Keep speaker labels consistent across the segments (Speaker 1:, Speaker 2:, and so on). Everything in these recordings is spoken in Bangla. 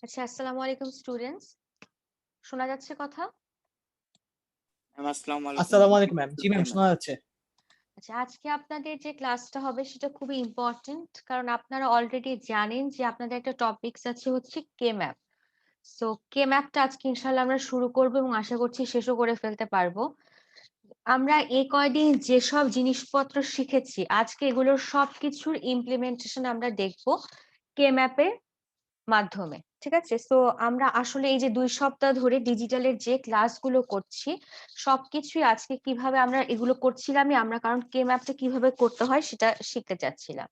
Speaker 1: আচ্ছা, আসসালামু আলাইকুম স্টুডেন্টস। শোনা যাচ্ছে কথা?
Speaker 2: ম্যাম আসসালামু আলাইকুম ম্যাম।
Speaker 3: আসসালামু আলাইকুম ম্যাম। জি ম্যাম,
Speaker 2: জি ম্যাম।
Speaker 3: শোনা যাচ্ছে।
Speaker 1: আচ্ছা, আজকে আপনাদের যে ক্লাসটা হবে সেটা খুবই ইম্পর্টেন্ট। কারণ আপনারা অলরেডি জানেন যে আপনাদের একটা টপিকস আছে হচ্ছে কে-ম্যাপ। সো কে-ম্যাপটা আজকে ইনশাআল্লাহ আমরা শুরু করব এবং আশা করছি শেষও করে ফেলতে পারবো। আমরা এই কয়দিন যেসব জিনিসপত্র শিখেছি, আজকে এগুলোর সবকিছুর ইমপ্লিমেন্টেশন আমরা দেখব কে-ম্যাপের মাধ্যমে। ঠিক আছে? সো আমরা আসলে এই যে ২ সপ্তাহ ধরে ডিজিটালের যে ক্লাসগুলো করছি, সবকিছুই আজকে কিভাবে আমরা এগুলো করছিলামই আমরা, কারণ কে-ম্যাপটা কিভাবে করতে হয় সেটা শিখতে চাচ্ছিলাম।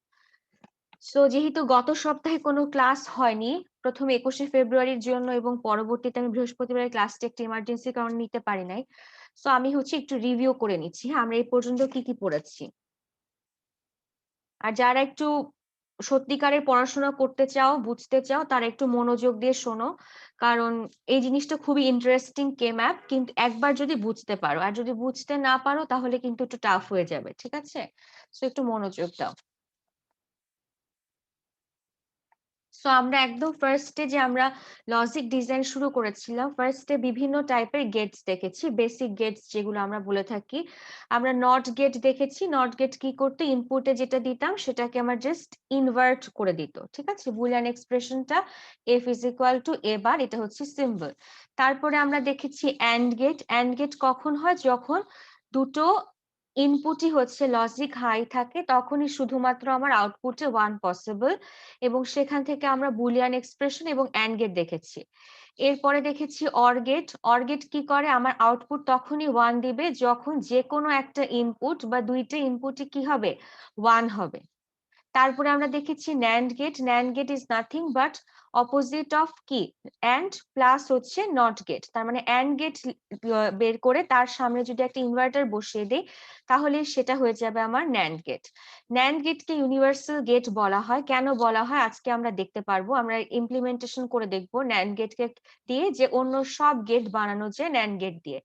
Speaker 1: সো যেহেতু গত সপ্তাহে কোনো ক্লাস হয়নি, প্রথম ২১শে ফেব্রুয়ারির জন্য এবং পরবর্তীতে আমি বৃহস্পতিবারের ক্লাসটা একটু এমার্জেন্সি কারণে নিতে পারি নাই। সো আমি হচ্ছে একটু রিভিউ করে নিচ্ছি। হ্যাঁ, আমরা এই পর্যন্ত কি পড়েছি। আর যারা একটু সত্যিকারের পড়াশোনা করতে চাও, বুঝতে চাও, তারা একটু মনোযোগ দিয়ে শোনো। কারণ এই জিনিসটা খুবই ইন্টারেস্টিং কে-ম্যাপ, কিন্তু একবার যদি বুঝতে পারো। আর যদি বুঝতে না পারো তাহলে কিন্তু একটু টাফ হয়ে যাবে। ঠিক আছে? সো একটু মনোযোগ দাও। সো আমরা একদম ফার্স্ট এ যে আমরা লজিক ডিজাইন শুরু করেছিলাম, ফার্স্ট এ বিভিন্ন টাইপের গেটস দেখেছি, বেসিক গেটস যেগুলো আমরা বলে থাকি। আমরা নট গেট দেখেছি। নট গেট কি করতো, ইনপুটে যেটা দিতাম সেটাকে আমার জাস্ট ইনভার্ট করে দিত। ঠিক আছে? বুলিয়ান এক্সপ্রেশনটা f is equal to a bar, এটা হচ্ছে সিম্বল। তারপরে আমরা দেখেছি এন্ড গেট। এন্ড গেট কখন হয়, যখন দুটো ইনপুটই হচ্ছে লজিক হাই থাকে, তখনই শুধুমাত্র আমার আউটপুটে 1 পসিবল, এবং সেখান থেকে আমরা বুলিয়ান এক্সপ্রেশন এবং এন্ড গেট দেখেছি। এরপরে দেখেছি অর গেট। অর গেট কি করে, আমার আউটপুট তখনই 1 দিবে যখন যেকোনো একটা ইনপুট বা দুইটা ইনপুটই কি হবে, 1 হবে। তারপরে আমরা দেখেছি NAND gate. NAND gate is nothing but opposite of কি, এন্ড প্লাস হচ্ছে নট গেট। তার মানে এন্ড গেট বের করে তার সামনে যদি একটা ইনভার্টার বসিয়ে দেই, তাহলে সেটা হয়ে যাবে আমার ন্যান্ড গেট। ন্যান্ড গেটকে ইউনিভার্সাল গেট বলা হয়। কেন বলা হয় আজকে আমরা দেখতে পারবো। আমরা ইমপ্লিমেন্টেশন করে দেখবো ন্যান্ড গেটকে দিয়ে যে অন্য সব গেট বানানো যায় ন্যান্ড গেট দিয়ে।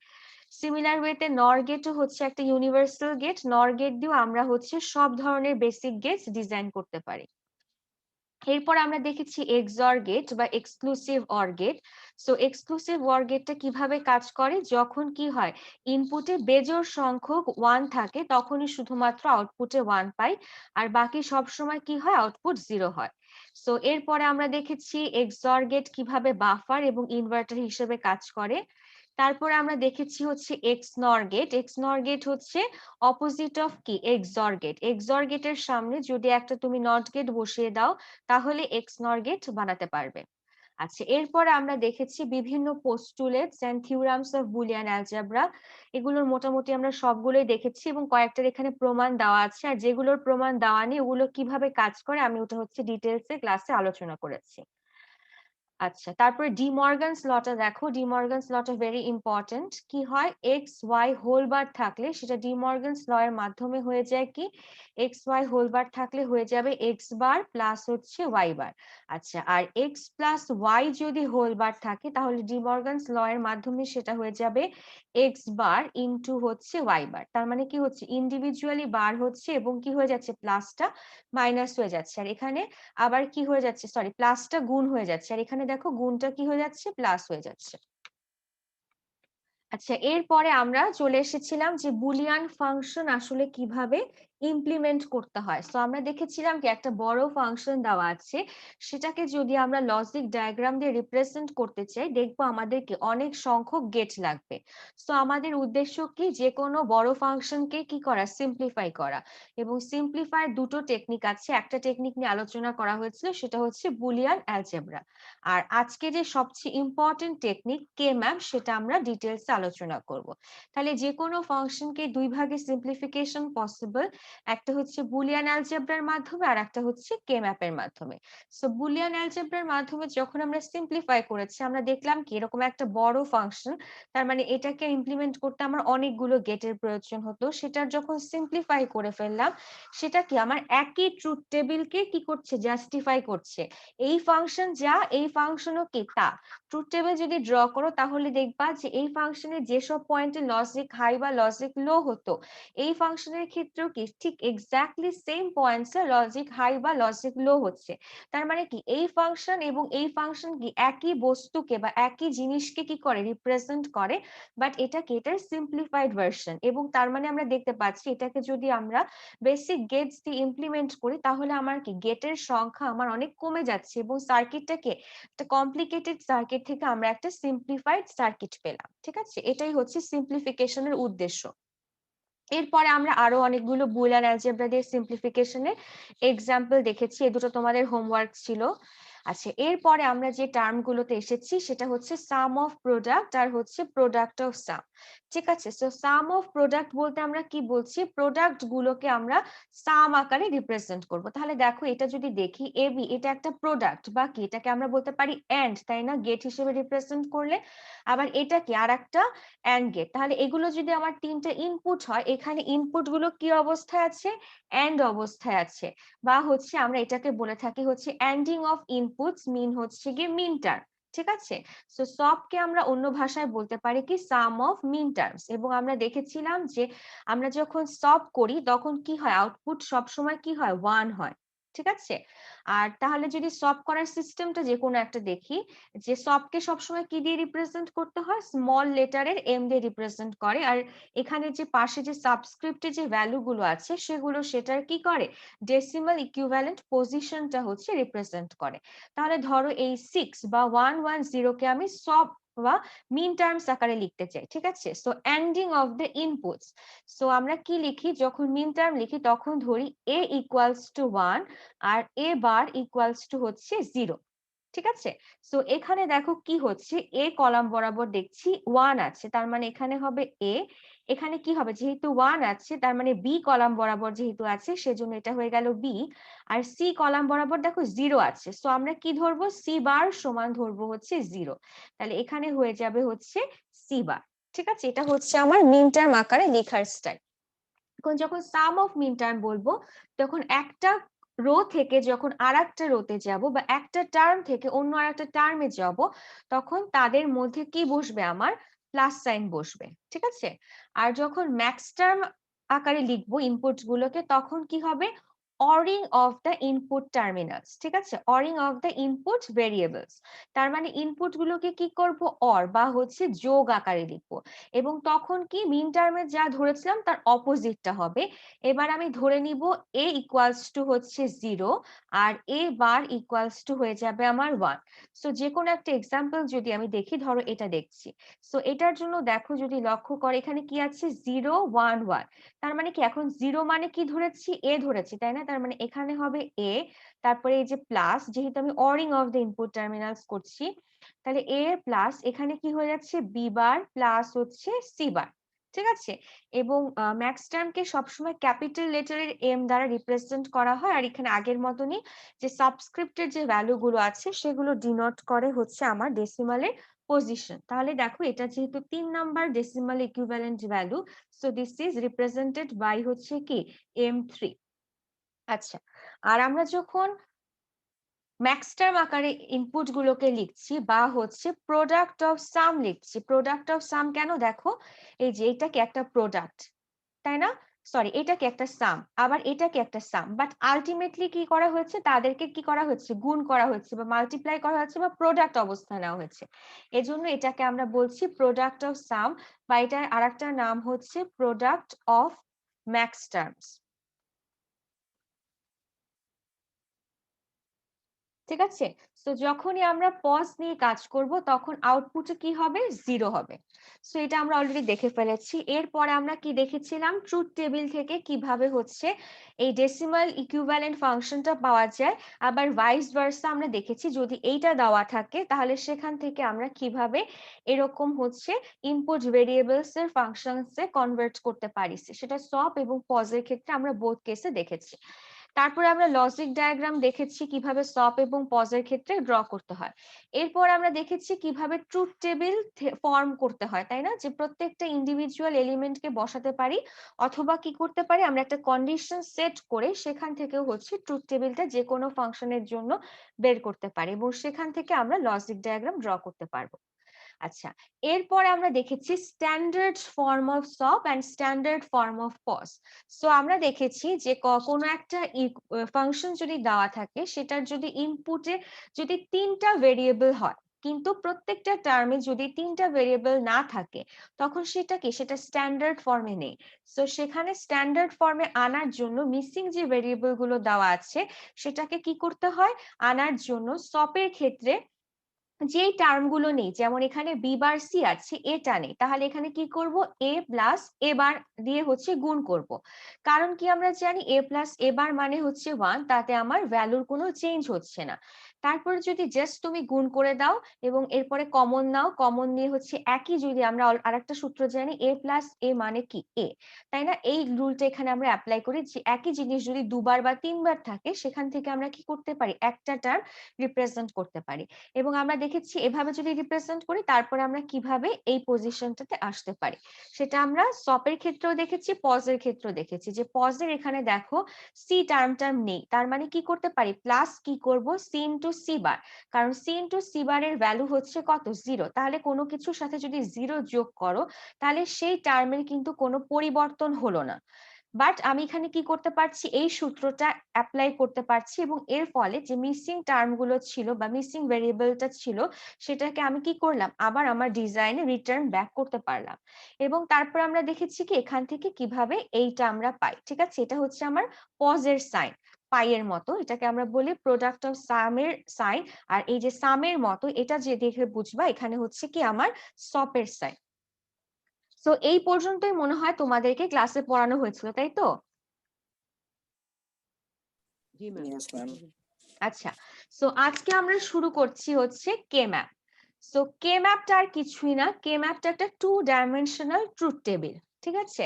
Speaker 1: সিমিলার ওয়েতে নর গেটও হচ্ছে একটা ইউনিভার্সাল গেট। নর গেট দিয়েও আমরা হচ্ছে সব ধরনের বেসিক গেটস ডিজাইন করতে পারি। এরপর আমরা দেখেছি এক্সঅর গেট বা exclusive OR gate. So exclusive OR গেটটা কিভাবে কাজ করে, যখন কি হয়, ইনপুটে বেজোড় সংখ্যক 1 থাকে তখনই শুধুমাত্র আউটপুটে 1 পাই, আর বাকি সব সময় কি হয়, আউটপুট 0 হয়। সো এরপরে আমরা দেখেছি এক্সঅর গেট কিভাবে বাফার এবং ইনভার্টার হিসেবে কাজ করে। তারপরে আমরা দেখেছি হচ্ছে এক্সনর গেট। এক্সনর গেট হচ্ছে অপোজিট অফ কি, এক্সঅর গেট। এক্সঅর গেটের সামনে যদি একটা তুমি নট গেট বসিয়ে দাও, তাহলে এক্সনর গেট বানাতে পারবে। আচ্ছা, এরপরে আমরা দেখেছি বিভিন্ন postulates and theorems of Boolean algebra. এগুলোর মোটামুটি আমরা সবগুলোই দেখেছি এবং কয়েকটার এখানে প্রমাণ দেওয়া আছে। আর যেগুলোর প্রমাণ দেওয়া নেই ওগুলো কিভাবে কাজ করে আমি ওটা হচ্ছে ডিটেলসে ক্লাসে আলোচনা করেছি। আচ্ছা, তারপরে ডি মর্গানস লটা দেখো। ডি মর্গানস লটা ভেরি ইম্পর্টেন্ট। কি হয়, এক্স ওয়াই হোল বার থাকলে সেটা ডি মর্গানস ল এর মাধ্যমে হয়ে যায় কি, এক্স ওয়াই হোল বার থাকলে হয়ে যাবে এক্স বার প্লাস হচ্ছে ওয়াই বার। আচ্ছা, আর এক্স প্লাস ওয়াই যদি হোল বার থাকে তাহলে ডি মর্গানস ল এর মাধ্যমে সেটা হয়ে যাবে এক্স বার ইনটু হচ্ছে ওয়াই বার। তার মানে কি হচ্ছে, ইন্ডিভিজুয়ালি বার হচ্ছে এবং কি হয়ে যাচ্ছে, প্লাসটা মাইনাস হয়ে যাচ্ছে, আর এখানে আবার কি হয়ে যাচ্ছে, সরি, প্লাসটা গুণ হয়ে যাচ্ছে, আর এখানে দেখো গুণটা কি হয়ে যাচ্ছে, প্লাস হয়ে যাচ্ছে। আচ্ছা, এরপরে আমরা চলে এসেছিলাম যে বুলিয়ান ফাংশন আসলে কিভাবে ইমপ্লিমেন্ট করতে হয়। সো আমরা দেখেছিলাম কি একটা বড় ফাংশন দেওয়া আছে, সেটাকে যদি আমরা লজিক ডায়াগ্রাম দিয়ে রিপ্রেজেন্ট করতে চাই, দেখবো আমাদেরকে অনেক সংখ্যক গেট লাগবে। সো আমাদের উদ্দেশ্য কি, যে কোনো বড় ফাংশনকে কি করা, সিম্পলিফাই করা। এবং সিম্পলিফাই দুটো টেকনিক আছে, একটা টেকনিক নিয়ে আলোচনা করা হয়েছিল, সেটা হচ্ছে বুলিয়ান অ্যালজেব্রা। আর আজকে যে সবচেয়ে ইম্পর্টেন্ট টেকনিক কে ম্যাপ, সেটা আমরা ডিটেলসে আলোচনা করব। তাহলে যে কোনো ফাংশনকে দুই ভাগে সিম্পলিফিকেশন পসিবল, একটা হচ্ছে বুলিয়ান অ্যালজেব্রার মাধ্যমে আর একটা হচ্ছে কে ম্যাপের মাধ্যমে। সো বুলিয়ান অ্যালজেব্রার মাধ্যমে যখন আমরা সিম্পলিফাই করেছি, আমরা দেখলাম কি এরকম একটা বড় ফাংশন, তার মানে এটাকে ইমপ্লিমেন্ট করতে আমার অনেকগুলো গেটের প্রয়োজন হতো। সেটার যখন সিম্পলিফাই করে ফেললাম, সেটা কি আমার একই ট্রুথ টেবিলকে কি করছে, জাস্টিফাই করছে। এই ফাংশন যা, এই ফাংশনও কি তা। ট্রুথ টেবিল যদি ড্র করো তাহলে দেখবা যে এই ফাংশনে যেসব পয়েন্টে লজিক হাই বা লজিক লো হতো, এই ফাংশনের ক্ষেত্রেও কি ঠিক এক্স্যাক্টলি সেম পয়েন্টসে লজিক হাই বা লজিক লো হচ্ছে। তার মানে কি এই ফাংশন এবং এই ফাংশন কি একই বস্তুকে বা একই জিনিসকে কি করে রিপ্রেজেন্ট করে, বাট এটার সিম্পলিফাইড ভার্সন। এবং তার মানে আমরা দেখতে পাচ্ছি এটাকে যদি আমরা বেসিক গেটস দিয়ে ইমপ্লিমেন্ট করি তাহলে আমার কি গেটের সংখ্যা আমার অনেক কমে যাচ্ছে এবং সার্কিটটাকে একটা কমপ্লিকেটেড সার্কিট থেকে আমরা একটা সিম্পলিফাইড সার্কিট পেলাম। ঠিক আছে, এটাই হচ্ছে সিম্পলিফিকেশনের উদ্দেশ্য। এরপরে আমরা আরো অনেকগুলো বুলিয়ান অ্যালজেব্রা দিয়ে সিম্পলিফিকেশনের এক্সাম্পল দেখেছি, এই দুটো তোমাদের হোমওয়ার্ক ছিল। আচ্ছা, এরপরে আমরা যে টার্ম গুলোতে এসেছি সেটা হচ্ছে সাম অফ প্রোডাক্ট আর হচ্ছে প্রোডাক্ট অফ সাম। ঠিক আছে, সো সাম অফ প্রোডাক্ট বলতে আমরা কি বলছি, প্রোডাক্ট গুলোকে আমরা সাম আকারে রিপ্রেজেন্ট করব। তাহলে দেখো এটা যদি দেখি এবি, এটা একটা প্রোডাক্ট বা কি এটাকে আমরা বলতে পারি এন্ড, তাই না, গেট হিসেবে রিপ্রেজেন্ট করলে। আবার এটা কি আর একটা এন্ড গেট। তাহলে এগুলো যদি আমার তিনটা ইনপুট হয়, এখানে ইনপুট গুলো কি অবস্থায় আছে, এন্ড অবস্থায় আছে। বা হচ্ছে আমরা এটাকে বলে থাকি হচ্ছে এন্ডিং অফ ইনপুটস মিন হচ্ছে গিয়ে মিন টার্ম। ঠিক আছে, সো সব কে আমরা অন্য ভাষায় বলতে পারি কি সাম অফ মিন টার্মস। এবং আমরা দেখেছিলাম যে আমরা যখন সব করি তখন কি হয়, আউটপুট সব সময় কি হয়, 1 হয়। ঠিক আছে, আর তাহলে যদি সব করার সিস্টেমটা যে কোনো একটা দেখি, যে সবকে সবসময় কি দিয়ে রিপ্রেজেন্ট করতে হয়, স্মল লেটারের এম দিয়ে রিপ্রেজেন্ট করে। আর এখানে যে পাশে যে সাবস্ক্রিপ্টে যে ভ্যালু গুলো আছে সেগুলো সেটার কি করে, ডেসিমাল ইকুইভ্যালেন্ট পজিশনটা হচ্ছে রিপ্রেজেন্ট করে। তাহলে ধরো এই 6 বা 110 কে আমি সব বা মিন টার্মস আকারে লিখতে চাই। ঠিক আছে, so ending of the inputs. So আমরা কি লিখি, যখন মিন টার্ম লিখি তখন ধরি a ইকুয়ালস টু 1 আর a বার ইকুয়ালস টু হচ্ছে 0। ঠিক আছে, সো এখানে দেখো কি হচ্ছে, এ কলাম বরাবর দেখছি 1 আছে, তার মানে এখানে হবে এ। এখানে কি হবে, যেহেতু 1 আছে তার মানে বি কলাম বরাবর যেহেতু আছে সেজন্য এটা হয়ে গেল বি। আর সি কলাম বরাবর দেখো 0 আছে, সো আমরা কি ধরবো, সি বার সমান ধরবো হচ্ছে 0। তাহলে এখানে হয়ে যাবে হচ্ছে সি বার। ঠিক আছে, এটা হচ্ছে আমার মিন টার্ম আকারে লেখার স্টাইল। এখন যখন সাম অফ মিন টার্ম বলবো তখন একটা রো থেকে যখন আরেকটা রোতে যাব বা একটা টার্ম থেকে অন্য আরেকটা টার্মে যাব, তখন তাদের মধ্যে কি বসবে, আমার প্লাস সাইন বসবে। ঠিক আছে, আর যখন ম্যাক্স টার্ম আকারে লিখবো ইনপুট গুলোকে তখন কি হবে, অরিং অফ দ্য ইনপুট টার্মিনালস। ঠিক আছে, অরিং অফ দ্য ইনপুট ভেরিয়েবলস। তার মানে ইনপুট গুলোকে কি করব, অর বা হচ্ছে যোগ আকারে লিখবো। এবং তখন কি মিন টার্মে যা ধরেছিলাম তার অপোজিটটা হবে। এবার আমি ধরে নিব a ইকুয়ালস টু হচ্ছে 0 আর a বার ইকুয়ালস টু হয়ে যাবে আমার 1। সো যে কোনো একটা এক্সাম্পল যদি আমি দেখি, ধরো এটা দেখছি, সো এটার জন্য দেখো যদি লক্ষ্য করে এখানে কি আছে, 0 1 1। তার মানে কি, এখন 0 মানে কি ধরেছি, a ধরেছি, তাই না, তার মানে এখানে হবে a, তারপরে এই যে প্লাস, যেহেতু আমি অরিং অফ দ্য ইনপুট টার্মিনালস করছি তাহলে a এর প্লাস এখানে কি হয়ে যাচ্ছে, বি বার প্লাস হচ্ছে সি বার। ঠিক আছে, এবং ম্যাক্স টার্মকে সবসময় ক্যাপিটাল লেটারের এম দ্বারা রিপ্রেজেন্ট করা হয়। আর এখানে আগের মতনই যে সাবস্ক্রিপ্টের যে ভ্যালু গুলো আছে সেগুলো ডিনোট করে হচ্ছে আমার ডেসিমালের পজিশন। তাহলে দেখো এটা যেহেতু 3 number decimal equivalent value, so this is represented by হচ্ছে কি M3। আচ্ছা, আর আমরা যখন ম্যাক্স টার্ম আকারে ইনপুট গুলোকে লিখছি বা হচ্ছে প্রোডাক্ট অফ সাম লিখছি, প্রোডাক্ট অফ সাম কেন, দেখো এই যে এটাকে একটা প্রোডাক্ট, তাই না, সরি এটাকে একটা সাম, আবার এটাকে একটা সাম, বাট আলটিমেটলি কি করা হয়েছে, তাদেরকে কি করা হচ্ছে, গুণ করা হচ্ছে বা মাল্টিপ্লাই করা হচ্ছে বা প্রোডাক্ট অবস্থা নেওয়া হয়েছে। এজন্য এটাকে আমরা বলছি প্রোডাক্ট অফ সাম, বা এটার আরেকটা নাম হচ্ছে প্রোডাক্ট অফ ম্যাক্স টার্মস। ঠিক আছে, তো যখনই আমরা পজ নিয়ে কাজ করব তখন আউটপুটে কি হবে, 0 হবে। সো এটা আমরা অলরেডি দেখে ফেলেছি। এরপরে আমরা কি দেখেছিলাম, ট্রুথ টেবিল থেকে কিভাবে হচ্ছে এই ডেসিমাল ইকুইভ্যালেন্ট ফাংশনটা পাওয়া যায়। আবার ভাইস ভার্সা আমরা দেখেছি, যদি এইটা দেওয়া থাকে তাহলে সেখান থেকে আমরা কিভাবে এরকম হচ্ছে ইনপুট ভেরিয়েবলস এর ফাংশনস এ কনভার্ট করতে পারি, সেটা সব এবং পজের ক্ষেত্রে আমরা বোথ কেসে দেখেছি। তারপরে আমরা লজিক ডায়াগ্রাম দেখেছি কিভাবে সপ এবং পজের ক্ষেত্রে ড্র করতে হয়। এরপর আমরা দেখেছি কিভাবে ট্রুথ টেবিল ফর্ম করতে হয়, তাই না? যে প্রত্যেকটা ইন্ডিভিজুয়াল এলিমেন্টকে বসাতে পারি, অথবা কি করতে পারি আমরা একটা কন্ডিশন সেট করে সেখান থেকেও হচ্ছে ট্রুথ টেবিলটা যে কোনো ফাংশনের জন্য বের করতে পারি এবং সেখান থেকে আমরা লজিক ডায়াগ্রাম ড্র করতে পারবো। আচ্ছা, এরপরে আমরা দেখেছি standard form of SOP and standard form of POS. So আমরা দেখেছি যে কোনো একটা ফাংশন যদি দেওয়া থাকে, সেটার যদি ইনপুটে যদি 3টা ভেরিয়েবল হয়, কিন্তু প্রত্যেকটা টার্মে যদি 3টা ভেরিয়েবল না থাকে, তখন সেটা কি, সেটা স্ট্যান্ডার্ড ফর্মে নেই। সো সেখানে স্ট্যান্ডার্ড ফর্মে আনার জন্য মিসিং যে ভেরিয়েবল গুলো দেওয়া আছে, সেটাকে কি করতে হয়, আনার জন্য সপের ক্ষেত্রে যেই টার্ম গুলো নেই, যেমন এখানে বি বার সি আছে, এটা নেই, তাহলে এখানে কি করব, এ প্লাস এ বার দিয়ে হচ্ছে গুণ করব। কারণ কি আমরা জানি এ প্লাস এ বার মানে হচ্ছে 1, তাতে আমার ভ্যালুর কোনো চেঞ্জ হচ্ছে না। তারপরে যদি জাস্ট তুমি গুণ করে দাও এবং এরপরে কমন নাও, কমন নিয়ে হচ্ছে একই, যদি আমরা আরেকটা সূত্র জানি এ প্লাস এ মানে কি এ, তাই না? এই রুলটা এখানে আমরা অ্যাপ্লাই করি যে একই জিনিস যদি দুবার বা তিনবার থাকে, সেখান থেকে আমরা কি করতে পারি, একটা টার্ম রিপ্রেজেন্ট করতে পারি। এবং আমরা দেখেছি এভাবে যদি রিপ্রেজেন্ট করি, তারপরে আমরা কিভাবে এই পজিশনটাতে আসতে পারি, সেটা আমরা সপের ক্ষেত্রেও দেখেছি, পজের ক্ষেত্রেও দেখেছি। যে পজের এখানে দেখো সি টার্ম নেই, তার মানে কি করতে পারি, প্লাস কি করব, সি ইন্টু সি বার, কারণ সি ইন্টু সি বারের ভ্যালু হচ্ছে কত, 0। তাহলে কোনো কিছুর সাথে যদি 0 যোগ করো, তাহলে সেই টার্মের কিন্তু কোনো পরিবর্তন হলো না। বাট আমি এখানে কি করতে পারছি, এই সূত্রটা অ্যাপ্লাই করতে পারছি এবং এর ফলে যে মিসিং টার্ম গুলো ছিল বা মিসিং ভেরিয়েবলটা ছিল, সেটাকে আমি কি করলাম, আবার আমার ডিজাইনে রিটার্ন ব্যাক করতে পারলাম। এবং তারপর আমরা দেখেছি কি এখান থেকে কিভাবে এইটা আমরা পাই। ঠিক আছে, এটা হচ্ছে আমার পজের সাইন, পাইয়ের মতো, এটাকে আমরা বলি প্রোডাক্ট অফ সামের সাইন। আর এই যে সামের মতো, এটা যে দেখে বুঝবা এখানে হচ্ছে কি আমার সপের সাইন। তো এই পর্যন্তই মনে হয় তোমাদেরকে ক্লাসে পড়ানো হয়েছিল, তাই তো?
Speaker 2: Yes, ma'am.
Speaker 1: আচ্ছা, সো আজকে আমরা শুরু করছি হচ্ছে কে ম্যাপ। সো কে ম্যাপটা আর কিছুই না, কে ম্যাপটা একটা 2 ডাইমেনশনাল ট্রুথ টেবিল। ঠিক আছে,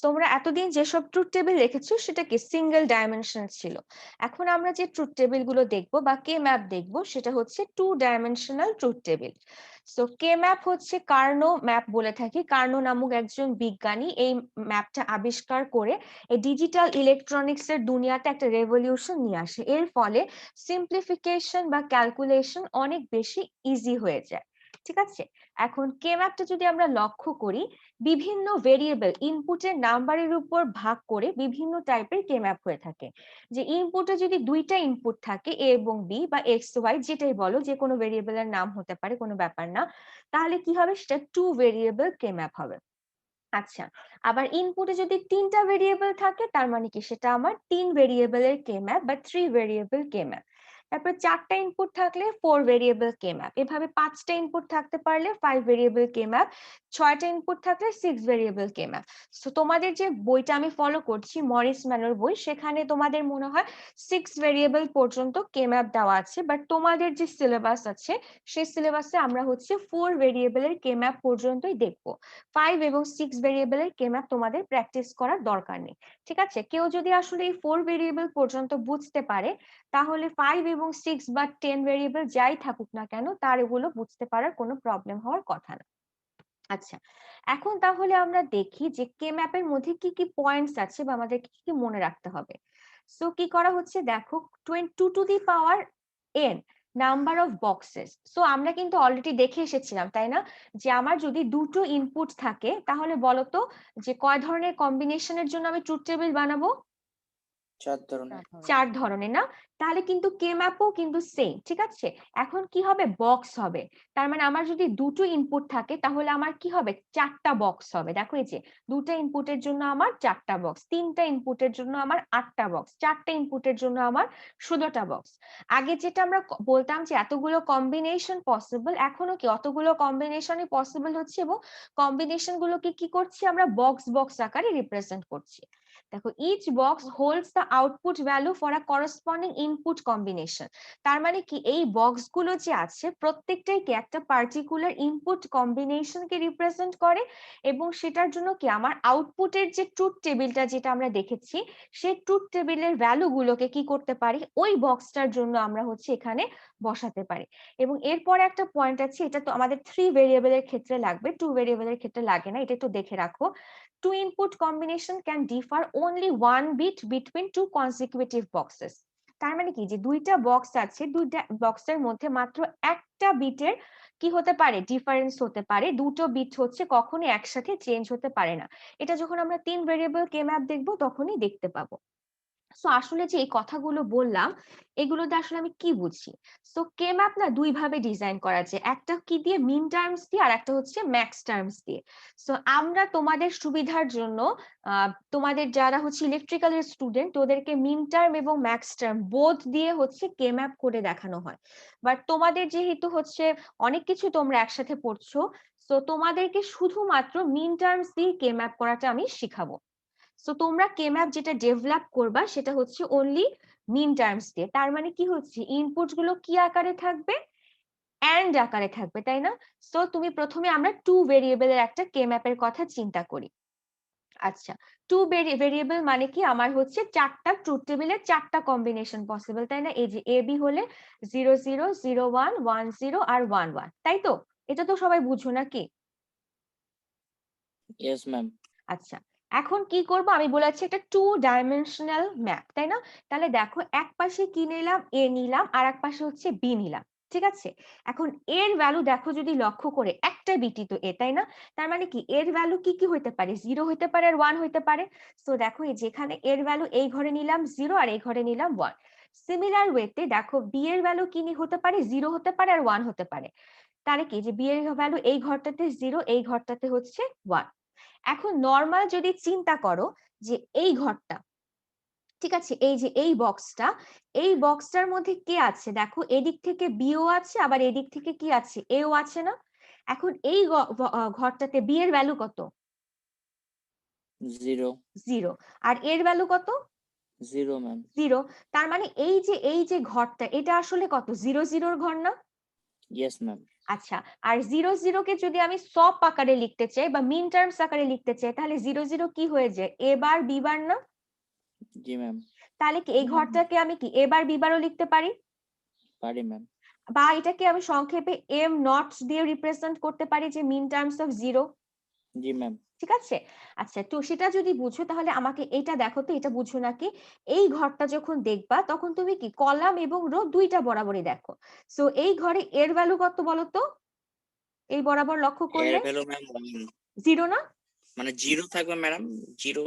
Speaker 1: তোমরা এতদিন যেসব ট্রুথ টেবিল দেখেছো সেটা কি সিঙ্গেল ডাইমেনশনাল ছিল। এখন আমরা যে ট্রুথ টেবিল গুলো দেখবো বা কে ম্যাপ দেখবো, সেটা হচ্ছে 2 ডাইমেনশনাল ট্রুথ টেবিল। সো কে ম্যাপ হচ্ছে কার্নো ম্যাপ বলে থাকি। কার্নো নামক একজন বিজ্ঞানী এই ম্যাপটা আবিষ্কার করে এই ডিজিটাল ইলেকট্রনিক্স এর দুনিয়াতে একটা রেভলিউশন নিয়ে আসে। এর ফলে সিম্পলিফিকেশন বা ক্যালকুলেশন অনেক বেশি ইজি হয়ে যায়। ঠিক আছে, এখন কে ম্যাপটা যদি আমরা লক্ষ্য করি, বিভিন্ন ভেরিয়েবল ইনপুটের নাম্বারের উপর ভাগ করে বিভিন্ন টাইপের কে ম্যাপ হয়ে থাকে। যে ইনপুটে যদি 2টা ইনপুট থাকে, এ এবং বি বা এক্স ওয়াই যেটাই বলো, যে কোনো ভেরিয়েবলের নাম হতে পারে, কোনো ব্যাপার না, তাহলে কি হবে, সেটা 2 ভেরিয়েবল কে ম্যাপ হবে। আচ্ছা, আবার ইনপুটে যদি 3টা ভেরিয়েবল থাকে, তার মানে কি, সেটা আমার 3 ভেরিয়েবলের কে ম্যাপ বা 3 ভেরিয়েবল কে ম্যাপ। তারপর 4টা ইনপুট থাকলে 4 ভেরিয়েবল কে ম্যাপ, এভাবে 5টা ইনপুট থাকতে পারলে 5 ভেরিয়েবল কে ম্যাপ, 6টা ইনপুট থাকলে 6 ভেরিয়েবল কে ম্যাপ। তো তোমাদের যে বইটা আমি ফলো করছি, মরিস ম্যানোর বই, সেখানে তোমাদের মনে হয় 6 ভেরিয়েবল পর্যন্ত কে ম্যাপ দেওয়া আছে, বাট তোমাদের যে সিলেবাস আছে, সেই সিলেবাসে আমরা হচ্ছে 4 ভেরিয়েবলের কে ম্যাপ পর্যন্তই দেখবো। 5 এবং 6 ভেরিয়েবলের কে ম্যাপ তোমাদের প্র্যাকটিস করার দরকার নেই। ঠিক আছে, কেউ যদি আসলে এই 4 ভেরিয়েবল পর্যন্ত বুঝতে পারে, তাহলে 5 এবং 6 বা 10 ভেরিয়েবল যাই থাকুক না কেন, তার এগুলো বুঝতে পারার কোনো প্রবলেম হওয়ার কথা না। আচ্ছা, এখন তাহলে আমরা দেখি যে কে ম্যাপের মধ্যে কি কি পয়েন্টস আছে বা আমাদের কি কি মনে রাখতে হবে। সো কি করা হচ্ছে, দেখো 2 to the power n number of boxes. So আমরা কিন্তু অলরেডি দেখে এসেছিলাম, তাই না, যে আমার যদি দুটো ইনপুট থাকে, তাহলে বলতো যে কয় ধরনের কম্বিনেশনের জন্য আমি ট্রুথ টেবিল বানাবো,
Speaker 2: 4 ধরনের।
Speaker 1: 4 ধরনের না? তাহলে কিন্তু কে ম্যাপও কিন্তু সেম। ঠিক আছে, এখন কি হবে, বক্স হবে। তার মানে আমার যদি দুটো ইনপুট থাকে, তাহলে আমার কি হবে, 4টা বক্স হবে। দেখো এই যে 2টা ইনপুটের জন্য আমার 4টা বক্স, 3টা ইনপুটের জন্য আমার 8টা বক্স, 4টা ইনপুটের জন্য আমার 16টা বক্স। আগে যেটা আমরা বলতাম যে এতগুলো কম্বিনেশন পসিবল, এখনো কি অতগুলো কম্বিনেশনই পসিবল হচ্ছে এবং কম্বিনেশন গুলোকে কি করছি আমরা, বক্স বক্স আকারে রিপ্রেজেন্ট করছি। দেখো each box holds the output value for a corresponding input combination. তার মানে কি এই বক্সগুলো যে আছে প্রত্যেকটাই কি একটা পার্টিকুলার ইনপুট কম্বিনেশনকে রিপ্রেজেন্ট করে, এবং সেটার জন্য কি আমার আউটপুটের যে ট্রুথ টেবিলটা যেটা আমরা দেখেছি সেই ট্রুথ টেবিলের ভ্যালুগুলোকে কি করতে পারি ওই বক্সটার জন্য আমরা হচ্ছে এখানে বসাতে পারি। এবং এরপরে একটা পয়েন্ট আছে, এটা তো আমাদের 3 ভেরিয়েবলের ক্ষেত্রে লাগবে, 2 ভেরিয়েবলের ক্ষেত্রে লাগে না, এটা একটু দেখে রাখো। Two input combination can differ only one bit between two consecutive boxes. তার মানে কি যে দুইটা বক্স আছে, দুইটা বক্সের মধ্যে মাত্র একটা বিটের কি হতে পারে ডিফারেন্স হতে পারে, দুটো বিট হচ্ছে কখনোই একসাথে চেঞ্জ হতে পারে না। এটা যখন আমরা 3 ভেরিয়েবল কে ম্যাপ দেখবো তখনই দেখতে পাবো। সো আসলে যে এই কথাগুলো বললাম এগুলোতে আসলে আমি কি বুঝি। সো কে ম্যাপ না দুই ভাবে ডিজাইন করা যায়, একটা কি দিয়ে মিন টার্মস দিয়ে আর একটা হচ্ছে ম্যাক্স টার্মস দিয়ে। সো আমরা তোমাদের সুবিধার জন্য তোমাদের যারা হচ্ছে ইলেকট্রিক্যালের স্টুডেন্ট ওদেরকে মিন টার্ম এবং ম্যাক্স টার্ম বোথ দিয়ে হচ্ছে কে ম্যাপ করে দেখানো হয়। বাট তোমাদের যেহেতু হচ্ছে অনেক কিছু তোমরা একসাথে পড়ছো, সো তোমাদেরকে শুধুমাত্র মিন টার্মস দিয়ে কে ম্যাপ করাটা আমি শিখাবো। সো তোমরা কে ম্যাপ যেটা ডেভেলপ করবা সেটা হচ্ছে অনলি মিন টার্মস দিয়ে। তার মানে কি হচ্ছে ইনপুটস গুলো কি আকারে থাকবে, এন্ড আকারে থাকবে, তাই না? সো তুমি প্রথমে আমরা টু ভেরিয়েবলের একটা কে ম্যাপের কথা চিন্তা করি। আচ্ছা, টু ভেরিয়েবল মানে কি আমার হচ্ছে চারটা ট্রুথ টেবিলের চারটা কম্বিনেশন পসিবল, তাই না? এই যে এ বি হলে 00 01 10 আর 11, তাই তো? এটা তো সবাই বুঝো নাকি?
Speaker 2: Yes ma'am.
Speaker 1: আচ্ছা, এখন কি করব আমি বলেছি একটা 2 ডাইমেনশনাল ম্যাপ, তাই না? তাহলে দেখো এক পাশে কি নিলাম এ নিলাম আর এক পাশে হচ্ছে বি নিলাম, ঠিক আছে? এখন এর ভ্যালু দেখো যদি লক্ষ্য করে একটা বিটি তো এ, তাই না? তার মানে কি এর ভ্যালু কি কি হইতে পারে, 0 হইতে পারে আর 1 হইতে পারে। সো দেখো এই যেখানে এর ভ্যালু এই ঘরে নিলাম 0 আর এই ঘরে নিলাম 1। সিমিলার ওয়েতে দেখো বি এর ভ্যালু কি হতে পারে, 0 হতে পারে আর 1 হতে পারে। তাহলে কি যে বি এর ভ্যালু এই ঘরটাতে 0 এই ঘরটাতে হচ্ছে 1। এখন নরমাল যদি চিন্তা করো যে এই ঘরটা, ঠিক আছে, এই যে এই বক্সটা, এই বক্সটার মধ্যে কে আছে দেখো, এদিক থেকে বিও আছে আবার এদিক থেকে কি আছে এও আছে না? এখন এই ঘরটাতে বি এর ভ্যালু কত?
Speaker 2: 0
Speaker 1: 0। আর এর ভ্যালু কত?
Speaker 2: 0 ম্যাম।
Speaker 1: 0। তার মানে এই যে ঘরটা এটা আসলে কত, 0 0 ঘর না?
Speaker 2: Yes ma'am.
Speaker 1: আচ্ছা, আর 0 0 কে যদি আমি সব আকারে লিখতে চাই বা মিন টার্মস আকারে লিখতে চাই তাহলে 0 0 কি হয়ে যায়, এ বার বি বার না?
Speaker 2: জি ম্যাম।
Speaker 1: তাহলে কি এই ঘরটাকে আমি কি এবার বিবারও লিখতে পারি,
Speaker 2: পারি ম্যাম।
Speaker 1: বা এটাকে আমি সংক্ষেপে এম নট দিয়ে রিপ্রেজেন্ট করতে পারি যে মিন টার্মস অফ 0,
Speaker 2: জি ম্যাম।
Speaker 1: ঠিক আছে? আচ্ছা, তো সেটা যদি বুঝো তাহলে আমাকে এটা দেখো তো, এটা বুঝো নাকি? এই ঘরটা যখন দেখবা তখন তুমি কি কলাম এবং রো দুইটা বরাবরই দেখো। সো এই ঘরে এর ভ্যালু কত বলো তো, এই বরাবর লক্ষ্য
Speaker 2: এর
Speaker 1: করলে
Speaker 2: ভ্যালু ম্যাম 1,
Speaker 1: 0 না?
Speaker 2: মানে 0 থাকবে ম্যাডাম, 0।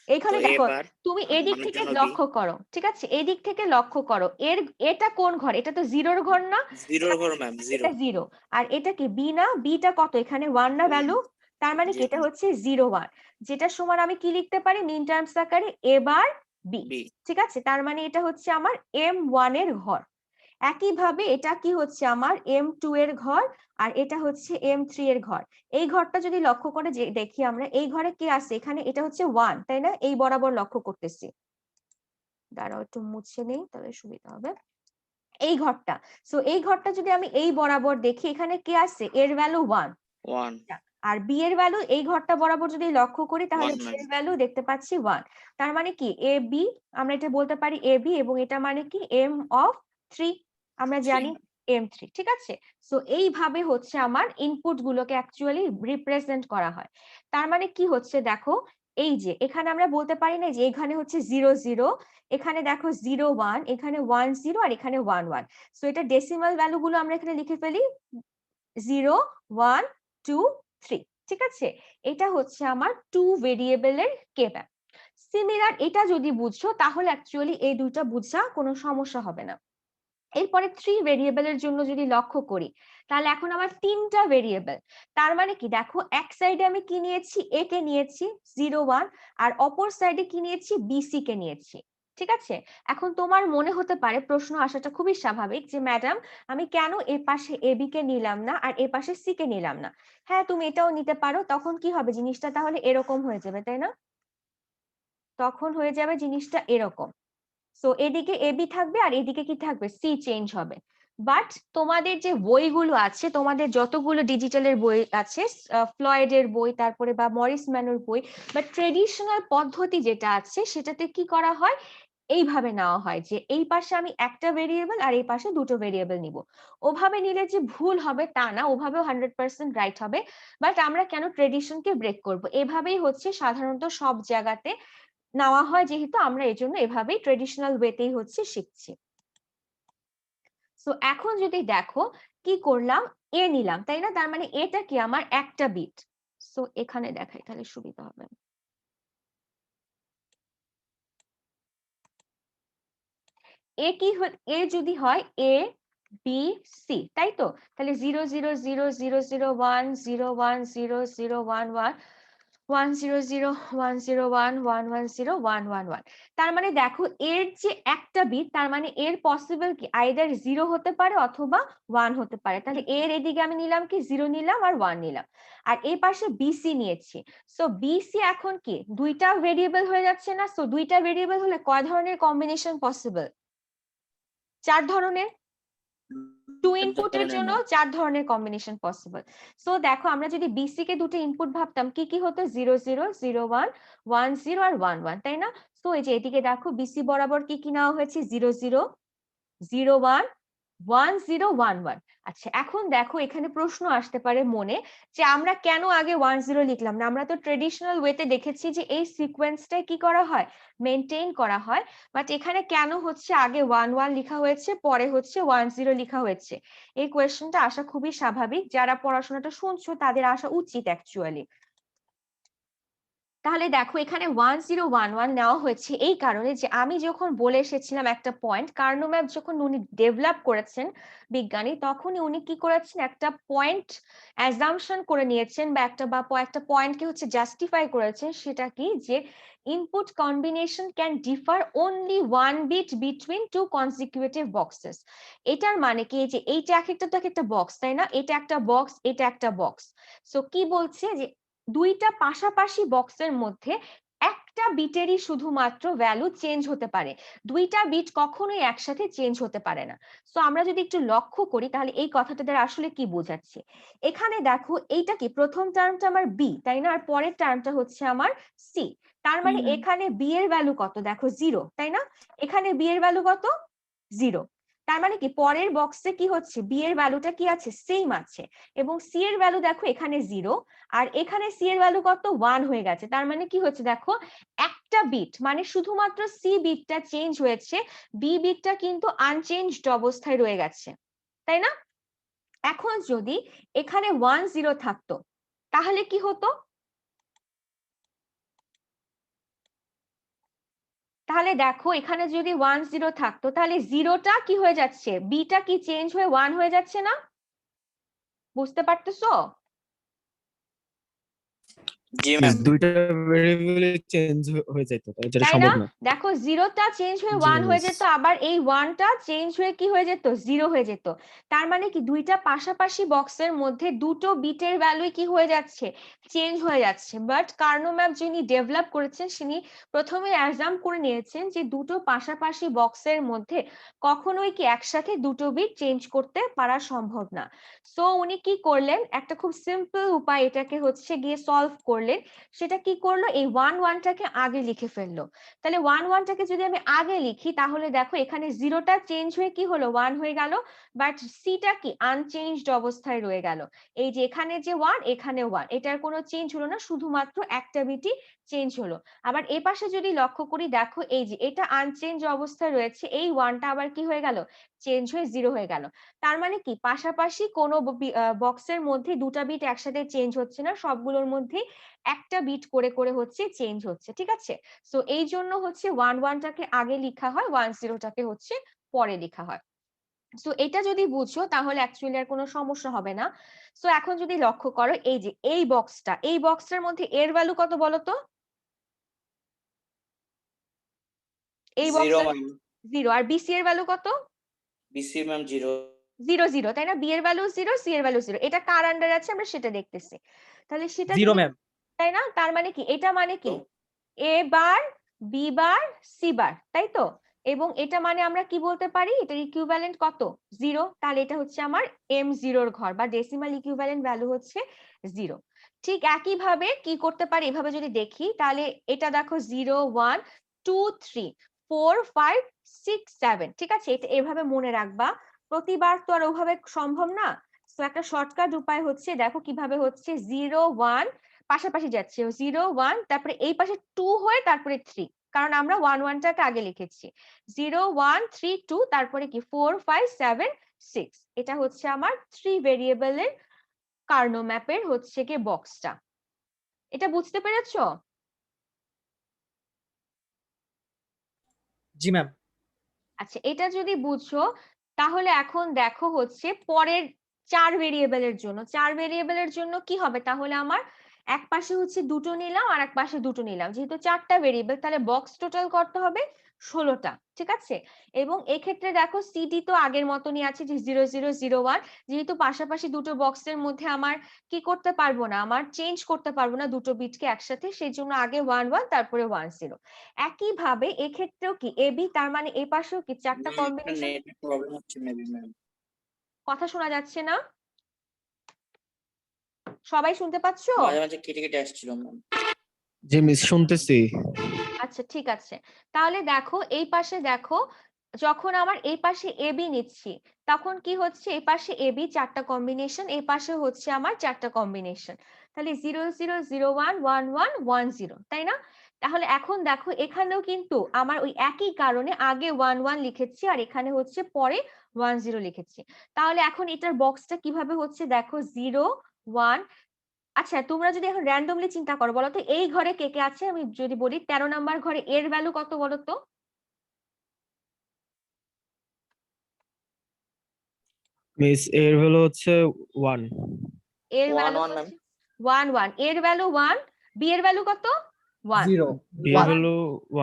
Speaker 2: তো
Speaker 1: এইখানে দেখো
Speaker 2: এবার
Speaker 1: তুমি এদিক
Speaker 2: মানের
Speaker 1: থেকে
Speaker 2: জন্য বি,
Speaker 1: লক্ষ্য করো, ঠিক আছে, এদিক থেকে লক্ষ্য করো এটা কোন ঘর, এটা তো 0 ঘর না?
Speaker 2: 0 ঘর ম্যাম, 0।
Speaker 1: এটা 0। আর এটা কি বি না? বিটা কত এখানে 1 না ভ্যালু? তার মানে কি
Speaker 2: জি
Speaker 1: এটা হচ্ছে 0 1, যেটা সমান আমি কি লিখতে পারি মিন টার্মস আকারে এ বার বি,
Speaker 2: বি।
Speaker 1: ঠিক আছে? তার মানে এটা হচ্ছে আমার M1 এর ঘর। একইভাবে এটা কি হচ্ছে আমার M2 এর ঘর, আর এটা হচ্ছে M3 এর ঘর। এই ঘরটা যদি লক্ষ্য করে যে দেখি আমরা এই ঘরে কে আছে, এখানে এটা হচ্ছে 1, তাই না? এই বরাবর লক্ষ্য করতেছি, দাঁড়াও একটু মুছে নেই তাহলে সুবিধা হবে। এই ঘরটা, সো এই ঘরটা যদি আমি এই বরাবর দেখি এখানে কে আছে, এর ভ্যালু 1।
Speaker 2: 1
Speaker 1: আর বি এর ভ্যালু এই ঘরটা বরাবর যদি লক্ষ্য করি তাহলে
Speaker 2: 1
Speaker 1: বি
Speaker 2: ম্যাম।
Speaker 1: এর ভ্যালু দেখতে পাচ্ছি 1। তার মানে কি এ বি, আমরা এটা বলতে পারি এ বি, এবং এটা মানে কি এম অফ 3, আমরা
Speaker 2: 3
Speaker 1: জানি M3, ঠিক আছে? সো এইভাবে হচ্ছে আমার ইনপুট গুলোকে অ্যাকচুয়ালি রিপ্রেজেন্ট করা হয়। তার মানে কি হচ্ছে দেখো, এই যে এখানে আমরা বলতে পারি না যে এখানে হচ্ছে 0 0, এখানে দেখো 0 1, এখানে 1 0 আর এখানে 1 1। সো এটা ডেসিমাল ভ্যালু গুলো আমরা এখানে লিখে ফেলি 0 1 2 3, ঠিক আছে? এটা হচ্ছে আমার টু ভেরিয়েবলের কে ম্যাপ। সিমিলার এটা যদি বুঝছো তাহলে অ্যাকচুয়ালি এই দুইটা বুঝা কোনো সমস্যা হবে না। এরপরে 3 ভেরিয়েবলের জন্য যদি লক্ষ্য করি তাহলে এখন আমার তিনটা ভেরিয়েবল। তার মানে কি দেখো এক সাইডে আমি কি নিয়েছি, এ কে নিয়েছি 0 1, আর অপর সাইডে কি নিয়েছি, বিসি কে নিয়েছি, ঠিক আছে? এখন তোমার মনে হতে পারে প্রশ্ন আসাটা খুবই স্বাভাবিক যে ম্যাডাম আমি কেন এ পাশে এ বি কে নিলাম না আর এ পাশে সি কে নিলাম না? হ্যাঁ তুমি এটাও নিতে পারো, তখন কি হবে জিনিসটা তাহলে এরকম হয়ে যাবে, তাই না? তখন হয়ে যাবে জিনিসটা এরকম। সো এদিকে এবি থাকবে আর এদিকে কি থাকবে, সি চেঞ্জ হবে। বাট তোমাদের যে বইগুলো আছে, তোমাদের যতগুলো ডিজিটালের বই আছে, ফ্লয়েডের বই, তারপরে বা মরিস ম্যানোর বই, বা ট্রেডিশনাল পদ্ধতি যেটা আছে সেটাতে কি করা হয়, এইভাবে নেওয়া হয় যে এই পাশে আমি একটা ভেরিয়েবল আর এই পাশে দুটো ভেরিয়েবল নিব। ওভাবে নিলে যে ভুল হবে তা না, ওভাবেও 100% রাইট হবে। বাট আমরা কেন ট্রেডিশনকে ব্রেক করব, এভাবেই হচ্ছে সাধারণত সব জায়গাতে নেওয়া হয়, যেহেতু আমরা এই জন্য এভাবেই ট্রেডিশনাল ওয়েতেই হচ্ছে শিখছি। সো এখন যদি দেখো কি করলাম, এ নিলাম তাই না, তার মানে এটা কি আমার একটা বিট। সো এখানে দেখাই তাহলে সুবিধা হবে। এ কি এ যদি হয় এ বি সি, তাই তো, তাহলে 0 0 0 0 0 1 0 1 0 0 1 1 1 0 0 1 0 1 1 1 0 1 1 1। তার মানে দেখো এর যে একটা বিট, তার মানে এর পসিবল কি আইদার 0 হতে পারে অথবা 1 হতে পারে। তাহলে এর এদিকে আমি নিলাম কি 0 নিলাম আর 1 নিলাম, আর এই পাশে বিসি নিয়েছি। সো বিসি এখন কি দুইটা ভেরিয়েবল হয়ে যাচ্ছে না। সো দুইটা ভেরিয়েবল হলে কয় ধরনের কম্বিনেশন পসিবল, 4 ধরনের। টু ইনপুটের জন্য 4 ধরনের কম্বিনেশন পসিবল। সো দেখো আমরা যদি বিসি কে দুটো ইনপুট ভাবতাম, কি কি হতো, 0 0 0 1 1 0 আর 1 1, তাই না। সো এই যে এদিকে দেখো বিসি বরাবর কি কি নেওয়া হয়েছে, 0 0 0 1 1 0 1 1। আচ্ছা এখন দেখো এখানে প্রশ্ন আসতে পারে মনে, যে আমরা কেন আগে 1 0 লিখলাম না, আমরা তো ট্রেডিশনাল ওয়েতে দেখেছি যে এই সিকোয়েন্সটা কি করা হয়, মেনটেন করা হয়। বাট এখানে কেন হচ্ছে আগে 1 1 লেখা হয়েছে পরে হচ্ছে 1 0 লেখা হয়েছে। এই কোয়েশ্চেনটা আসা খুবই স্বাভাবিক, যারা পড়াশোনাটা শুনছো তাদের আসা উচিত অ্যাকচুয়ালি। তাহলে দেখো এখানে 1011 নেওয়া হয়েছে এই কারণে যে আমি যখন বলে এসেছিলাম একটা পয়েন্ট, কার্নো ম্যাপ যখন উনি ডেভেলপ করেছেন বিজ্ঞানী, তখনই উনি কি করেছেন, একটা পয়েন্ট অ্যাজাম্পশন করে নিয়েছেন, বা একটা পয়েন্টকে হচ্ছে জাস্টিফাই করেছেন। সেটা কি, যে input combination can differ only 1 bit between 2 consecutive boxes. এটার মানে কি, যে এইটা এক একটা বক্স, তাই না, এটা একটা বক্স, এটা একটা বক্স। সো কি বলছে, যে দুইটা পাশাপাশি বক্সের মধ্যে একটা বিটেরই শুধুমাত্র ভ্যালু চেঞ্জ হতে পারে, দুইটা বিট কখনোই একসাথে চেঞ্জ হতে পারে না। সো আমরা যদি একটু লক্ষ্য করি তাহলে এই কথাটা দ্বারা আসলে কি বোঝাচ্ছে, এখানে দেখো এইটা কি প্রথম টার্মটা আমার বি, তাই না, আর পরের টার্মটা হচ্ছে আমার সি। তার মানে এখানে বি এর ভ্যালু কত, দেখো 0, তাই না, এখানে বি এর ভ্যালু কত, 0। তার মানে কি পরের বক্সে কি হচ্ছে, বি এর ভ্যালুটা কি আছে, সেম আছে, এবং সি এর ভ্যালু দেখো এখানে 0, আর এখানে সি এর ভ্যালু কত, 1 হয়ে গেছে। তার মানে কি হচ্ছে দেখো, একটা বিট মানে শুধুমাত্র সি বিটটা চেঞ্জ হয়েছে, বি বিটটা কিন্তু আনচেঞ্জড অবস্থায় রয়ে গেছে, তাই না। এখন যদি এখানে 1 0 থাকতো তাহলে কি হতো, তাহলে দেখো এখানে যদি 1 0 থাকতো তাহলে জিরোটা কি হয়ে যাচ্ছে, বিটা কি চেঞ্জ হয়ে 1 হয়ে যাচ্ছে না, বুঝতে পারতেছো।
Speaker 2: জি ম্যাম।
Speaker 3: দুইটা ভেরিয়েবল চেঞ্জ হয়ে যেত, যেটা
Speaker 1: তাই না,
Speaker 3: সম্ভব না।
Speaker 1: দেখো জিরোটা চেঞ্জ হয়ে
Speaker 3: জি
Speaker 1: 1 হয়ে
Speaker 3: মিস।
Speaker 1: যেত, আবার এই 1টা চেঞ্জ হয়ে কি হয়ে যেত, 0 হয়ে যেত। তার মানে কি দুইটা পাশাপাশি বক্সের মধ্যে দুটো বিটের ভ্যালু কি হয়ে যাচ্ছে, চেঞ্জ হয়ে যাচ্ছে। বাট কার্নো ম্যাপ যিনি ডেভেলপ করেছেন তিনি প্রথমে অ্যাজাম করে নিয়েছেন যে দুটো পাশাপাশি বক্সের মধ্যে কখনোই কি একসাথে দুটো বিট চেঞ্জ করতে পারা সম্ভব না। সো উনি কি করলেন, একটা খুব সিম্পল উপায় এটাকে হচ্ছে গিয়ে সলভ করলেন। সেটা কি করলো, এই 1 1টাকে আগে লিখে ফেললো। তাহলে 1 1টাকে যদি আমি আগে লিখি তাহলে দেখো এখানে জিরোটা চেঞ্জ হয়ে কি হলো, 1 হয়ে গেল, বাট সিটা কি আনচেঞ্জড অবস্থায় রয়ে গেল। এই যে এখানে যে 1 এখানে 1, এটার কোনো চেঞ্জ হলো না, শুধুমাত্র একটা বিটই চেঞ্জ হলো। আবার এই পাশে যদি লক্ষ্য করি দেখো এই যে এটা আনচেঞ্জ অবস্থায় রয়েছে, এই 1টা আবার কি হয়ে গেল, চেঞ্জ হয়ে 0 হয়ে গেল। তার মানে কি পাশাপাশি কোনো বক্সের মধ্যে দুটা বিট একসাথে চেঞ্জ হচ্ছে না, সবগুলোর মধ্যে একটা বিট করে করে হচ্ছে চেঞ্জ হচ্ছে, ঠিক আছে। সো এই জন্য হচ্ছে 1 1টাকে আগে লেখা হয়, 1 0টাকে হচ্ছে পরে লেখা হয়। সো এটা যদি বুঝো তাহলে অ্যাকচুয়ালি আর কোনো সমস্যা হবে না। সো এখন যদি লক্ষ্য করো এই যে এই বক্সটা, এই বক্সটার মধ্যে এর ভ্যালু কত বলো তো, এই
Speaker 2: 0
Speaker 1: বক্সের
Speaker 2: ম্যাম।
Speaker 1: 0, আর বিসি এর ভ্যালু কত,
Speaker 2: বিসি ম্যাম 0।
Speaker 1: 0 0, তাই না, বি এর ভ্যালু 0, সি এর ভ্যালু 0, এটা কার আন্ডার আছে আমরা সেটা দেখতেছি। তাহলে সেটা
Speaker 3: জিরো
Speaker 1: যদি,
Speaker 3: ম্যাম।
Speaker 1: তাই না, তার মানে কি এটা মানে কি এ বার বি বার সি বার, তাই তো? এবং এটা মানে আমরা কি বলতে পারি, এটার ইকুইভ্যালেন্ট কত? 0। তাহলে এটা হচ্ছে আমার M0 এর ঘর বা ডেসিমাল ইকুইভ্যালেন্ট ভ্যালু হচ্ছে 0। ঠিক একই ভাবে কি করতে পারি, এভাবে যদি দেখি তাহলে এটা দেখো 0 1 2 3 4 5 6 7, ঠিক আছে? এটা এভাবে মনে রাখবা, প্রতিবার তো আর ওভাবে সম্ভব না। তো একটা শর্টকাট উপায় হচ্ছে, দেখো কিভাবে হচ্ছে, 0 1 পাশাপাশি যাচ্ছে, 0 1 তারপরে এই পাশে 2 হয়ে তারপরে 3, কারণ আমরা 1 1 টাকে আগে লিখেছি। 0 1 3 2 তারপরে কি 4 5 7 6। এটা হচ্ছে আমার 3 ভেরিয়েবলের কার্নো ম্যাপের হচ্ছে কি বক্সটা। এটা বুঝতে পেরেছো?
Speaker 4: জি ম্যাম।
Speaker 1: আচ্ছা, এটা যদি বুঝছো তাহলে এখন দেখো হচ্ছে পরের 4 ভেরিয়েবলের জন্য, 4 ভেরিয়েবলের জন্য কি হবে, তাহলে আমার এক পাশে হচ্ছে দুটো নিলাম আর এক পাশে দুটো নিলাম, যেহেতু 4টা ভেরিয়েবল তাহলে বক্স টোটাল করতে হবে 16টা, ঠিক আছে? এবং এক্ষেত্রে দেখো সিডি তো আগের মতনই আছে, যে 0 0 0 1, যেহেতু পাশাপাশি দুটো বক্সের মধ্যে আমার কি করতে পারবো না, আমার চেঞ্জ করতে পারবো না দুটো বিটকে একসাথে, সেই জন্য আগে 1 1 তারপরে 1 0। একইভাবে এক্ষেত্রেও কি এবি, তার মানে এই পাশেও কি 4টা কম্বিনেশন।
Speaker 2: নেট প্রবলেম হচ্ছে মেবি ম্যাম।
Speaker 1: কথা শোনা যাচ্ছে না? সবাই শুনতে পাচ্ছো?
Speaker 2: মাঝে মাঝে কেটে কেটে আসছিল ম্যাম।
Speaker 3: জি মিস, শুনতেছি।
Speaker 1: আচ্ছা ঠিক আছে, তাহলে দেখো এই পাশে দেখো, যখন আমার এই পাশে এবি নিচ্ছি তখন কি হচ্ছে, এই পাশে এবি 4টা কম্বিনেশন, এই পাশে হচ্ছে আমার 4টা কম্বিনেশন, তাহলে 0 0 0 1 1 1 1 0, তাই না? তাহলে এখন দেখো এখানেও কিন্তু আমার ওই একই কারণে আগে 1 1 লিখেছি আর এখানে হচ্ছে পরে 1 0 লিখেছি। তাহলে এখন এটার বক্সটা কিভাবে হচ্ছে, দেখো 0 1। আচ্ছা, তোমরা যদি এখন র্যান্ডমলি চিন্তা করো, বলো তো এই ঘরে কে কে আছে, আমি যদি বলি 13 নাম্বার ঘরে এর ভ্যালু কত বলো তো?
Speaker 3: মিস এর ভ্যালু হচ্ছে 1।
Speaker 1: এর
Speaker 2: 1
Speaker 1: ভ্যালু
Speaker 2: 1 ম্যাম।
Speaker 1: 1 1, এর ভ্যালু 1, বি এর ভ্যালু কত? 1।
Speaker 4: 0
Speaker 3: বি এর ভ্যালু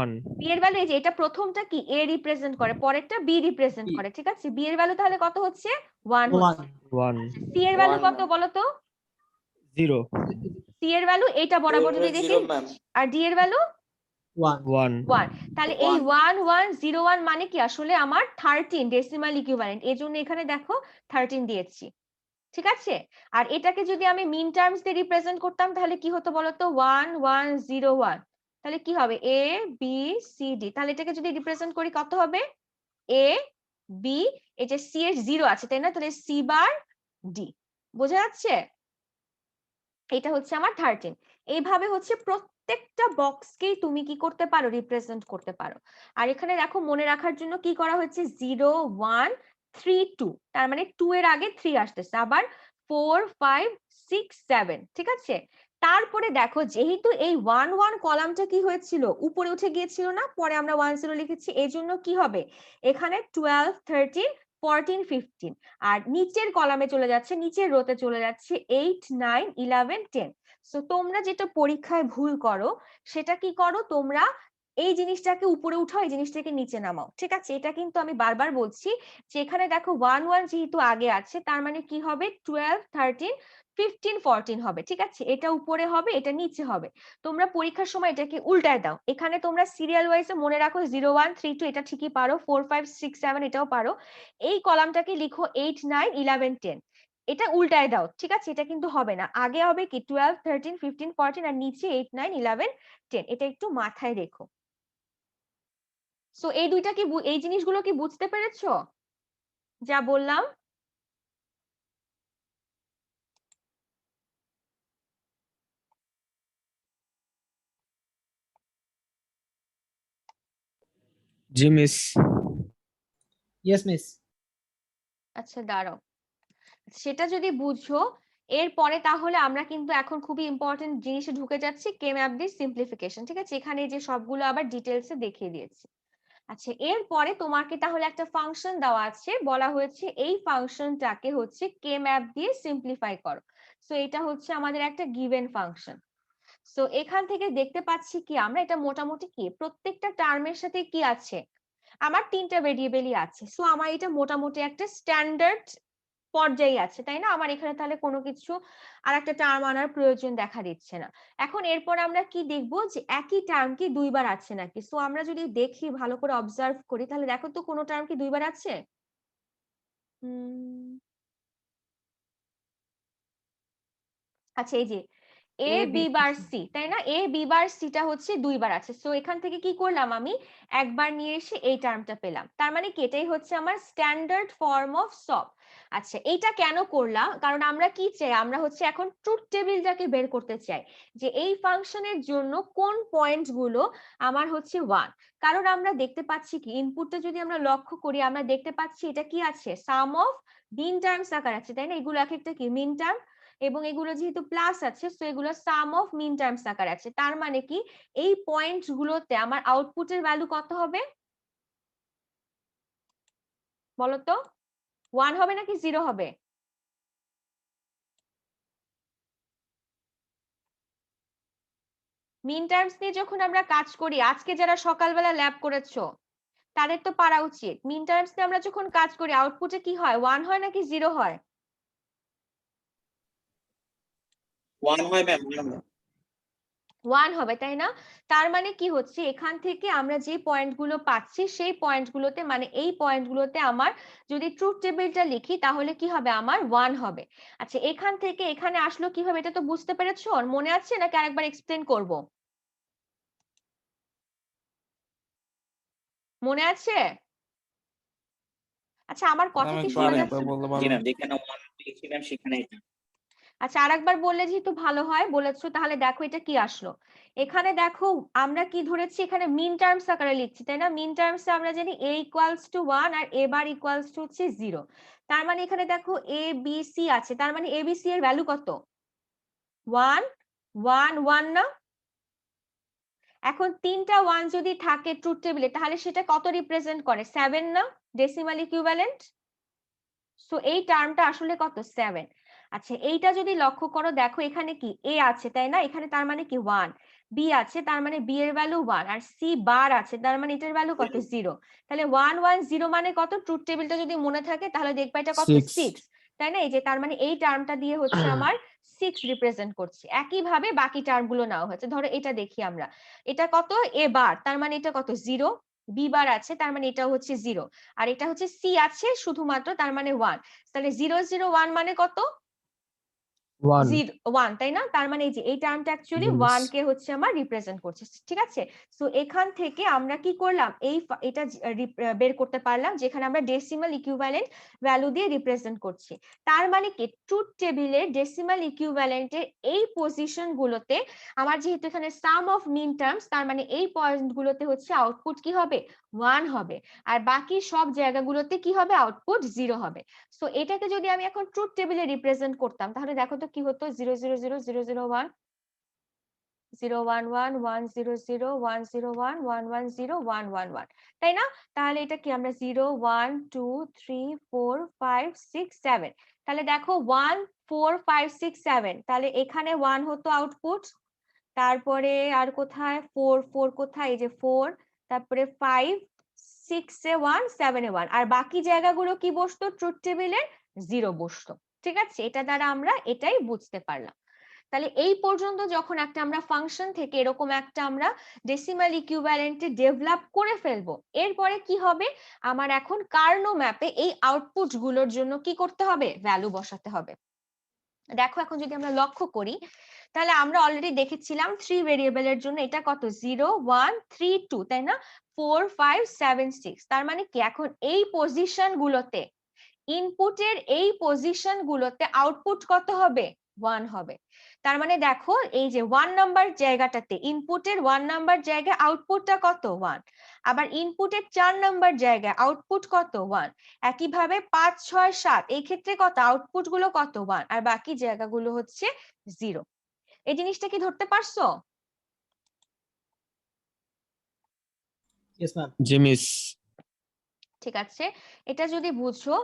Speaker 3: 1।
Speaker 1: বি এর ভ্যালু, এই যে এটা প্রথমটা কি এ রিপ্রেজেন্ট করে, পরেরটা বি রিপ্রেজেন্ট করে, ঠিক আছে? বি এর ভ্যালু তাহলে কত হচ্ছে? 1 হচ্ছে।
Speaker 3: 1
Speaker 1: সি এর ভ্যালু
Speaker 2: 1
Speaker 1: কত
Speaker 2: ম্যাম।
Speaker 1: বলো তো?
Speaker 3: 0
Speaker 1: সি এর ভ্যালু এটা বরাবর যদি দেখি,
Speaker 2: 0 ম্যাম।
Speaker 1: আর ডি এর ভ্যালু
Speaker 3: 1
Speaker 1: 1। তাহলে এই 1 1 0 1 মানে কি আসলে আমার 13 ডেসিমাল ইকুইভ্যালেন্ট, এই জন্য এখানে দেখো 13 দিয়েছি, ঠিক আছে? আর এটাকে যদি আমি মিন টার্মস দিয়ে রিপ্রেজেন্ট করতাম তাহলে কি হতো বলতো, 1 1 0 1, তাহলে কি হবে, এ বি সি ডি। তাহলে এটাকে যদি রিপ্রেজেন্ট করি কত হবে, এ বি, এই যে সি এর 0 আছে তাই না, তাহলে সি বার ডি। বোঝা যাচ্ছে? এটা হচ্ছে আমার 13। এইভাবে হচ্ছে প্রত্যেকটা বক্সকেই তুমি কি করতে পারো, রিপ্রেজেন্ট করতে পারো। আর এখানে দেখো মনে রাখার জন্য কি করা হয়েছে, 0 1 3 2, তার মানে 2 এর আগে 3 আসতেছে, আবার 4 5 6 7, ঠিক আছে? তারপরে দেখো যেহেতু এই 1 1 কলামটা কি হয়েছিল, উপরে উঠে গিয়েছিল না, পরে আমরা 1 0 লিখেছি, এই জন্য কি হবে, এখানে 12 13 14 15, আর নিচের কলামে চলে যাচ্ছে, নিচের রোতে চলে যাচ্ছে 8 9 11 10। সো তোমরা যেটা পরীক্ষায় ভুল করো সেটা কি করো, তোমরা এই জিনিসটাকে উপরে উঠাও, এই জিনিসটাকে নিচে নামাও, ঠিক আছে? এটা কিন্তু আমি বারবার বলছি যে এখানে দেখো 1 1 যেহেতু আগে আছে তার মানে কি হবে, 12 13 15 14 হবে, ঠিক আছে? এটা উপরে হবে, এটা নিচে হবে। তোমরা পরীক্ষার সময় এটাকে উল্টায় দাও, এখানে তোমরা সিরিয়াল ওয়াইজে মনে রাখো 0 1 3 2, এটা ঠিকই পারো, 4 5 6 7 এটাও পারো। এই কলামটাকে লিখো 8 9 11 10, এটা উল্টায় দাও, ঠিক আছে? এটা কিন্তু হবে না, আগে হবে কি 12 13 15 14 আর নিচে 8 9 11 10, এটা একটু মাথায় রেখো। সো এই দুইটা কি এই জিনিসগুলো কি বুঝতে পেরেছো যা বললাম?
Speaker 3: জি মিস।
Speaker 4: Yes miss.
Speaker 1: আচ্ছা দাঁড়াও, সেটা যদি বুঝো এরপরে তাহলে আমরা কিন্তু এখন খুবই ইম্পর্টেন্ট জিনিসে ঢুকে যাচ্ছি, কে ম্যাপ দিয়ে সিম্পলিফিকেশন, ঠিক আছে? এখানে যে সবগুলো আবার ডিটেলসে দেখিয়ে দিয়েছি। আচ্ছা, এরপরে তোমাকে তাহলে একটা ফাংশন দেওয়া আছে, বলা হয়েছে এই ফাংশনটাকে হচ্ছে কে ম্যাপ দিয়ে সিম্পলিফাই করো। সো এটা হচ্ছে আমাদের একটা গিভেন ফাংশন। সো এখান থেকে দেখতে পাচ্ছি কি আমরা, এটা মোটামুটি কি প্রত্যেকটা টার্মের সাথে কি আছে, আমার 3টা ভেরিয়েবলই আছে। সো আমার এটা মোটামুটি একটা স্ট্যান্ডার্ড পর্যায়ে আছে, তাই না? আমার এখানে তাহলে কোনো কিছু আর একটা টার্ম আনার প্রয়োজন দেখা দিচ্ছে না। এখন এরপর আমরা কি দেখব যে একই টার্ম কি দুইবার আছে নাকি। সো আমরা যদি দেখি ভালো করে অবজার্ভ করি তাহলে দেখো তো কোনো টার্ম কি দুইবার আছে? আচ্ছা, এই যে এ বি বার সি, তাই না? এ বি বার সিটা হচ্ছে দুইবার আছে। সো এখান থেকে কি করলাম, আমি একবার নিয়ে এসে এই টার্মটা পেলাম। তার মানে কি এটাই হচ্ছে আমার স্ট্যান্ডার্ড ফর্ম অফ সব। আচ্ছা, এইটা কেন করলাম? কারণ আমরা কি চাই, আমরা হচ্ছে এখন ট্রুথ টেবিলটাকে বের করতে চাই যে এই ফাংশনের জন্য কোন পয়েন্ট গুলো আমার হচ্ছে 1। কারণ আমরা দেখতে পাচ্ছি কি ইনপুটটা যদি আমরা লক্ষ্য করি, আমরা দেখতে পাচ্ছি এটা কি আছে, সাম অফ মিন টার্মস আকার আছে, তাই না? এগুলো এক একটা কি মিন টার্ম, এবং এগুলো যেহেতু প্লাস আছে সো এগুলো সাম অফ মিন টার্মস আকার আছে। তার মানে কি এই পয়েন্ট গুলোতে আমার আউটপুটের ভ্যালু কত হবে বলতো? 1 হবে নাকি 0 হবে? মিন টার্মস নিয়ে যখন আমরা কাজ করি, আজকে যারা সকালবেলা ল্যাব করেছো তাদের তো পারা উচিত, মিন টার্মস নিয়ে আমরা যখন কাজ করি আউটপুটে কি হয়, 1 হয় নাকি 0 হয়?
Speaker 2: 1 হয় ম্যাম।
Speaker 1: 1 হবে, তাই না? তার মানে কি হচ্ছে, এখান থেকে আমরা যে পয়েন্টগুলো পাচ্ছি সেই পয়েন্টগুলোতে, মানে এই পয়েন্টগুলোতে আমার যদি ট্রুথ টেবিলটা লিখি তাহলে কি হবে, আমার 1 হবে। আচ্ছা, এখান থেকে এখানে আসলো কিভাবে এটা তো বুঝতে পেরেছো? মনে আছে নাকি আরেকবার এক্সপ্লেন করব? মনে আছে? আচ্ছা, আমার কথা কি শোনা যাচ্ছে?
Speaker 2: জি ম্যাম, যেখানে 1 লিখছি ম্যাম সেখানে এটা।
Speaker 1: আচ্ছা, আরেকবার বললে যেহেতু ভালো হয়, বলেছো তাহলে দেখো এটা কি আসলো। এখানে দেখো আমরা কি ধরেছি, এখানে মিন টার্মস আকারে লিখছি, তাই না? মিন টার্মসে আমরা জানি a ইকুয়ালস টু 1 আর a বার ইকুয়ালস টু হচ্ছে 0। তার মানে এখানে দেখো a b c আছে, তার মানে a b c এর ভ্যালু কত? 1 1 1 না? এখন তিনটা 1 যদি থাকে ট্রুথ টেবিলে তাহলে সেটা কত রিপ্রেজেন্ট করে, 7 না? Decimal equivalent. সো এই টার্মটা আসলে কত, 7। আচ্ছা, এইটা যদি লক্ষ্য করো দেখো এখানে কি a আছে, তাই না? এখানে তার মানে কি 1, b আছে তার মানে b এর ভ্যালু 1, আর c বার আছে তার মানে এটার ভ্যালু কত, 0। তাহলে 1 1 0 মানে কত? ট্রুথ টেবিলটা যদি মনে থাকে তাহলে দেখবা এটা কত, 6, তাই না? এই যে তার মানে এই টার্মটা দিয়ে হচ্ছে আমার 6 রিপ্রেজেন্ট করছে। একই ভাবে বাকি টার্ম গুলো নেওয়া হয়েছে। ধরো এটা দেখি আমরা, এটা কত, a বার, তার মানে এটা কত, 0। b বার আছে তার মানে এটা হচ্ছে 0, আর এটা হচ্ছে c আছে শুধুমাত্র তার মানে 1। তাহলে 0 0 1 মানে কত,
Speaker 3: 1
Speaker 1: 1, তাই না? তার মানে এই যে এই টার্মটা অ্যাকচুয়ালি 1 কে হচ্ছে আমার রিপ্রেজেন্ট করছে, ঠিক আছে? সো এখান থেকে আমরা কি করলাম, এটা বের করতে পারলাম যেখানে আমরা ডেসিমাল ইকুইভ্যালেন্ট ভ্যালু দিয়ে রিপ্রেজেন্ট করছি। তার মানে কি ট্রুথ টেবিলের ডেসিমাল ইকুইভ্যালেন্টের এই পজিশন গুলোতে আমার যেহেতু এখানে সাম অফ মিন টার্মস, তার মানে এই পয়েন্ট গুলোতে হচ্ছে আউটপুট কি হবে, 1 হবে, আর বাকি সব জায়গাগুলোতে কি হবে, আউটপুট 0 হবে। সো এটাকে যদি আমি এখন ট্রুথ টেবিলে রিপ্রেজেন্ট করতাম তাহলে দেখো তো কি হতো, 0 0 0 0 0 1 0 1 1 1 0 0 1 0 1 1 1 0 1 1 1, তাই না? তাহলে এটা কি আমরা 0 1 2 3 4 5 6 7, তাহলে দেখো 1 4 5 6 7, তাহলে এখানে 1 হতো আউটপুট, তারপরে আর কোথায় 4 4 কোথায়, এই যে 4, তারপরে 5 6 এ 1 7 এ 1, আর বাকি জায়গাগুলো কি বসতো, ট্রুথ টেবিলে 0 বসতো। ঠিক আছে, এটা দ্বারা আমরা এটাই বুঝতে পারলাম। তাহলে এই পর্যন্ত যখন একটা আমরা ফাংশন থেকে এরকম একটা আমরা ডেসিমাল ইকুইভ্যালেন্টে ডেভেলপ করে ফেলবো, এরপরে কি হবে, আমার এখন কার্নো ম্যাপে এই আউটপুট গুলোর জন্য কি করতে হবে, ভ্যালু বসাতে হবে। দেখো এখন যদি আমরা লক্ষ্য করি তাহলে আমরা অলরেডি দেখেছিলাম 3 ভেরিয়েবলের জন্য এটা কত, 0 1 3 2, তাই না? 4 5 7 6, তার মানে কি এখন এই পজিশন গুলোতে, ইনপুটের এই পজিশন গুলোতে আউটপুট কত হবে, 1 হবে। তার মানে দেখো এই যে 1 নাম্বার জায়গাটাতে, ইনপুটের 1 নাম্বার জায়গায় আউটপুটটা কত, 1। আবার ইনপুটের 4 নাম্বার জায়গায় আউটপুট কত, 1। একইভাবে 5 6 7 এই ক্ষেত্রে কত, আউটপুট গুলো কত, 1, আর বাকি জায়গাগুলো হচ্ছে 0। এই জিনিসটা কি ধরতে পারছো?
Speaker 4: Yes, ma'am.
Speaker 3: জি মিস।
Speaker 1: ঠিক আছে, এটা যদি বুঝো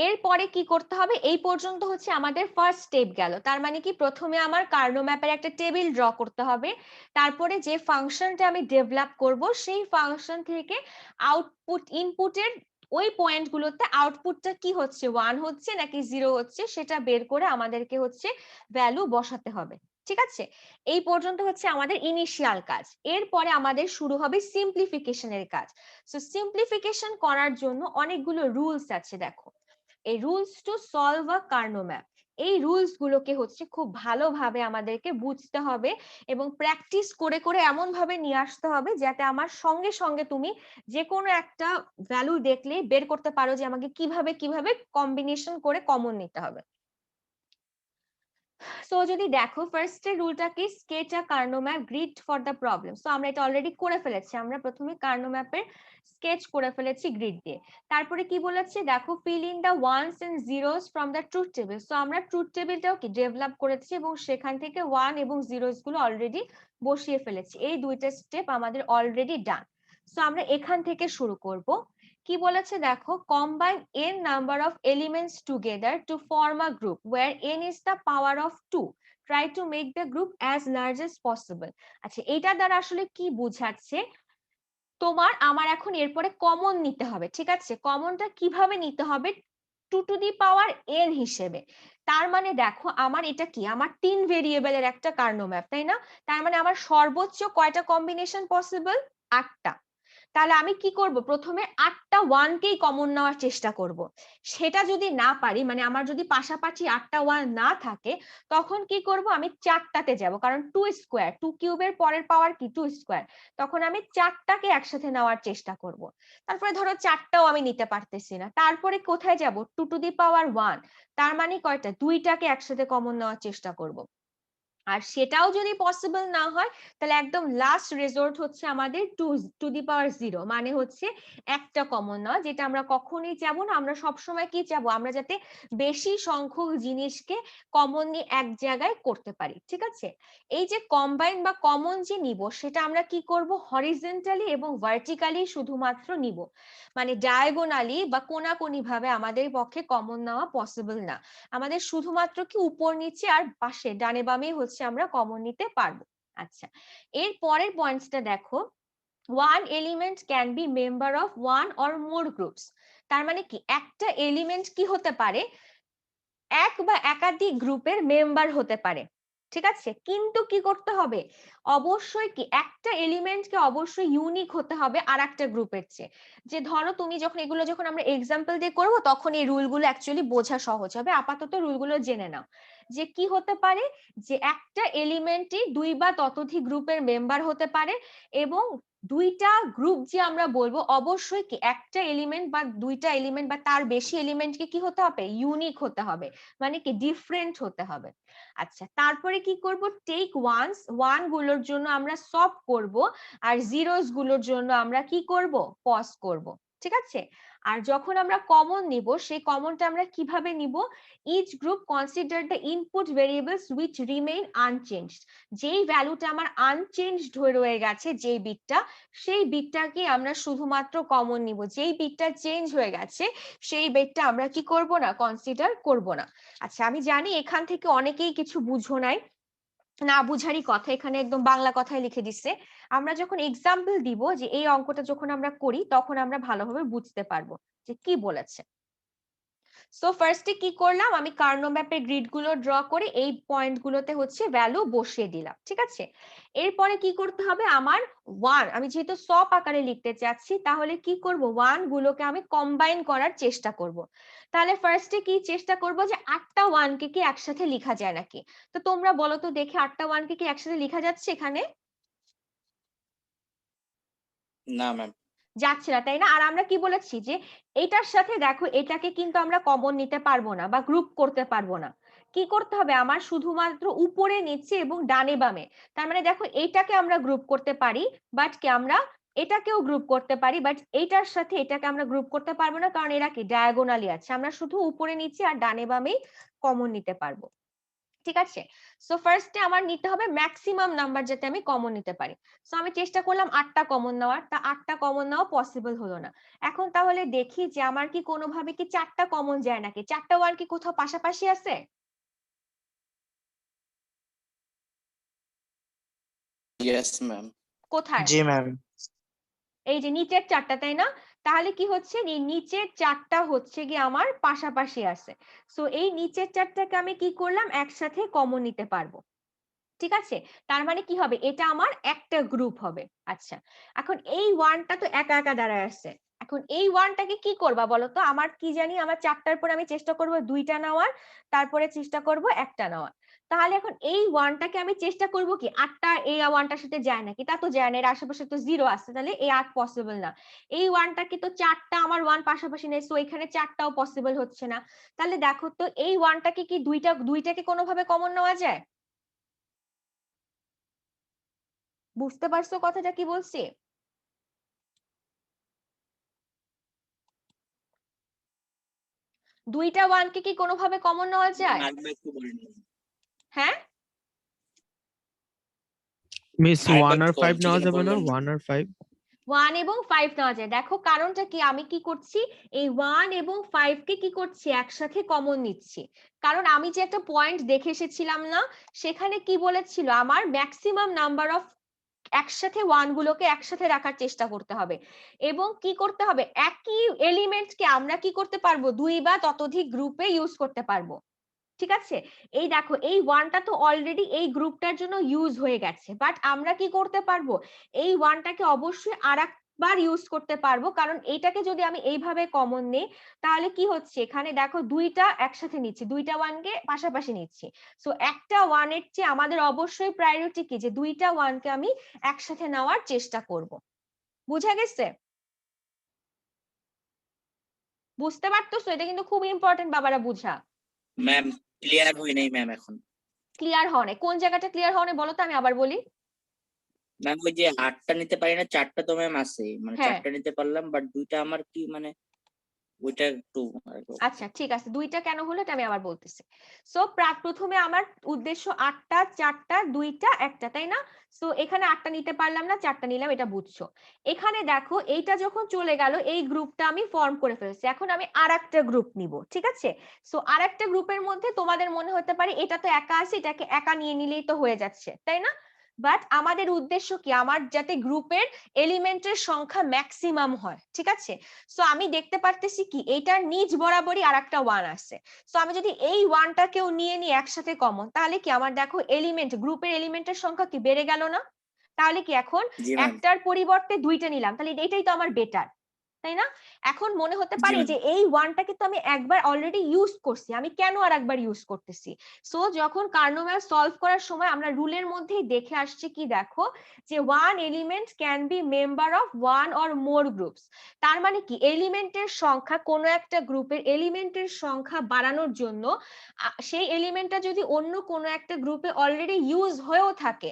Speaker 1: এরপরে কি করতে হবে, এই পর্যন্ত হচ্ছে আমাদের ফার্স্ট স্টেপ গেল। তার মানে কি প্রথমে আমার কার্নো ম্যাপের একটা টেবিল ড্র করতে হবে, তারপরে যে ফাংশনটা আমি ডেভেলপ করব সেই ফাংশন থেকে আউটপুট, ইনপুটের ওই পয়েন্ট গুলোতে আউটপুটটা কি হচ্ছে, 1 হচ্ছে নাকি 0 হচ্ছে সেটা বের করে আমাদেরকে হচ্ছে ভ্যালু বসাতে হবে। ঠিক আছে, এই পর্যন্ত হচ্ছে আমাদের ইনিশিয়াল কাজ। এরপরে আমাদের শুরু হবে সিম্পলিফিকেশনের কাজ। সো সিম্পলিফিকেশন করার জন্য অনেকগুলো রুলস আছে। দেখো, এই rules to solve a Karnaugh map, এই রুলস গুলোকে হচ্ছে খুব ভালোভাবে আমাদেরকে বুঝতে হবে এবং প্র্যাকটিস করে করে এমন ভাবে নিয়ে আসতে হবে যাতে আমার সঙ্গে সঙ্গে তুমি যে কোনো একটা ভ্যালু দেখলে বের করতে পারো যে আমাকে কিভাবে কিভাবে কম্বিনেশন করে কমন নিতে হবে। সো যদি দেখো, ফার্স্ট এর রুলটা কি, sketch a Karnaugh map grid for the problem. So আমরা এটা অলরেডি করে ফেলেছি, আমরা প্রথমে কার্নো ম্যাপের স্কেচ করে ফেলেছি গ্রিড দিয়ে। তারপরে কি বলেছে দেখো, fill in the ones and zeros from the truth table. So আমরা ট্রুথ টেবিলটাও কি ডেভেলপ করেছি এবং সেখান থেকে ওয়ান এবং জিরোস গুলো অলরেডি বসিয়ে ফেলেছি। এই দুইটা স্টেপ আমাদের অলরেডি ডান। সো আমরা এখান থেকে শুরু করব। কি বলেছে দেখো, combine n number of elements together to form a group where n is the power of 2, try to make the group as large as possible. আচ্ছা, এটা দ্বারা আসলে কি বোঝাচ্ছে, তোমার আমার এখন এরপরে কমন নিতে হবে। ঠিক আছে, কমনটা কিভাবে নিতে হবে, 2 টু দি পাওয়ার n হিসেবে। তার মানে দেখো, আমার এটা কি, আমার 3 ভেরিয়েবলের একটা কার্নো ম্যাপ, তাই না? তার মানে আমার সর্বোচ্চ কয়টা কম্বিনেশন পসিবল, 8টা। তাহলে আমি কি করব, প্রথমে 8টা 1 কেই কমন নেওয়ার চেষ্টা করব। সেটা যদি না পারি, মানে আমার যদি পাশাপাশি 8টা 1 না থাকে, তখন কি করব, আমি 4টাতে যাব, কারণ 2 স্কয়ার, 2 কিউবের পরের পাওয়ার কি 2 স্কয়ার। তখন আমি 4টাকে একসাথে নেওয়ার চেষ্টা করব। তারপরে ধরো 4টাও আমি নিতে পারতেছি না, তারপরে কোথায় যাব, 2 টু দি পাওয়ার 1, তার মানে কয়টা, 2টাকে একসাথে কমন নেওয়ার চেষ্টা করব। আর সেটাও যদি পসিবল না হয়, তাহলে একদম লাস্ট রেজর্ট হচ্ছে আমাদের 2 টু দি পাওয়ার 0, মানে হচ্ছে একটা কমন নেওয়া, যেটা আমরা কখনোই চাবো না। আমরা সবসময় কি চাবো, আমরা যাতে বেশি সংখ্যক জিনিসকে কমন নিয়ে এক জায়গায় করতে পারি। ঠিক আছে, এই যে কম্বাইন বা কমন যে নিব, সেটা আমরা কি করব, হরিজন্টালি এবং ভার্টিক্যালি শুধুমাত্র নিব, মানে ডায়াগোনালি বা কোনাকুনি ভাবে আমাদের পক্ষে কমন নেওয়া পসিবল না। আমাদের শুধুমাত্র কি উপর নিচে আর পাশে ডানে বামে হচ্ছে আমরা কমন নিতে পারবো। আচ্ছা, এর পরের পয়েন্টসটা দেখো, one element can be member of one or more groups. তার মানে কি, একটা এলিমেন্ট কি হতে পারে, এক বা একাধিক গ্রুপের মেম্বার হতে পারে। ঠিক আছে, কিন্তু কি করতে হবে, অবশ্যই কি একটা এলিমেন্টকে অবশ্যই ইউনিক হতে হবে আর একটা গ্রুপের চেয়ে। যে ধরো তুমি যখন এগুলো যখন আমরা এক্সাম্পল দিয়ে করব, তখন এই রুলগুলো অ্যাকচুয়ালি বোঝা সহজ হবে। আপাতত রুলগুলো জেনে নাও যে কি হতে পারে, যে একটা এলিমেন্টই 2 বা ততোধিক গ্রুপের মেম্বার হতে পারে, এবং 2টা গ্রুপ যে আমরা বলবো, অবশ্যই কি একটা এলিমেন্ট বা 2টা এলিমেন্ট বা তার বেশি এলিমেন্টকে কি হতে হবে, ইউনিক হতে হবে, মানে কি ডিফারেন্ট হতে হবে। আচ্ছা, তারপরে কি করব, টেক ওয়ান্স, ওয়ান গুলোর জন্য আমরা সলভ করব, আর জিরোস গুলোর জন্য আমরা কি করব, পজ করব। ঠিক আছে, আর যখন আমরা কমন নিব, সেই কমনটা আমরা কিভাবে নিব, each group consider the input variables which remain unchanged. যেই ভ্যালুটা আমার আনচেঞ্জড হয়ে রয়ে গেছে, যেই বিটটা, সেই বিটটাকে আমরা শুধুমাত্র কমন নিব। যেই বিটটা চেঞ্জ হয়ে গেছে, সেই বিটটা আমরা কি করব না, কনসিডার করব না। আচ্ছা, আমি জানি এখান থেকে অনেকেই কিছু বুঝো নাই, না বুঝারই কথা, এখানে একদম বাংলা কথাই লিখে দিচ্ছে। আমরা যখন এক্সাম্পল দিব, যে এই অঙ্কটা যখন আমরা করি, তখন আমরা ভালোভাবে বুঝতে পারবো যে কি বলেছে। সো ফার্স্টে কি করলাম, আমি কার্নো ম্যাপের গ্রিড গুলো ড্র করে এই পয়েন্ট গুলোতে হচ্ছে ভ্যালু বসিয়ে দিলাম। ঠিক আছে, এরপরে কি করতে হবে, আমার ওয়ান, আমি যেহেতু সব আকারে লিখতে চাচ্ছি, তাহলে কি করব, ওয়ান গুলোকে আমি কম্বাইন করার চেষ্টা করব। তাহলে ফার্স্টে কি চেষ্টা করব, যে 8টা ওয়ানকে কি একসাথে লেখা যায় নাকি। তো তোমরা বলো তো দেখে, 8টা ওয়ানকে কি একসাথে লেখা যাচ্ছে এখানে,
Speaker 2: না ম্যাম।
Speaker 1: যাচ্ছে না, তাই না? আর আমরা কি বলেছি, যে এটার সাথে দেখো, এটাকে কিন্তু আমরা কমন নিতে পারবো না বা গ্রুপ করতে পারবো না। কি করতে হবে, আমার শুধুমাত্র উপরে নিচে এবং ডানে বামে। তার মানে দেখো, এইটাকে আমরা গ্রুপ করতে পারি, বাট কি আমরা এটাকেও গ্রুপ করতে পারি, বাট এইটার সাথে এটাকে আমরা গ্রুপ করতে পারবো না, কারণ এরা কি ডায়াগোনালি আছে। আমরা শুধু উপরে নিচে আর ডানে বামেই কমন নিতে পারবো। ঠিক আছে, সো ফার্স্টে আমার নিতে হবে ম্যাক্সিমাম নাম্বার যাতে আমি কমন নিতে পারি। সো আমি চেষ্টা করলাম 8টা কমন নেওয়ার, তা 8টা কমন নেওয়া পসিবল হলো না। এখন তাহলে দেখি যে আমার কি কোনোভাবে কি 4টা কমন যায় নাকি, 4টা ওয়ান কি কোথাও পাশাপাশি আছে,
Speaker 2: ইয়েস ম্যাম।
Speaker 1: কোথায়,
Speaker 3: জি ম্যাম।
Speaker 1: এই যে নিচের চারটা, তাই না? তাহলে কি হচ্ছে, এই নিচের চারটা হচ্ছে কি আমার পাশাপাশি আছে। সো এই নিচের চারটাকে আমি কি করলাম, একসাথে কমন নিতে পারবো। ঠিক আছে, তার মানে কি হবে, এটা আমার একটা গ্রুপ হবে। আচ্ছা, এখন এই ওয়ানটা তো একা একা দাঁড়ায় আছে। এখন এই ওয়ানটাকে কি করবা বলো তো? আমার কি জানি, আমার চারটার পরে আমি চেষ্টা করব দুইটা নেওয়ার, তারপরে চেষ্টা করব একটা নেওয়ার। তাহলে এখন এই ওয়ানটাকে আমি চেষ্টা করব কি, আটটা এই ওয়ানটার সাথে যায় নাকি? তা তো যায় না, এর আশেপাশে তো জিরো আছে, তাহলে এই 8 পসিবল না। এই ওয়ানটাকে তো চারটা আমার ওয়ান পাশাপাশি নেই, সো এখানে চারটাও পসিবল হচ্ছে না। তাহলে দেখো তো, এই ওয়ানটাকে কি দুইটাকে কোনোভাবে কমন নেওয়া যায়? বুঝতে পারছো কথাটা কি বলছি? দুইটা ওয়ানকে কি কোনোভাবে কমন নেওয়া যায়?
Speaker 2: আরেকবার একটু বলেন।
Speaker 1: হ্যাঁ,
Speaker 3: মিস
Speaker 2: আরেকবার
Speaker 3: 1 আর
Speaker 2: একটু
Speaker 3: 5 নেওয়া
Speaker 2: যেটা
Speaker 3: যাবে না?
Speaker 2: বললেন না।
Speaker 3: 1 আর 5
Speaker 1: 1 এবং 5 নেওয়া যায়। দেখো কারণটা কি, আমি কি করছি, এই 1 এবং 5 কে কি করছি, একসাথে কমন নিচ্ছি। কারণ আমি যে একটা পয়েন্ট দেখে এসেছিলাম না, সেখানে কি বলেছিল, আমার ম্যাক্সিমাম নাম্বার অফ একসাথে ওয়ান গুলোকে একসাথে রাখার চেষ্টা করতে হবে, এবং কি করতে হবে, একই এলিমেন্টকে আমরা কি করতে পারবো, দুই বা ততোধিক গ্রুপে ইউজ করতে পারবো। ঠিক আছে, এই দেখো এই ওয়ানটা তো অলরেডি এই গ্রুপটার জন্য ইউজ হয়ে গেছে, বাট আমরা কি করতে পারবো, এই ওয়ানটাকে অবশ্যই আরেকবার ইউজ করতে পারবো। কারণ এইটাকে যদি আমি এইভাবে কমন নেই, তাহলে কি হচ্ছে, এখানে দেখো দুইটা একসাথে নিচ্ছি, দুইটা ওয়ানকে পাশাপাশি নিচ্ছি। সো একটা ওয়ানের চেয়ে আমাদের অবশ্যই প্রায়োরিটি কি, যে দুইটা ওয়ানকে আমি একসাথে নেওয়ার চেষ্টা করব। বুঝা গেছে? বুঝতে পারতেছো? এটা কিন্তু খুব ইম্পর্টেন্ট বাবারা, বুঝা।
Speaker 2: ম্যাম ক্লিয়ার হই নাই ম্যাম এখন।
Speaker 1: ক্লিয়ার হও নাই? কোন জায়গাটা ক্লিয়ার হও নাই বলো তো, আমি আবার বলি।
Speaker 2: ম্যাম ওই যে 8টা নিতে পারি না, 4টা তো ম্যাম আছে, মানে
Speaker 1: হ্যাঁ,
Speaker 2: 4টা নিতে পারলাম, বাট 2টা আমার কি মানে ওইটা একটু
Speaker 1: আচ্ছা ঠিক আছে, দুইটা কেন হলো এটা আমি আবার বলতেছি। সো প্রথমে আমার উদ্দেশ্য 8টা, 4টা, 2টা, একটা, তাই না? সো এখানে 8টা নিতে পারলাম না, 4টা নিলাম, এটা বুঝছো। এখানে দেখো এইটা যখন চলে গেল, এই গ্রুপটা আমি ফর্ম করে ফেলেছি, এখন আমি আরেকটা গ্রুপ নিব। ঠিক আছে, সো আরেকটা গ্রুপের মধ্যে তোমাদের মনে হতে পারে এটা তো একা আছে, এটাকে একা নিয়ে নিলেই তো হয়ে যাচ্ছে, তাই না? বাট আমাদের উদ্দেশ্য কি, আমার যাতে গ্রুপের এলিমেন্টের সংখ্যা ম্যাক্সিমাম হয়। ঠিক আছে, সো আমি দেখতে পারতেছি কি, এইটার নিচ বরাবরই আরেকটা ওয়ান আছে। সো আমি যদি এই ওয়ানটাকেও নিয়ে নিই একসাথে কমন, তাহলে কি আমার দেখো এলিমেন্ট, গ্রুপের এলিমেন্টের সংখ্যা কি বেড়ে গেল না? তাহলে কি এখন
Speaker 2: জি ম্যাম।
Speaker 1: একটার পরিবর্তে দুইটা নিলাম, তাহলে এটাই তো আমার বেটার, তাই না? এখন মনে হতে
Speaker 2: জি
Speaker 1: পারে
Speaker 2: ম্যাম।
Speaker 1: যে এই ওয়ানটাকে তো আমি একবার অলরেডি ইউজ করছি, আমি কেন আর একবার ইউজ করতেছি? সো যখন কার্নোম্যাল সলভ করার সময় আমরা রুলের মধ্যেই দেখে আসছি কি, দেখো যে one element can be member of one or more groups. তার মানে কি, এলিমেন্টের সংখ্যা, কোনো একটা গ্রুপের এলিমেন্টের সংখ্যা বাড়ানোর জন্য সেই এলিমেন্টটা যদি অন্য কোনো একটা গ্রুপে অলরেডি ইউজ হয়েও থাকে,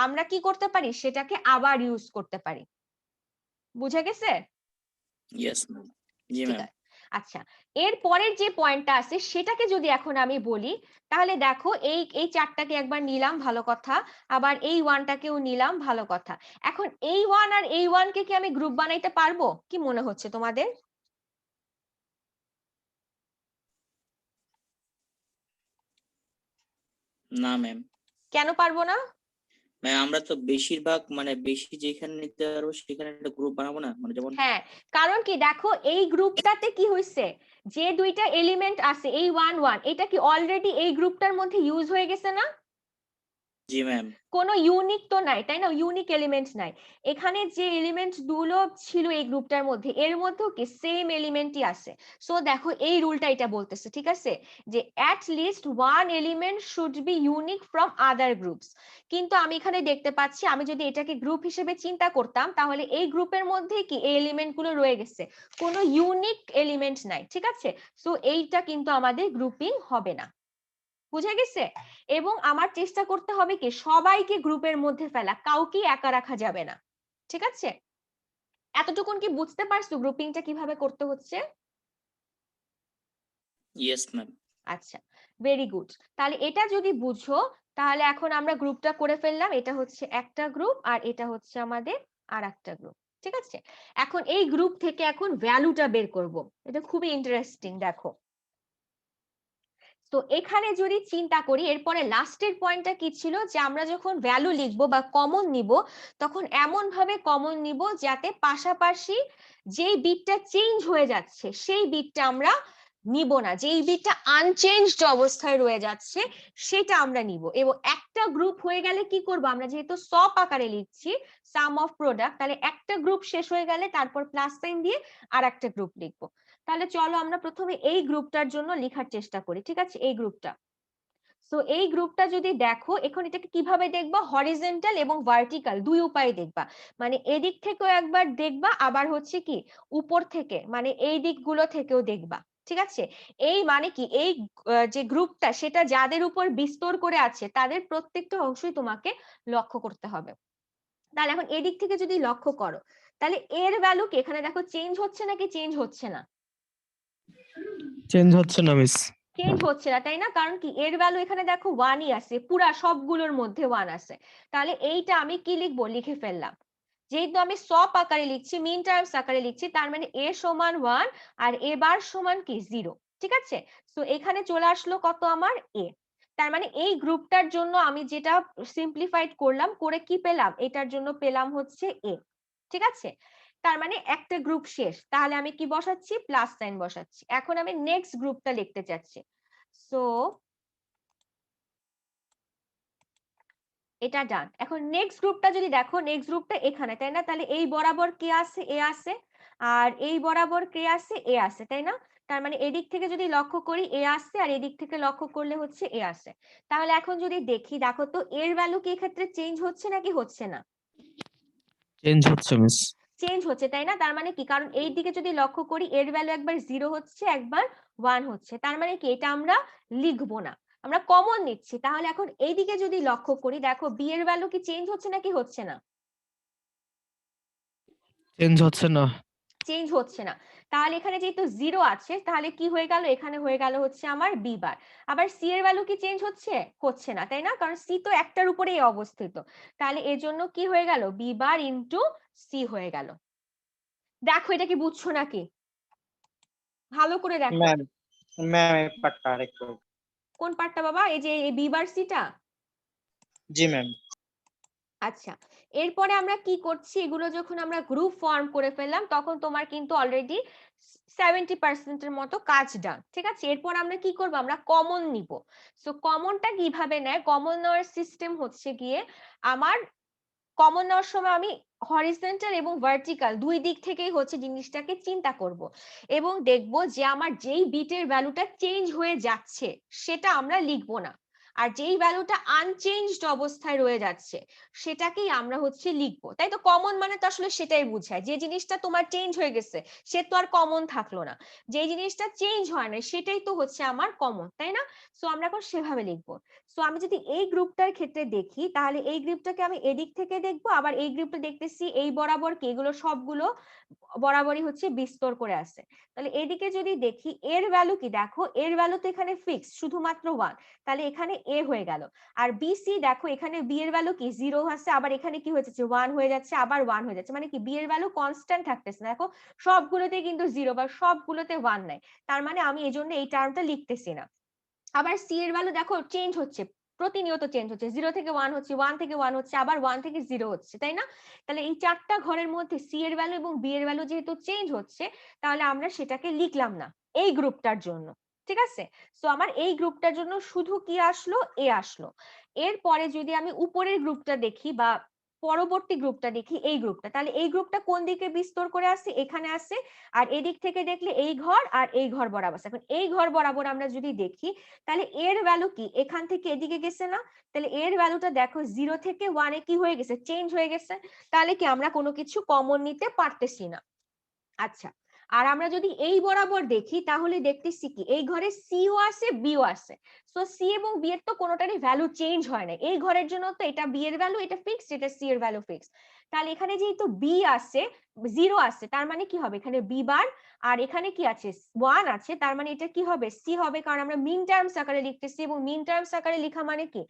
Speaker 1: আমরা কি করতে পারি, সেটাকে আবার ইউজ করতে পারি। বুঝা গেছে?
Speaker 2: Yes ma'am. জি
Speaker 1: ঠিক
Speaker 2: ম্যাম।
Speaker 1: আছে, আচ্ছা, এর পরের যে পয়েন্টটা আছে সেটাকে যদি এখন আমি বলি, তাহলে দেখো এই এই চারটাকে একবার নিলাম, ভালো কথা, আবার এই ওয়ানটাকেও নিলাম, ভালো কথা। এখন এই ওয়ান আর এই ওয়ানকে কি আমি গ্রুপ বানাইতে পারবো, কি মনে হচ্ছে তোমাদের?
Speaker 2: না ম্যাম।
Speaker 1: কেন পারবো না?
Speaker 2: ম্যাম আমরা তো বেশিরভাগ মানে বেশি যেখানে নিতে পারবো সেখানে একটা গ্রুপ বানাবো না, মানে যেমন।
Speaker 1: হ্যাঁ, কারণ কি দেখো এই গ্রুপটাতে কি হয়েছে, যে দুইটা এলিমেন্ট আছে এই 1 1, এটা কি অলরেডি এই গ্রুপটার মধ্যে ইউজ হয়ে গেছে না?
Speaker 2: জি ম্যাম।
Speaker 1: কোনো ইউনিক তো নাই, তাই না? ইউনিক এলিমেন্ট নাই। এখানে যে এলিমেন্ট গুলো ছিল এই গ্রুপটার মধ্যে, এর মধ্যেও কি সেম এলিমেন্টই আছে। সো দেখো এই রুলটা এটা বলতেছে, ঠিক আছে, যে at least one element should be unique from other groups. কিন্তু আমি এখানে দেখতে পাচ্ছি, আমি যদি এটাকে গ্রুপ হিসেবে চিন্তা করতাম, তাহলে এই গ্রুপের মধ্যে কি এই এলিমেন্ট গুলো রয়ে গেছে, কোনো ইউনিক এলিমেন্ট নাই। ঠিক আছে, সো এইটা কিন্তু আমাদের গ্রুপিং হবে না। বুঝা গেছে? এবং আমার চেষ্টা করতে হবে কি, সবাইকে গ্রুপের মধ্যে ফেলা, কাউকে একা রাখা যাবে না। ঠিক আছে, এতটুকুন কি বুঝতে পারছো গ্রুপিংটা কিভাবে করতে হচ্ছে?
Speaker 2: Yes ma'am.
Speaker 1: আচ্ছা, ভেরি গুড। তাহলে এটা যদি বুঝো, তাহলে এখন আমরা গ্রুপটা করে ফেললাম, এটা হচ্ছে একটা গ্রুপ আর এটা হচ্ছে আমাদের আর একটা গ্রুপ। ঠিক আছে, এখন এই গ্রুপ থেকে এখন ভ্যালুটা বের করব, এটা খুবই ইন্টারেস্টিং। দেখো, তো এখানে যদি চিন্তা করি এরপরে লাস্টের পয়েন্টটা কি ছিল যে আমরা যখন ভ্যালু লিখবো বা কমন নিব তখন এমন ভাবে কমন নিব যাতে পাশাপাশি যেই বিটটা চেঞ্জ হয়ে যাচ্ছে সেই বিটটা আমরা নিব না, যেই বিটটা আনচেঞ্জড অবস্থায় রয়ে যাচ্ছে সেটা আমরা নিব। এবং একটা গ্রুপ হয়ে গেলে কি করব, আমরা যেহেতু সব আকারে লিখছি সাম অফ প্রোডাক্ট, তাহলে একটা গ্রুপ শেষ হয়ে গেলে তারপর প্লাস সাইন দিয়ে আর একটা গ্রুপ লিখবো। তাহলে চলো আমরা প্রথমে এই গ্রুপটার জন্য লেখার চেষ্টা করি, ঠিক আছে? এই গ্রুপটা, সো এই গ্রুপটা যদি দেখো এখন এটাকে কিভাবে দেখবা, হরিজন্টাল এবং ভার্টিক্যাল দুই উপায়ে দেখবা। মানে এদিক থেকেও একবার দেখবা, আবার হচ্ছে কি উপর থেকে মানে এই দিকগুলো থেকেও দেখবা, ঠিক আছে? এই মানে কি এই যে গ্রুপটা সেটা যাদের উপর বিস্তর করে আছে তাদের প্রত্যেকটা অংশই তোমাকে লক্ষ্য করতে হবে। তাহলে এখন এদিক থেকে যদি লক্ষ্য করো তাহলে এর ভ্যালু কি এখানে দেখো চেঞ্জ হচ্ছে নাকি চেঞ্জ হচ্ছে না?
Speaker 3: চেঞ্জ হচ্ছে না মিস।
Speaker 1: চেঞ্জ হচ্ছে না, তাই না? কারণ কি এর ভ্যালু এখানে দেখো 1ই আছে, পুরা সবগুলোর মধ্যে 1 আছে। তাহলে এইটা আমি কি লিখবো, লিখে ফেললাম। যেহেতু আমি সব আকারে লিখছি, মিন টার্মস আকারে লিখছি, তার মানে a সমান 1 আর a বার সমান কি 0, ঠিক আছে? তো এখানে চলে আসলো কত আমার a। তার মানে এই গ্রুপটার জন্য আমি যেটা সিম্পলিফাইড করলাম করে কি পেলাম, এটার জন্য পেলাম হচ্ছে a, ঠিক আছে? তার মানে একটা গ্রুপ শেষ। তাহলে আমি কি বসাচ্ছি, প্লাস সাইন বসাচ্ছি। এখন আমি নেক্সট গ্রুপটা লিখতে চাচ্ছি, সো এটা ডান। এখন নেক্সট গ্রুপটা যদি দেখো, নেক্সট গ্রুপটা এখানে, তাই না? তাহলে এই বরাবর কে আছে, এ আছে, আর এই বরাবর কে আছে, এ আছে, তাই না? তার মানে এদিক থেকে যদি লক্ষ্য করি এ আসছে আর এদিক থেকে লক্ষ্য করলে হচ্ছে এ আসে। তাহলে এখন যদি দেখি, দেখো তো এর ভ্যালু কি এক্ষেত্রে চেঞ্জ হচ্ছে নাকি হচ্ছে না?
Speaker 3: চেঞ্জ হচ্ছে মিস।
Speaker 1: চেঞ্জ হচ্ছে, তাই না? তার মানে কি, কারণ এই দিকে যদি লক্ষ্য করি এর ভ্যালু একবার 0 হচ্ছে একবার 1 হচ্ছে, তার মানে কি এটা আমরা লিখবো না, আমরা কমন নিচ্ছি। তাহলে এখন এইদিকে যদি লক্ষ্য করি দেখো বি এর ভ্যালু কি চেঞ্জ হচ্ছে নাকি হচ্ছে না?
Speaker 3: চেঞ্জ হচ্ছে না।
Speaker 1: চেঞ্জ হচ্ছে না। তাহলে এখানে যেহেতু 0 আছে তাহলে কি হয়ে গেল, এখানে হয়ে গেল হচ্ছে আমার বি বার। আবার সি এর ভ্যালু কি চেঞ্জ হচ্ছে, হচ্ছে না, তাই না? কারণ সি তো একটার উপরেই অবস্থিত। তাহলে এর জন্য কি হয়ে গেল, বি বার ইনটু সি হয়ে গেল। দেখো এটা কি বুঝছো নাকি, ভালো করে দেখো।
Speaker 5: ম্যাম ম্যাম এই পার্টটা আরেকটু।
Speaker 1: কোন পার্টটা বাবা, এই যে বি বার সিটা?
Speaker 5: জি ম্যাম।
Speaker 1: আচ্ছা, এরপরে আমরা কি করছি, এগুলো যখন আমরা গ্রুপ ফর্ম করে ফেললাম তখন তোমার কিন্তু অলরেডি 70% এর মতো কাজ ডান, ঠিক আছে? এরপর আমরা কি করব, আমরা কমন নিব। সো কমনটা কিভাবে নেয়, কমন নেওয়ার সিস্টেম হচ্ছে গিয়ে আমার কমন নেওয়ার সময় আমি হরিজন্টাল এবং ভার্টিক্যাল দুই দিক থেকেই হচ্ছে জিনিসটাকে চিন্তা করব এবং দেখব যে আমার যেই বিটের ভ্যালুটা চেঞ্জ হয়ে যাচ্ছে সেটা আমরা লিখবো না, আর যেই ভ্যালুটা আনচেঞ্জড অবস্থায় রয়ে যাচ্ছে সেটাকেই আমরা হচ্ছে লিখবো। তাই তো, কমন মানে তো আসলে সেটাই বোঝায়, যে জিনিসটা তোমার চেঞ্জ হয়ে গেছে সে তো আর কমন থাকলো না, যে জিনিসটা চেঞ্জ হয় না সেটাই তো হচ্ছে আমার কমন, তাই না? সো আমরা এখন সেভাবে লিখবো। সো আমি যদি এই গ্রুপটার ক্ষেত্রে দেখি তাহলে এই গ্রুপটাকে আমি এদিক থেকে দেখবো, আবার এই গ্রুপটা দেখতেছি এই বরাবর কি, এগুলো সবগুলো বরাবরই হচ্ছে বিস্তর করে আছে। তাহলে এদিকে যদি দেখি এর ভ্যালু কি, দেখো এর ভ্যালু তো এখানে ফিক্স শুধুমাত্র 1, তাহলে এখানে এ হয়ে গেল। আর বি সি দেখো এখানে বি এর ভ্যালু কি 0 আছে, আবার এখানে কি হয়ে যাচ্ছে 1 হয়ে যাচ্ছে, আবার 1 হয়ে যাচ্ছে, মানে কি বি এর ভ্যালু কনস্ট্যান্ট থাকতেছে না। দেখো সবগুলোতে কিন্তু 0 বা সবগুলোতে 1 নাই, তার মানে আমি এই জন্য এই টার্মটা লিখতেছি না। আবার সি এর ভ্যালু দেখো চেঞ্জ হচ্ছে, প্রতিনিয়ত চেঞ্জ হচ্ছে, 0 থেকে 1 হচ্ছে, 1 থেকে 1 হচ্ছে, আবার 1 থেকে 0 হচ্ছে, তাই না? তাহলে এই চারটা ঘরের মধ্যে সি এর ভ্যালু এবং বি এর ভ্যালু যেহেতু চেঞ্জ হচ্ছে তাহলে আমরা সেটাকে লিখলাম না এই গ্রুপটার জন্য, ঠিক আছে? সো আমার এই গ্রুপটার জন্য শুধু কি আসলো, এ আসলো। এরপরে যদি আমি উপরের গ্রুপটা দেখি বা পরবর্তী গ্রুপটা দেখি, এই গ্রুপটা, তাহলে এই গ্রুপটা কোন দিকে বিস্তর করে আসছে, এখানে আসছে, আর এদিক থেকে দেখলে এই ঘর আর এই ঘর বরাবর। এখন এই ঘর বরাবর আমরা যদি দেখি তাহলে এর ভ্যালু কি এখান থেকে এদিকে গেছে না, তাহলে এর ভ্যালুটা দেখো 0 থেকে 1 এ কি হয়ে গেছে, চেঞ্জ হয়ে গেছে। তাহলে কি আমরা কোনো কিছু কমন নিতে পারতেছি না। আচ্ছা, আর আমরা যদি এই বরাবর দেখি তাহলে দেখতেছি কি এই ঘরে সিও আছে বিও আছে। সো সি এবং বি এর তো কোনোটারই ভ্যালু চেঞ্জ হয় না, এই ঘরের জন্য তো এটা বি এর ভ্যালু এটা ফিক্সড, এটা সি এর ভ্যালু ফিক্সড। তাহলে এখানে যেহেতু বি আছে 0 আছে তার মানে কি হবে, এখানে বি বার, আর এখানে কি আছে 1 আছে, তার মানে এটা কি হবে সি হবে, কারণ আমরা মিন টার্মস আকারে লিখতেছি এবং মিন টার্মস আকারে লেখা মানে কি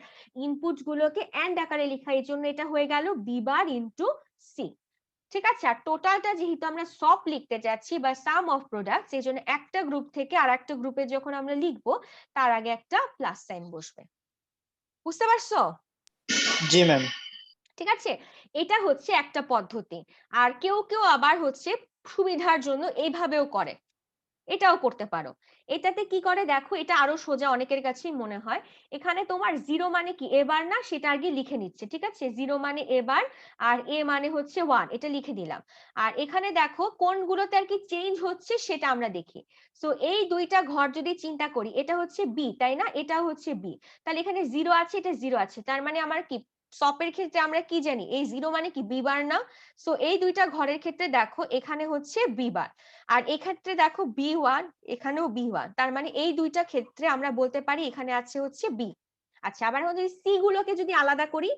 Speaker 1: ইনপুট গুলোকে এন্ড আকারে লেখা, এই জন্য এটা হয়ে গেল বি বার ইনটু সি। ঠিক আছে, আর টোটালটা যেহেতু আমরা সব লিখতে যাচ্ছি বা সাম অফ প্রোডাক্টস, এই জন্য একটা গ্রুপ থেকে আর একটা গ্রুপে যখন আমরা লিখবো তার আগে একটা প্লাস সাইন বসবে। বুঝতে পারছো?
Speaker 5: জি ম্যাম।
Speaker 1: ঠিক আছে, এটা হচ্ছে একটা পদ্ধতি। আর কেউ কেউ আবার হচ্ছে সুবিধার জন্য এইভাবেও করে, এটাও করতে পারো। এটাতে কি করে দেখো, এটা আরো সোজা অনেকের কাছেই মনে হয়। এখানে তোমার জিরো মানে কি এবার না, সেটা আগে লিখে নিচ্ছে। ঠিক আছে, জিরো মানে এবার, আর এ মানে হচ্ছে ওয়ান, এটা লিখে দিলাম। আর এখানে দেখো কোনগুলোতে আর কি চেঞ্জ হচ্ছে সেটা আমরা দেখি। সো এই দুইটা ঘর যদি চিন্তা করি, এটা হচ্ছে বি তাই না, এটা হচ্ছে বি, তাহলে এখানে জিরো আছে, এটা জিরো আছে, তার মানে আমার কি সপের ক্ষেত্রে আমরা কি জানি, এই জিরো মানে কি বি বার না। সো এই দুইটা ঘরের ক্ষেত্রে দেখো এখানে হচ্ছে বি বার, আর এক্ষেত্রে দেখো বি ওয়ান, এখানেও বি ওয়ান, তার মানে এই দুইটা ক্ষেত্রে আমরা বলতে পারি এখানে আছে হচ্ছে বি। আচ্ছা, আবার যদি সি গুলোকে যদি আলাদা করি,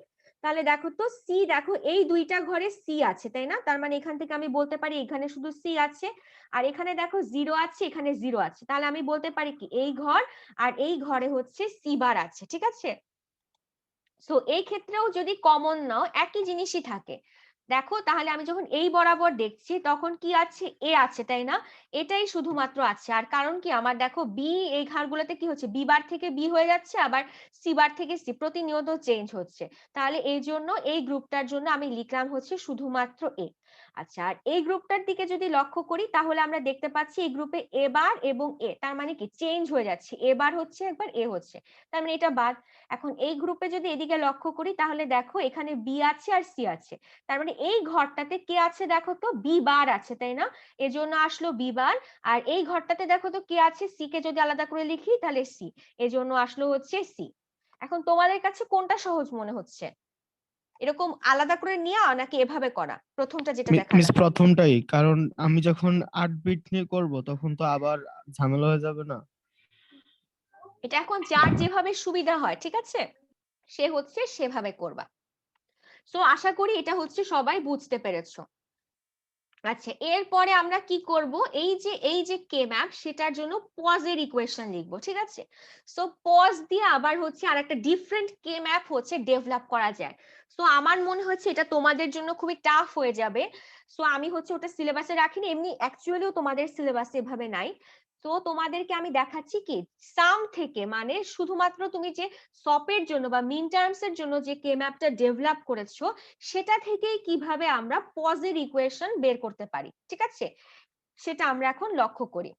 Speaker 1: তাহলে দেখো তো সি, দেখো এই দুইটা ঘরে সি আছে তাই না, তার মানে এখান থেকে আমি বলতে পারি এখানে শুধু সি আছে। আর এখানে দেখো জিরো আছে, এখানে জিরো আছে, তাহলে আমি বলতে পারি কি এই ঘর আর এই ঘরে হচ্ছে সি বার আছে। ঠিক আছে, সো এই ক্ষেত্রেও যদি কমন নাও একই জিনিসই থাকে। দেখো তাহলে আমি যখন এই বরাবর দেখছি তখন কি আছে, এ আছে তাই না, এটাই শুধুমাত্র আছে। আর কারণ কি আমার দেখো বি এই ঘরগুলোতে কি হচ্ছে, বি বার থেকে বি হয়ে যাচ্ছে, আবার সি বার থেকে সি, প্রতিনিয়ত চেঞ্জ হচ্ছে। তাহলে এই জন্য এই গ্রুপটার জন্য আমি লিখলাম হচ্ছে শুধুমাত্র এ। আচ্ছা, আর এই গ্রুপটার দিকে যদি লক্ষ্য করি তাহলে আমরা দেখতে পাচ্ছি এই গ্রুপে এ বার এবং এ, তার মানে কি চেঞ্জ হয়ে যাচ্ছে, এ বার হচ্ছে একবার এ হচ্ছে, তার মানে এটা বাদ। এখন এই গ্রুপে যদি এদিকে লক্ষ্য করি তাহলে দেখো এখানে বি আছে আর সি আছে, তার মানে এই ঘরটাতে কে আছে দেখো তো, বি বার আছে তাই না, এজন্য আসলো বি বার। আর এই ঘরটাতে দেখো তো কে আছে, সি কে যদি আলাদা করে লিখি তাহলে সি, এজন্য আসলো হচ্ছে সি। এখন তোমাদের কাছে কোনটা সহজ মনে হচ্ছে, এরকম আলাদা করে নেওয়া নাকি এভাবে করা, প্রথমটা যেটা
Speaker 3: মিস
Speaker 1: দেখালাম?
Speaker 3: প্রথমটাই, কারণ আমি যখন 8 বিট নিয়ে করব তখন তো আবার ঝামেলা হয়ে যাবে না।
Speaker 1: এটা এখন যার যেভাবে সুবিধা হয়, ঠিক আছে, সে হচ্ছে সেভাবে করবা। সো আশা করি এটা হচ্ছে সবাই বুঝতে পেরেছো। আচ্ছা, এরপরে আমরা কি করব, এই যে কে ম্যাপ সেটার জন্য পজের ইকুয়েশন লিখবো। ঠিক আছে, সো পজ দিয়ে আবার হচ্ছে আর একটা ডিফারেন্ট কে ম্যাপ হচ্ছে ডেভেলপ করা যায়। সো আমার মনে হচ্ছে এটা তোমাদের জন্য খুবই টাফ হয়ে যাবে। সো আমি হচ্ছে ওটা সিলেবাসে রাখিনি, এমনি অ্যাকচুয়ালিও তোমাদের সিলেবাসে এভাবে নাই। তো তোমাদেরকে আমি দেখাচ্ছি কি সাম থেকে, মানে শুধুমাত্র তুমি যে সপের জন্য বা মিন টার্মস এর জন্য যে কে ম্যাপটা ডেভেলপ করেছো সেটা থেকেই কিভাবে আমরা পজের ইকুয়েশন বের করতে পারি। ঠিক আছে, সেটা আমরা এখন লক্ষ্য করি।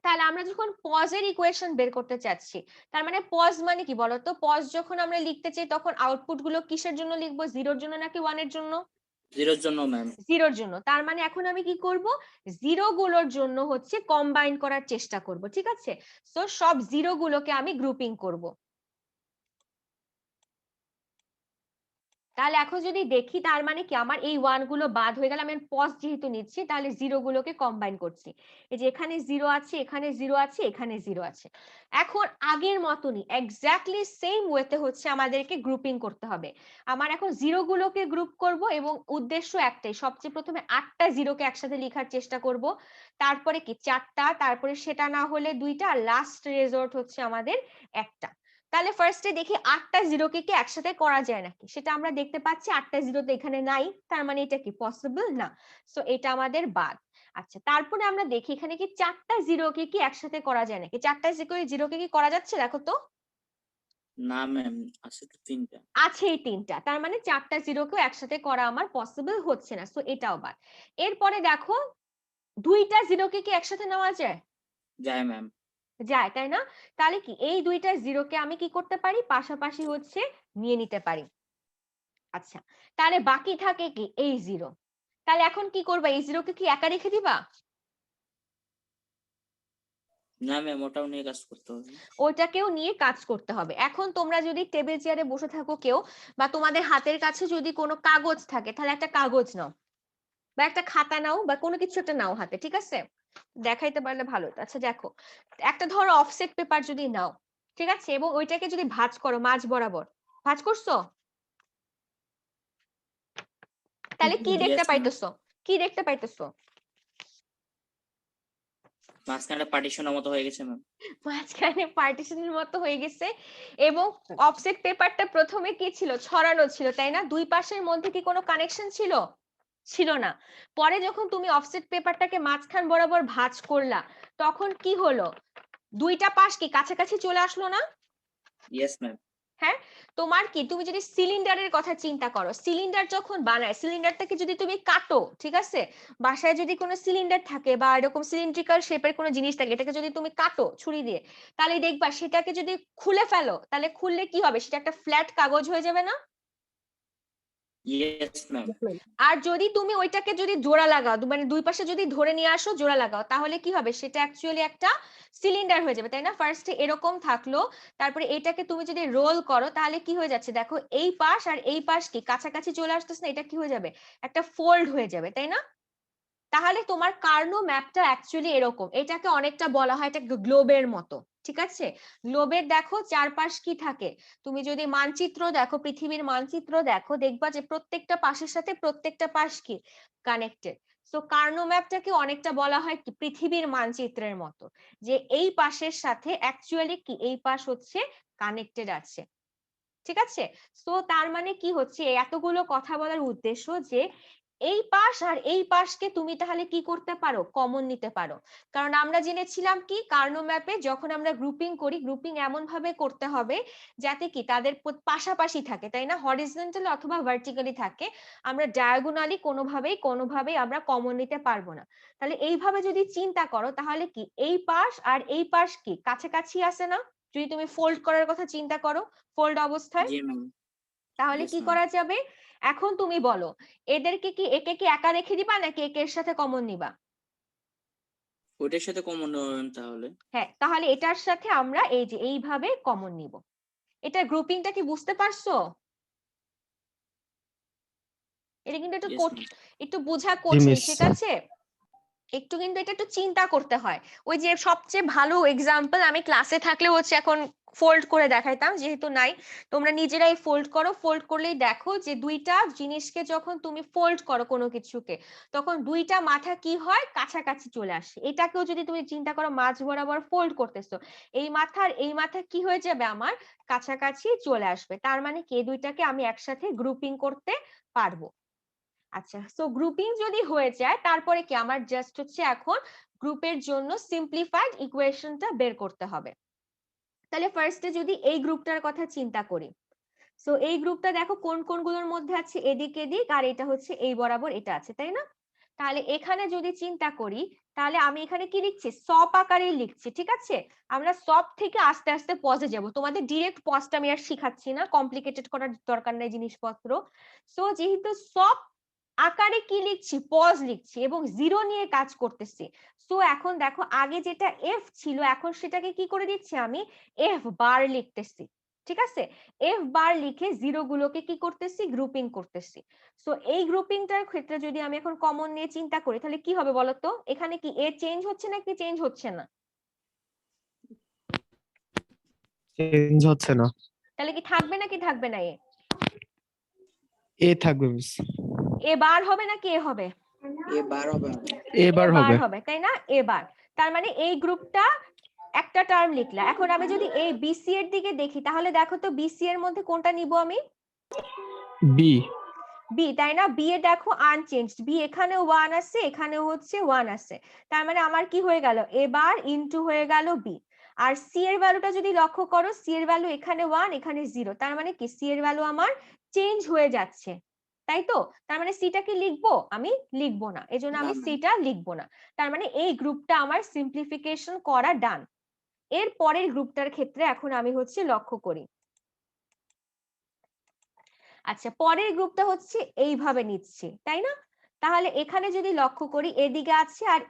Speaker 1: তাহলে আমরা যখন পজের ইকুয়েশন বের করতে চাচ্ছি, তার মানে পজ মানে কি বলতো, পজ যখন আমরা লিখতে চাই তখন আউটপুট গুলো কিসের জন্য লিখবো, জিরোর জন্য নাকি ওয়ানের জন্য?
Speaker 2: জিরোর জন্য ম্যাম।
Speaker 1: জিরোর জন্য। তার মানে এখন আমি কি করব, জিরো গুলোর জন্য হচ্ছে কম্বাইন করার চেষ্টা করব। ঠিক আছে, সো সব জিরো গুলোকে আমি গ্রুপিং করব। তাহলে এখন যদি দেখি তার মানে কি আমার এই ওয়ান গুলো বাদ হয়ে গেল, আমি পজ যেহেতু নিচ্ছি তাহলে জিরো গুলোকে কম্বাইন করছি। এই যে এখানে জিরো আছে, এখানে জিরো আছে, এখানে জিরো আছে। এখন আগের মতনই এক্স্যাক্টলি সেম ওয়েতে হচ্ছে আমাদেরকে গ্রুপিং করতে হবে। আমার এখন জিরো গুলোকে গ্রুপ করব এবং উদ্দেশ্য একটাই, সবচেয়ে প্রথমে 8টা জিরোকে একসাথে লেখার চেষ্টা করব, তারপরে কি 4টা, তারপরে সেটা না হলে 2টা, আর লাস্ট রেজর্ট হচ্ছে আমাদের একটা। তাহলে ফার্স্টে দেখি 8টা জিরোকে কি একসাথে করা যায় নাকি, সেটা আমরা দেখতে পাচ্ছি 8টা জিরো তো এখানে নাই, তার মানে এটা কি পসিবল না, সো এটা আমাদের বাদ। আচ্ছা, তারপরে আমরা দেখি এখানে কি 4টা জিরোকে কি একসাথে করা যায় নাকি, 4টা জিরোকে কি করা যাচ্ছে দেখো তো?
Speaker 2: না ম্যাম, আছে তো 3টা।
Speaker 1: আছে এই 3টা, তার মানে 4টা জিরোকেও একসাথে করা আমার পসিবল হচ্ছে না, সো এটাও বাদ। এরপরে দেখো 2টা জিরোকে কি একসাথে নেওয়া যায়?
Speaker 2: যায় ম্যাম।
Speaker 1: যায় তাই না, তাহলে কি এই 2টা জিরোকে আমি কি করতে পারি, পাশাপাশি হচ্ছে নিয়ে নিতে পারি। আচ্ছা, তাহলে বাকি থাকে কি এই জিরো, তাহলে এখন কি করবা, এই জিরোকে কি একা রেখে দিবা?
Speaker 2: না ম্যাম, ওটাও নিয়ে কাজ করতে হবে।
Speaker 1: ওইটাকেও নিয়ে কাজ করতে হবে। এখন তোমরা যদি টেবিল চেয়ারে বসে থাকো কেউ, বা তোমাদের হাতের কাছে যদি কোনো কাগজ থাকে তাহলে একটা কাগজ নাও, বা একটা খাতা নাও, বা কোনো কিছু একটা নাও হাতে। ঠিক আছে, দেখাইতে পারলে ভালো হতো। আচ্ছা দেখো, একটা ধরো অফসেট পেপার যদি নাও, ঠিক আছে, এবং ওইটাকে যদি ভাঁজ করো মাঝ বরাবর, ভাঁজ করছো, তাহলে কি দেখতে
Speaker 2: Yes, ma'am.
Speaker 1: পাইতেছো, কি দেখতে পাইতেছো?
Speaker 2: মাঝখানে পার্টিশনের মতো হয়ে গেছে ম্যাম।
Speaker 1: মাঝখানে পার্টিশনের মতো হয়ে গেছে, এবং অফসেট পেপারটা প্রথমে কি ছিল, ছড়ানো ছিল তাই না, দুই পাশের মধ্যে কি কোনো কানেকশন ছিল? ছিল না। পরে যখন তুমি অফসেট পেপারটাকে মাঝখান বরাবর ভাঁজ করলা, তখন কি হলো? দুইটা পাশ কি কাছাকাছি চলে আসলো না?
Speaker 2: Yes ma'am.
Speaker 1: হ্যাঁ, তোমার কি, তুমি যদি সিলিন্ডারের কথা চিন্তা করো, সিলিন্ডার যখন বানায়, সিলিন্ডারটাকে যদি তুমি কাটো, ঠিক আছে, বাসায় যদি কোনো সিলিন্ডার থাকে বা এরকম সিলিন্ড্রিক্যাল শেপের কোনো জিনিস থাকে, এটাকে যদি তুমি কাটো ছুরি দিয়ে, তাহলে দেখবা সেটাকে যদি খুলে ফেলো, তাহলে খুললে কি হবে? সেটা একটা ফ্ল্যাট কাগজ হয়ে যাবে না?
Speaker 2: Yes ma'am.
Speaker 1: আর যদি তুমি ওইটাকে যদি জোড়া লাগাও, মানে দুই পাশে যদি ধরে নিয়ে আসো, জোড়া লাগাও, তাহলে কি হবে? সেটা অ্যাকচুয়ালি একটা সিলিন্ডার হয়ে যাবে, তাই না? ফার্স্টে এরকম থাকলো, তারপরে এটাকে তুমি যদি রোল করো, তাহলে কি হয়ে যাচ্ছে দেখো, এই পাশ আর এই পাশ কি কাছাকাছি চলে আসতেছে না? এটা কি হয়ে যাবে? একটা ফোল্ড হয়ে যাবে, তাই না? তাহলে তোমার কার্নো ম্যাপটা অ্যাকচুয়ালি এরকম, এটাকে অনেকটা বলা হয় এটা গ্লোবের মতো, ঠিক আছে? গ্লোবের দেখো চারপাশ কি থাকে, তুমি যদি মানচিত্র দেখো, পৃথিবীর মানচিত্র দেখো, দেখবা যে প্রত্যেকটা পাশের সাথে প্রত্যেকটা পাশ কি কানেক্টেড। সো কার্নো ম্যাপটাকে অনেকটা বলা হয় কি পৃথিবীর মানচিত্রের মতো, যে এই পাশের সাথে অ্যাকচুয়ালি কি এই পাশ হচ্ছে কানেক্টেড আছে, ঠিক আছে? সো তার মানে কি হচ্ছে, এতগুলো কথা বলার উদ্দেশ্য যে এই পাশ আর এই পাশকে তুমি তাহলে কি করতে পারো? কমন নিতে পারো। কারণ আমরা জেনেছিলাম কি কার্নো ম্যাপে যখন আমরা গ্রুপিং করি, গ্রুপিং এমন ভাবে করতে হবে যাতে কি তাদের পাশাপাশি থাকে, তাই না? হরিজন্টালি অথবা ভার্টিক্যালি থাকে। আমরা ডায়াগোনালি কোনোভাবেই আমরা কমন নিতে পারবো না। তাহলে এইভাবে যদি চিন্তা করো, তাহলে কি এই পাশ আর এই পাশ কি কাছাকাছি আছে না? যদি তুমি ফোল্ড করার কথা চিন্তা করো, ফোল্ড অবস্থায়,
Speaker 2: জি ম্যাম।
Speaker 1: তাহলে
Speaker 2: Yes,
Speaker 1: কি
Speaker 2: ma'am.
Speaker 1: করা যাবে? এখন তুমি বলো, এদেরকে কি একে কি একা রেখে দিবা নাকি একের সাথে কমন নিবা?
Speaker 2: ওইটার সাথে কমন ম্যাম তাহলে।
Speaker 1: হ্যাঁ, তাহলে এটার সাথে আমরা এই যে এইভাবে কমন নিব। এটা গ্রুপিংটা কি বুঝতে পারছো? এটা কিন্তু
Speaker 2: Yes, ma'am.
Speaker 1: একটু বোঝা
Speaker 3: জি
Speaker 1: কঠিন,
Speaker 3: মিস।
Speaker 1: ঠিক আছে? একটু কিন্তু এটা একটু চিন্তা করতে হয়। ওই যে সবচেয়ে ভালো এক্সাম্পল আমি ক্লাসে থাকলে হচ্ছে এখন ফোল্ড করে দেখাইতাম, যেহেতু নাই, তোমরা নিজেরাই ফোল্ড করো। ফোল্ড করলেই দেখো যে দুইটা জিনিসকে যখন তুমি ফোল্ড করো কোনো কিছুকে, তখন দুইটা মাথা কি হয়? কাছাকাছি চলে আসে। এটাকেও যদি তুমি চিন্তা করো, মাঝ বরাবর ফোল্ড করতেছো, এই মাথার এই মাথা কি হয়ে যাবে? আমার কাছাকাছি চলে আসবে। তার মানে কি দুইটাকে আমি একসাথে গ্রুপিং করতে পারবো। আচ্ছা, সো গ্রুপিং যদি হয়ে যায়, তারপরে কি আমার জাস্ট হচ্ছে এখন গ্রুপের জন্য সিম্পলিফাইড ইকুয়েশনটা বের করতে হবে। তাহলে ফার্স্টে যদি এই গ্রুপটার কথা চিন্তা করি, সো এই গ্রুপটা দেখো কোন কোনগুলোর মধ্যে আছে, এদিক এদিক, আর এটা হচ্ছে এই বরাবর এটা আছে, তাই না? তাহলে এখানে যদি চিন্তা করি, তাহলে আমি এখানে কি লিখছি? সব আকারে লিখছি, ঠিক আছে? আমরা সব থেকে আস্তে আস্তে পজে যাব, তোমাদের ডিরেক্ট পজটা আমি আর শিখাচ্ছি না, কমপ্লিকেটেড করার দরকার নাই জিনিসপত্র। সো যেহেতু সব আকারে কি লিখছি? পজ লিখছি এবং জিরো নিয়ে কাজ করতেছি। সো এখন দেখো, আগে যেটা এফ ছিল, এখন সেটাকে কি করে দিচ্ছি? আমি এফ বার লিখতেছি, ঠিক আছে? এফ বার লিখে জিরো গুলোকে কি করতেছি? গ্রুপিং করতেছি। সো এই গ্রুপিংটার ক্ষেত্রে যদি আমি এখন কমন নিয়ে চিন্তা করি, তাহলে কি হবে বলতো? এখানে কি এ চেঞ্জ হচ্ছে নাকি চেঞ্জ হচ্ছে না?
Speaker 3: চেঞ্জ হচ্ছে না।
Speaker 1: তাহলে কি থাকবে নাকি থাকবে না?
Speaker 3: এ থাকবে মিস।
Speaker 1: এ বার হবে নাকি এ হবে?
Speaker 2: এবার হবে না।
Speaker 3: এবার হবে।
Speaker 1: হবে, তাই না? এবার তার মানে এই গ্রুপটা একটা টার্ম লিখলা। এখন আমি যদি এই বিসি এর দিকে দেখি, তাহলে দেখো তো বিসি এর মধ্যে কোনটা নিব আমি?
Speaker 3: বি।
Speaker 1: বি, তাই না? বি এ দেখো আনচেঞ্জড, বি এখানেও 1 আছে, এখানেও হচ্ছে 1 আছে। তার মানে আমার কি হয়ে গেল? এবার ইনটু হয়ে গেল বি। আর সি এর ভ্যালুটা যদি লক্ষ্য করো, সি এর ভ্যালু এখানে 1, এখানে 0, তার মানে কি সি এর ভ্যালু আমার চেঞ্জ হয়ে যাচ্ছে, তাই তো? তার মানে সিটা কি লিখবো? আমি লিখবো না, এজন্য আমি
Speaker 2: না,
Speaker 1: সিটা লিখবো না। তার মানে এই গ্রুপটা আমার সিম্পলিফিকেশন করা ডান। এর পরের গ্রুপটার ক্ষেত্রে এখন আমি হচ্ছে লক্ষ্য করি। আচ্ছা, পরের গ্রুপটা হচ্ছে এইভাবে নিচ্ছি, তাই না? তাহলে এখানে যদি লক্ষ্য করি, এদিকে আছে আর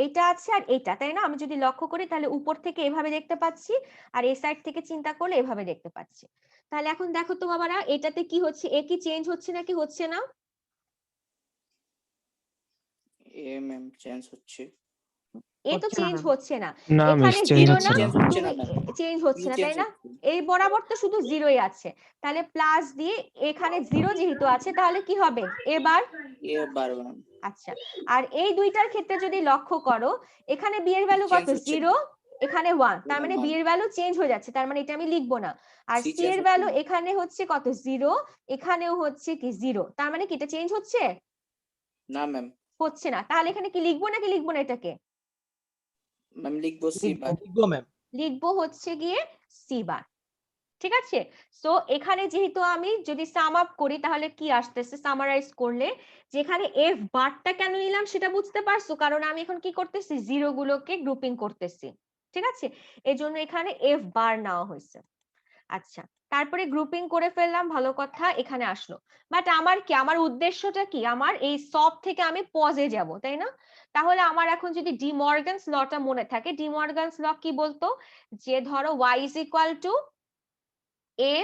Speaker 1: এটা আছে আর এটা, তাই না? আমি যদি লক্ষ্য করি, তাহলে উপর থেকে এভাবে দেখতে পাচ্ছি, আর এই সাইড থেকে চিন্তা করলে এভাবে দেখতে পাচ্ছি। তাহলে এখন দেখো তো বাবারা, এটাতে কি হচ্ছে? এ কি চেঞ্জ হচ্ছে নাকি হচ্ছে না?
Speaker 2: এ ম্যাম চেঞ্জ হচ্ছে।
Speaker 1: এ তো
Speaker 4: হচ্ছে না,
Speaker 1: চেঞ্জ
Speaker 4: ma'am.
Speaker 1: হচ্ছে না,
Speaker 3: না মিস,
Speaker 1: এখানে
Speaker 3: চেঞ্জ
Speaker 1: জিরো
Speaker 3: হচ্ছে
Speaker 1: না,
Speaker 3: না।
Speaker 2: চেঞ্জ হচ্ছে না ম্যাম।
Speaker 1: চেঞ্জ হচ্ছে না,
Speaker 2: চেঞ্জ
Speaker 1: তাই না?
Speaker 2: হচ্ছে।
Speaker 1: এই বরাবর তো শুধু জিরোই আছে, তাহলে প্লাস দিয়ে এখানে জিরো যেহেতু আছে, তাহলে কি হবে? এবার
Speaker 2: এবার ম্যাম
Speaker 1: আচ্ছা, আর এই দুইটার ক্ষেত্রে যদি লক্ষ্য করো, এখানে বি এর ভ্যালু কত?
Speaker 2: চেঞ্জ হচ্ছে না।
Speaker 1: 0, এখানে 1, তার মানে বি এর ভ্যালু চেঞ্জ হয়ে যাচ্ছে, তার মানে এটা আমি লিখবো না। আর
Speaker 2: সি
Speaker 1: সি
Speaker 2: চেঞ্জ
Speaker 1: এর
Speaker 2: হচ্ছে
Speaker 1: ভ্যালু
Speaker 2: না।
Speaker 1: এখানে হচ্ছে কত? 0, এখানেও হচ্ছে কি 0, তার মানে কি এটা চেঞ্জ হচ্ছে?
Speaker 2: না ম্যাম,
Speaker 1: হচ্ছে না, তাহলে এখানে কি লিখবো নাকি লিখবো না এটাকে?
Speaker 2: ম্যাম লিখবো সি বার।
Speaker 4: লিখবো ম্যাম।
Speaker 1: লিখবো হচ্ছে গিয়ে সি বার। ঠিক আছে, সো এখানে যেহেতু আমি যদি সাম আপ করি তাহলে কি আসতেছে, সামারাইজ করলে যেখানে এফ বারটা কেন নিলাম সেটা বুঝতে পারছো, কারণ আমি এখন কি করতেছি, জিরো গুলোকে গ্রুপিং করতেছি। ঠিক আছে, এই জন্য এখানে এফ বার নেওয়া হয়েছে। আচ্ছা, তারপরে গ্রুপিং করে ফেললাম, ভালো কথা, এখানে আসলো। বাট আমার কি, আমার উদ্দেশ্যটা কি, আমার এই সব থেকে আমি পজে যাব, তাই না? তাহলে আমার এখন যদি ডি মর্গানস লটা মনে থাকে, ডি মর্গানস ল কি বলতো, যে ধরো Y is equal to A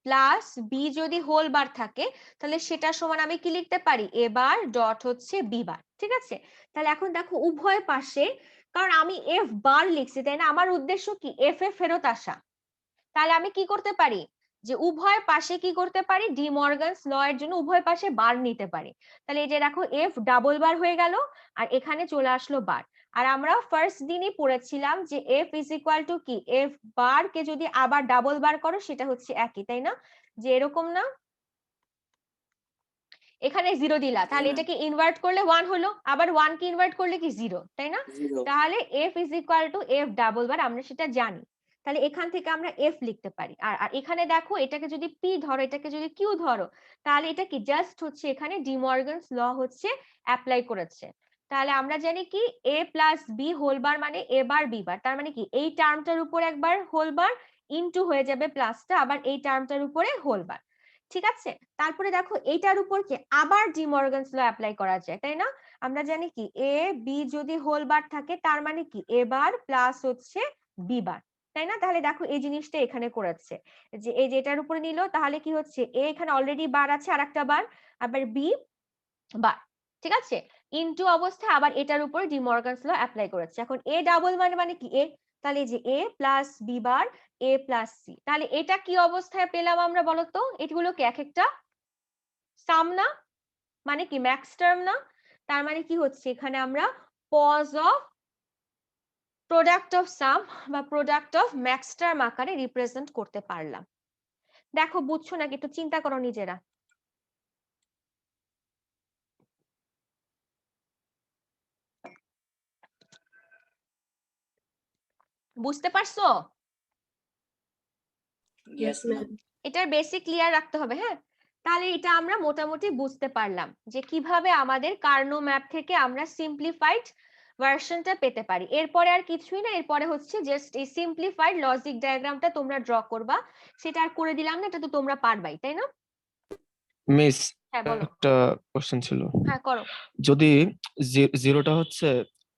Speaker 1: plus B যদি হোল বার থাকে, তাহলে সেটা সমান আমি কি লিখতে পারি, এ বার ডট হচ্ছে বি বার। ঠিক আছে, তাহলে এখন দেখো উভয় পাশে, কারণ আমি এফ বার লিখছি, তাই না, আমার উদ্দেশ্য কি, এফ এ ফেরত আসা। তাহলে আমি কি করতে পারি, যে উভয় পাশে কি করতে পারি, ডি মর্গানস ল এর জন্য উভয় পাশে বার নিতে পারি। তাহলে এই যে দেখো এফ ডাবল বার হয়ে গেল, আর এখানে চলে আসলো বার। আর আমরা ফার্স্ট দিনই পড়েছিলাম যে এফ ইজ ইকুয়াল টু কি, এফ বার কে যদি আবার ডাবল বার করো সেটা হচ্ছে একই, তাই না, যে এরকম না, এখানে জিরো দিলা, তাহলে
Speaker 2: ma'am.
Speaker 1: এটাকে ইনভার্ট করলে ওয়ান হলো, আবার ওয়ান কে ইনভার্ট করলে কি জিরো, তাই না?
Speaker 2: জিরো।
Speaker 1: তাহলে F is equal two F double বার, আমরা সেটা জানি। তাহলে এখান থেকে আমরা এফ লিখতে পারি। আর আর এখানে দেখো এটাকে যদি পি ধরো, এটাকে যদি কিউ ধরো, তাহলে এটা কি জাস্ট হচ্ছে এখানে ডি মর্গানস ল হচ্ছে অ্যাপ্লাই করেছে। তাহলে আমরা জানি কি, এ প্লাস বি হোল বার মানে এ বার বি বার, তার মানে কি এই টার্মটার উপর একবার হোল বার ইনটু হয়ে যাবে প্লাসটা, আবার এই টার্মটার উপরে হোল বার। ঠিক আছে, তারপরে দেখো এইটার উপর কি আবার ডি মর্গানস ল অ্যাপ্লাই করা যায়, তাই না? আমরা জানি কি, এ বি যদি হোল বার থাকে তার মানে কি এ বার প্লাস হচ্ছে বি বার, তাই না? তাহলে দেখো এই জিনিসটা এখানে করেছে, যে এই যেটার উপরে নিল, তাহলে কি হচ্ছে, এ এখানে অলরেডি বার আছে আর একটা বার, আবার বি বার। ঠিক আছে, ইনটু অবস্থা আবার এটার উপর ডি মর্গানস ল অ্যাপ্লাই করেছে। এখন এ ডাবল মানে কি এ, তাহলে এই যে এ প্লাস বি বার এ প্লাস সি, তাহলে এটা কি অবস্থায় পেলাম আমরা বলতো, এগুলোকে এক একটা সাম না, মানে কি ম্যাক্স টার্ম না, তার মানে কি হচ্ছে, এখানে আমরা POS of product of sum বা প্রোডাক্ট অফ ম্যাক্স টার্ম আকারে রিপ্রেজেন্ট করতে পারলাম। দেখো বুঝছো নাকি, একটু চিন্তা করো নিজেরা। বুঝতে পারছো?
Speaker 2: Yes ma'am.
Speaker 1: এটার বেসিক ক্লিয়ার রাখতে হবে, হ্যাঁ। তাহলে এটা আমরা মোটামুটি বুঝতে পারলাম যে কিভাবে আমাদের কার্নো ম্যাপ থেকে আমরা সিম্পলিফাইড ভার্সনটা পেতে পারি। এরপরে আর কিছুই না, এরপরে হচ্ছে জাস্ট এই সিম্পলিফাইড লজিক ডায়াগ্রামটা তোমরা ড্র করবা, সেটা আর করে দিলাম না, এটা তো তোমরা পারবাই, তাই না?
Speaker 3: মিস,
Speaker 1: হ্যাঁ বলো।
Speaker 3: একটা কোশ্চেন ছিল।
Speaker 1: হ্যাঁ করো।
Speaker 3: যদি জিরোটা হচ্ছে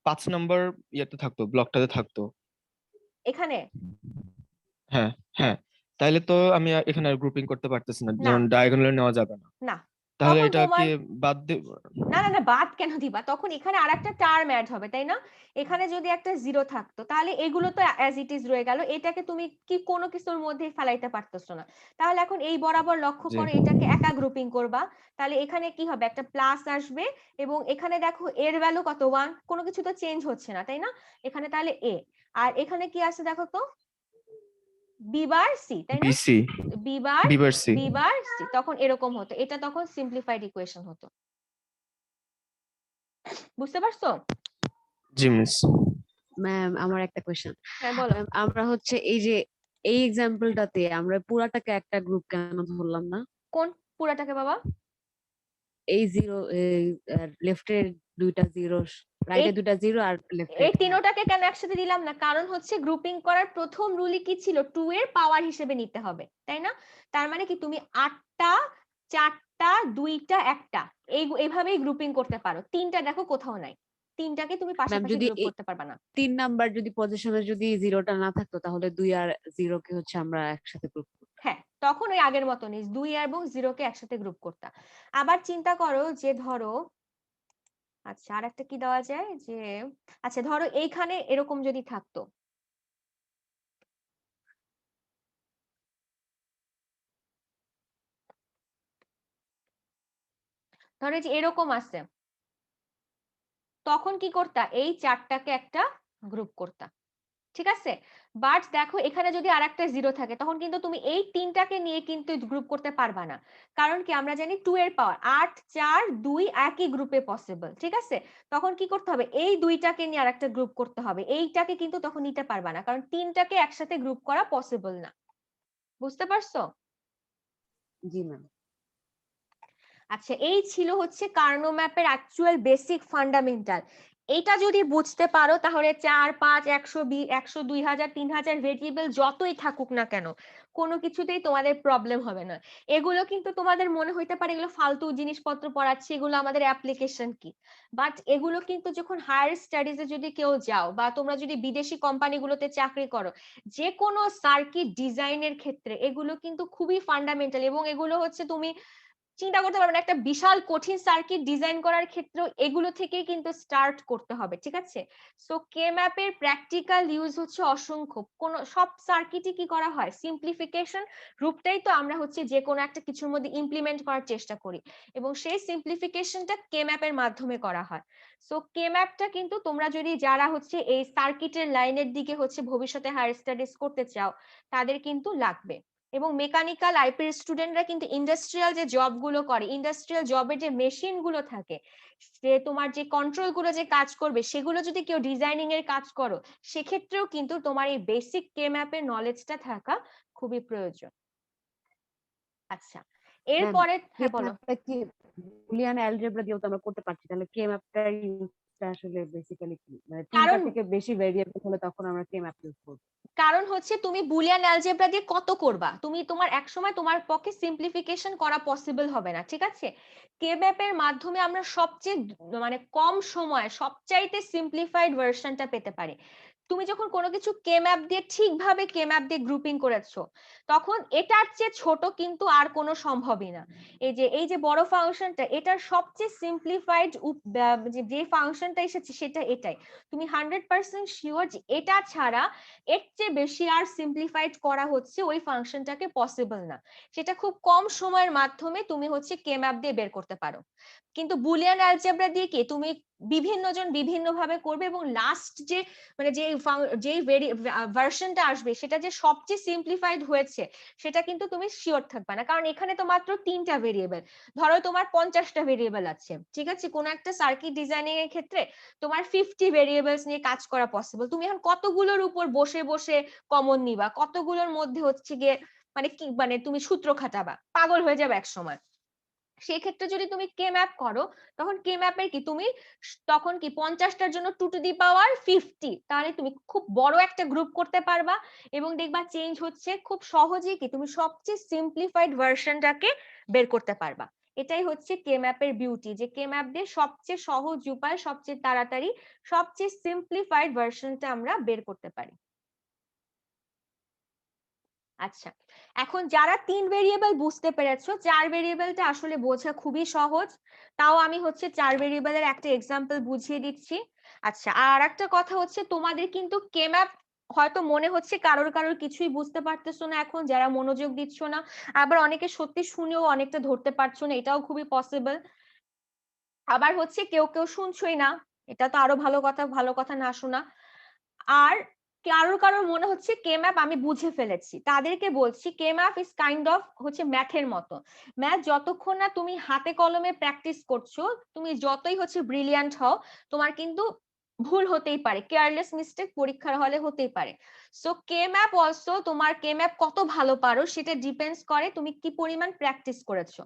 Speaker 3: 5 নম্বর ইয়েতে থাকতো, ব্লকটাতে থাকতো,
Speaker 1: এখানে
Speaker 3: হ্যাঁ হ্যাঁ, তাইলে তো আমি এখানে আর গ্রুপিং করতে পারতেছি না,
Speaker 1: না
Speaker 3: যেমন ডায়াগোনালি নেওয়া যাবে না,
Speaker 1: না,
Speaker 3: তাহলে
Speaker 1: তখন
Speaker 3: এটা
Speaker 1: তোমার,
Speaker 3: কি বাদ দিব?
Speaker 1: না না না বাদ কেন দিবা, তখন এখানে আরেকটা টার্ম অ্যাড হবে, তাই না? এখানে যদি একটা জিরো থাকতো তাহলে এগুলো তো অ্যাজ ইট ইজ রয়ে গেল, এটাকে তুমি কি কোনো কিছুর মধ্যে ফেলাইতে পারতেছো না। তাহলে এখন এই বরাবর লক্ষ্য
Speaker 3: জি
Speaker 1: করো, এটাকে একা গ্রুপিং করবা, তাহলে এখানে কি হবে, একটা প্লাস আসবে, এবং এখানে দেখো এর ভ্যালু কত, 1, কোনো কিছু তো চেঞ্জ হচ্ছে না, তাই না? এখানে তাহলে এ, আর এখানে কি আছে দেখো তো, বি বার সি, তাই না?
Speaker 3: BC,
Speaker 1: B bar
Speaker 3: B bar C.
Speaker 1: B bar C, তখন এরকম হতো, এটা তখন সিম্পলিফাইড ইকুয়েশন হতো। বুঝতে পারছো?
Speaker 3: জি মিস।
Speaker 6: ম্যাম আমার একটা কোয়েশ্চেন।
Speaker 1: হ্যাঁ বলো।
Speaker 6: ম্যাম আমরা হচ্ছে এই যে এই এক্সাম্পলটাতে আমরা পুরাটাকে একটা গ্রুপ কেন ধরলাম না?
Speaker 1: কোন পুরাটাকে বাবা?
Speaker 6: এই জিরো, লেফটের দুইটা জিরো, রাইটে দুইটা জিরো আর লেফটে।
Speaker 1: এই তিনোটাকে কেন একসাথে দিলাম না, কারণ হচ্ছে গ্রুপিং করার প্রথম রুলই কি ছিল, 2 এর পাওয়ার হিসেবে নিতে হবে, তাই না? তার মানে কি তুমি 8টা 4টা 2টা 1টা এইভাবেই গ্রুপিং করতে পারো, 3টা দেখো কোথাও নাই, 3টাকে তুমি
Speaker 6: ম্যাম
Speaker 1: পাশাপাশি
Speaker 6: যদি
Speaker 1: গ্রুপ করতে পারবে না।
Speaker 6: 3 নাম্বার যদি পজিশনে যদি জিরোটা না থাকতো তাহলে 2 আর 0 কে হচ্ছে আমরা একসাথে গ্রুপ করতাম।
Speaker 1: হ্যাঁ, তখন ওই আগের মতনই 2 এবং 0 কে একসাথে গ্রুপ করতে। আবার চিন্তা করো যে ধরো, আচ্ছা আর একটা কি দেওয়া যায়, যে আচ্ছা ধরো এইখানে এরকম যদি থাকতো, ধরো যে এরকম আছে, তখন কি করতা, এই 4টাকে একটা গ্রুপ করতা, ঠিক আছে, বাট দেখো এখানে যদি আরেকটা 0 থাকে তখন কিন্তু তুমি এই তিনটাকে নিয়ে কিন্তু গ্রুপ করতে পারবা না, কারণ কি আমরা জানি 2 এর পাওয়ার 8 4 2 একই গ্রুপে পসিবল। ঠিক আছে, তখন কি করতে হবে, এই দুইটাকে নিয়ে আরেকটা গ্রুপ করতে হবে, এইটাকে কিন্তু তখন নিতে পারবা না, কারণ তিনটাকে একসাথে গ্রুপ করা পসিবল না। বুঝতে পারছো?
Speaker 6: জি ম্যাম।
Speaker 1: আচ্ছা, এই ছিল হচ্ছে কার্নো ম্যাপের অ্যাকচুয়াল বেসিক ফান্ডামেন্টাল। এটা যদি বুঝতে পারো তাহলে 4 5 120 100 2000 3000 ভেরিয়েবল যতই থাকুক না কেন কোনো কিছুতেই তোমাদের প্রবলেম হবে না। এগুলো কিন্তু তোমাদের মনে হইতে পারে এগুলো ফালতু জিনিসপত্র পড়াচ্ছি, এগুলো আমাদের অ্যাপ্লিকেশন কি, বাট এগুলো কিন্তু যখন হায়ার স্টাডিজে যদি কেউ যাও বা তোমরা যদি বিদেশি কোম্পানিগুলোতে চাকরি করো, যে কোনো সার্কিট ডিজাইনের ক্ষেত্রে এগুলো কিন্তু খুবই ফান্ডামেন্টাল, এবং এগুলো হচ্ছে তুমি চিন্তা করতে পারবে না, একটা বিশাল কঠিন সার্কিট ডিজাইন করার ক্ষেত্রে এগুলো থেকেই কিন্তু স্টার্ট করতে হবে। ঠিক আছে, সো কে ম্যাপের প্র্যাকটিক্যাল ইউজ হচ্ছে অসংখ্য, কোন সব সার্কিটই কি করা হয়, সিম্পলিফিকেশন রূপটাই তো আমরা হচ্ছে যে কোনো একটা কিছুর মধ্যে ইমপ্লিমেন্ট করার চেষ্টা করি, এবং সেই সিম্পলিফিকেশনটা কে ম্যাপের মাধ্যমে করা হয়। সো কে ম্যাপটা কিন্তু তোমরা যদি যারা হচ্ছে এই সার্কিটের লাইনের দিকে হচ্ছে ভবিষ্যতে হায়ার স্টাডিজ করতে চাও তাদের কিন্তু লাগবে। এবং মেকানিক্যাল আইপির স্টুডেন্টরা কিন্তু ইন্ডাস্ট্রিয়াল যে জব গুলো করে, ইন্ডাস্ট্রিয়াল জবের যে মেশিন গুলো থাকে, যে তোমার যে কন্ট্রোল গুলো যে কাজ করবে, সেগুলো যদি কেউ ডিজাইনিং এর কাজ করো, সেক্ষেত্রেও কিন্তু তোমার এই বেসিক কে ম্যাপের নলেজটা থাকা খুবই প্রয়োজন। আচ্ছা, এরপরে হ্যাঁ বলো।
Speaker 6: কি বুলিয়ান অ্যালজেব্রা দিয়েও তো আমরা করতে পারছি, তাহলে কে ম্যাপটার ইউজটা আসলে বেসিক্যালি কি, মানে তিনটা
Speaker 1: কারণ
Speaker 6: থেকে বেশি ভেরিয়েবল হলে তখন আমরা কে ম্যাপ ইউজ করব।
Speaker 1: কারণ হচ্ছে তুমি বুলিয়ান অ্যালজেব্রা দিয়ে কত করবা, তুমি তোমার একসময় তোমার পক্ষে সিম্পলিফিকেশন করা পসিবল হবে না। ঠিক আছে, কে ম্যাপের মাধ্যমে আমরা সবচেয়ে মানে কম সময়ে সবচাইতে সিম্পলিফাইড ভার্সনটা পেতে পারি। তুমি যখন কোনো কিছু কে ম্যাপ দিয়ে ঠিকভাবে কে ম্যাপ দিয়ে গ্রুপিং করেছো, তখন এটার চেয়ে ছোট কিন্তু আর কোনো সম্ভবই না। এই যে বড় ফাংশনটা, এটার সবচেয়ে সিম্পলিফাইড যে ফাংশনটা এসেছে সেটা এটাই। তুমি 100% শিওর যে এটা ছাড়া এর চেয়ে বেশি আর সিম্পলিফাইড করা হচ্ছে ওই ফাংশনটাকে পসিবল না। সেটা খুব কম সময়ের মাধ্যমে তুমি হচ্ছে কে ম্যাপ দিয়ে বের করতে পারো, কিন্তু বুলিয়ান অ্যালজেব্রা দিয়ে কি তুমি বিভিন্ন জন বিভিন্ন ভাবে করবে, এবং লাস্ট যে মানে যে ভার্সনটা আসবে সেটা যে সবচেয়ে সিম্পলিফাইড হয়েছে সেটা কিন্তু তুমি শিওর থাকবে না, কারণ এখানে তো মাত্র 3টা ভেরিয়েবল, ধরো তোমার 50টা ভেরিয়েবল আছে। ঠিক আছে, কোন একটা সার্কিট ডিজাইনিং এর ক্ষেত্রে তোমার 50 ভেরিয়েবলস নিয়ে কাজ করা পসিবল, তুমি এখন কতগুলোর উপর বসে বসে কমন নিবা, কতগুলোর মধ্যে হচ্ছে গিয়ে মানে কি মানে তুমি সূত্র খাটাবা, পাগল হয়ে যাবে এক সময়। সেই ক্ষেত্রে যদি তুমি কে ম্যাপ করো, তখন কে ম্যাপের কি তুমি তখন কি 50টার জন্য 2 টু দি পাওয়ার 50, তাহলে তুমি খুব বড় একটা গ্রুপ করতে পারবা, এবং দেখবা চেঞ্জ হচ্ছে খুব সহজেই কি তুমি সবচেয়ে সিম্পলিফাইড ভার্সনটাকে বের করতে পারবা। এটাই হচ্ছে কে ম্যাপের বিউটি, যে কে ম্যাপ দিয়ে সবচেয়ে সহজ উপায়, সবচেয়ে তাড়াতাড়ি সবচেয়ে সিম্পলিফাইড ভার্সনটা আমরা বের করতে পারি। আচ্ছা, এখন যারা 3 ভেরিয়েবল বুঝতে পেরেছো, 4 ভেরিয়েবলটা আসলে বোঝা খুবই সহজ, তাও আমি হচ্ছে 4 ভেরিয়েবলের একটা এক্সাম্পল বুঝিয়ে দিচ্ছি। আচ্ছা, আর একটা কথা হচ্ছে তোমাদের কিন্তু কে ম্যাপ হয়তো মনে হচ্ছে কারোর কারোর কিছুই বুঝতে পারতেছো না, এখন যারা মনোযোগ দিচ্ছ না, আবার অনেকে সত্যি শুনেও অনেকটা ধরতে পারছো না, এটাও খুবই পসিবল। আবার হচ্ছে কেউ কেউ শুনছই না, এটা তো আরো ভালো কথা, ভালো কথা না শোনা। আর কারোর কারোর মনে হচ্ছে কে ম্যাপ আমি বুঝে ফেলেছি, তাদেরকে বলছি কে ম্যাপ ইজ কাইন্ড অফ হচ্ছে ম্যাথের মতো। ম্যাথ যতক্ষণ না তুমি হাতে কলমে প্র্যাকটিস করছো, তুমি যতই হচ্ছে ব্রিলিয়ান্ট হও, তোমার কিন্তু ভুল হতেই পারে, কেয়ারলেস মিস্টেক পরীক্ষার হলে হতেই পারে। সো কে ম্যাপ অলসো, তোমার কে ম্যাপ কত ভালো পারো সেটা ডিপেন্ডস করে তুমি কি পরিমাণ প্র্যাকটিস করেছো।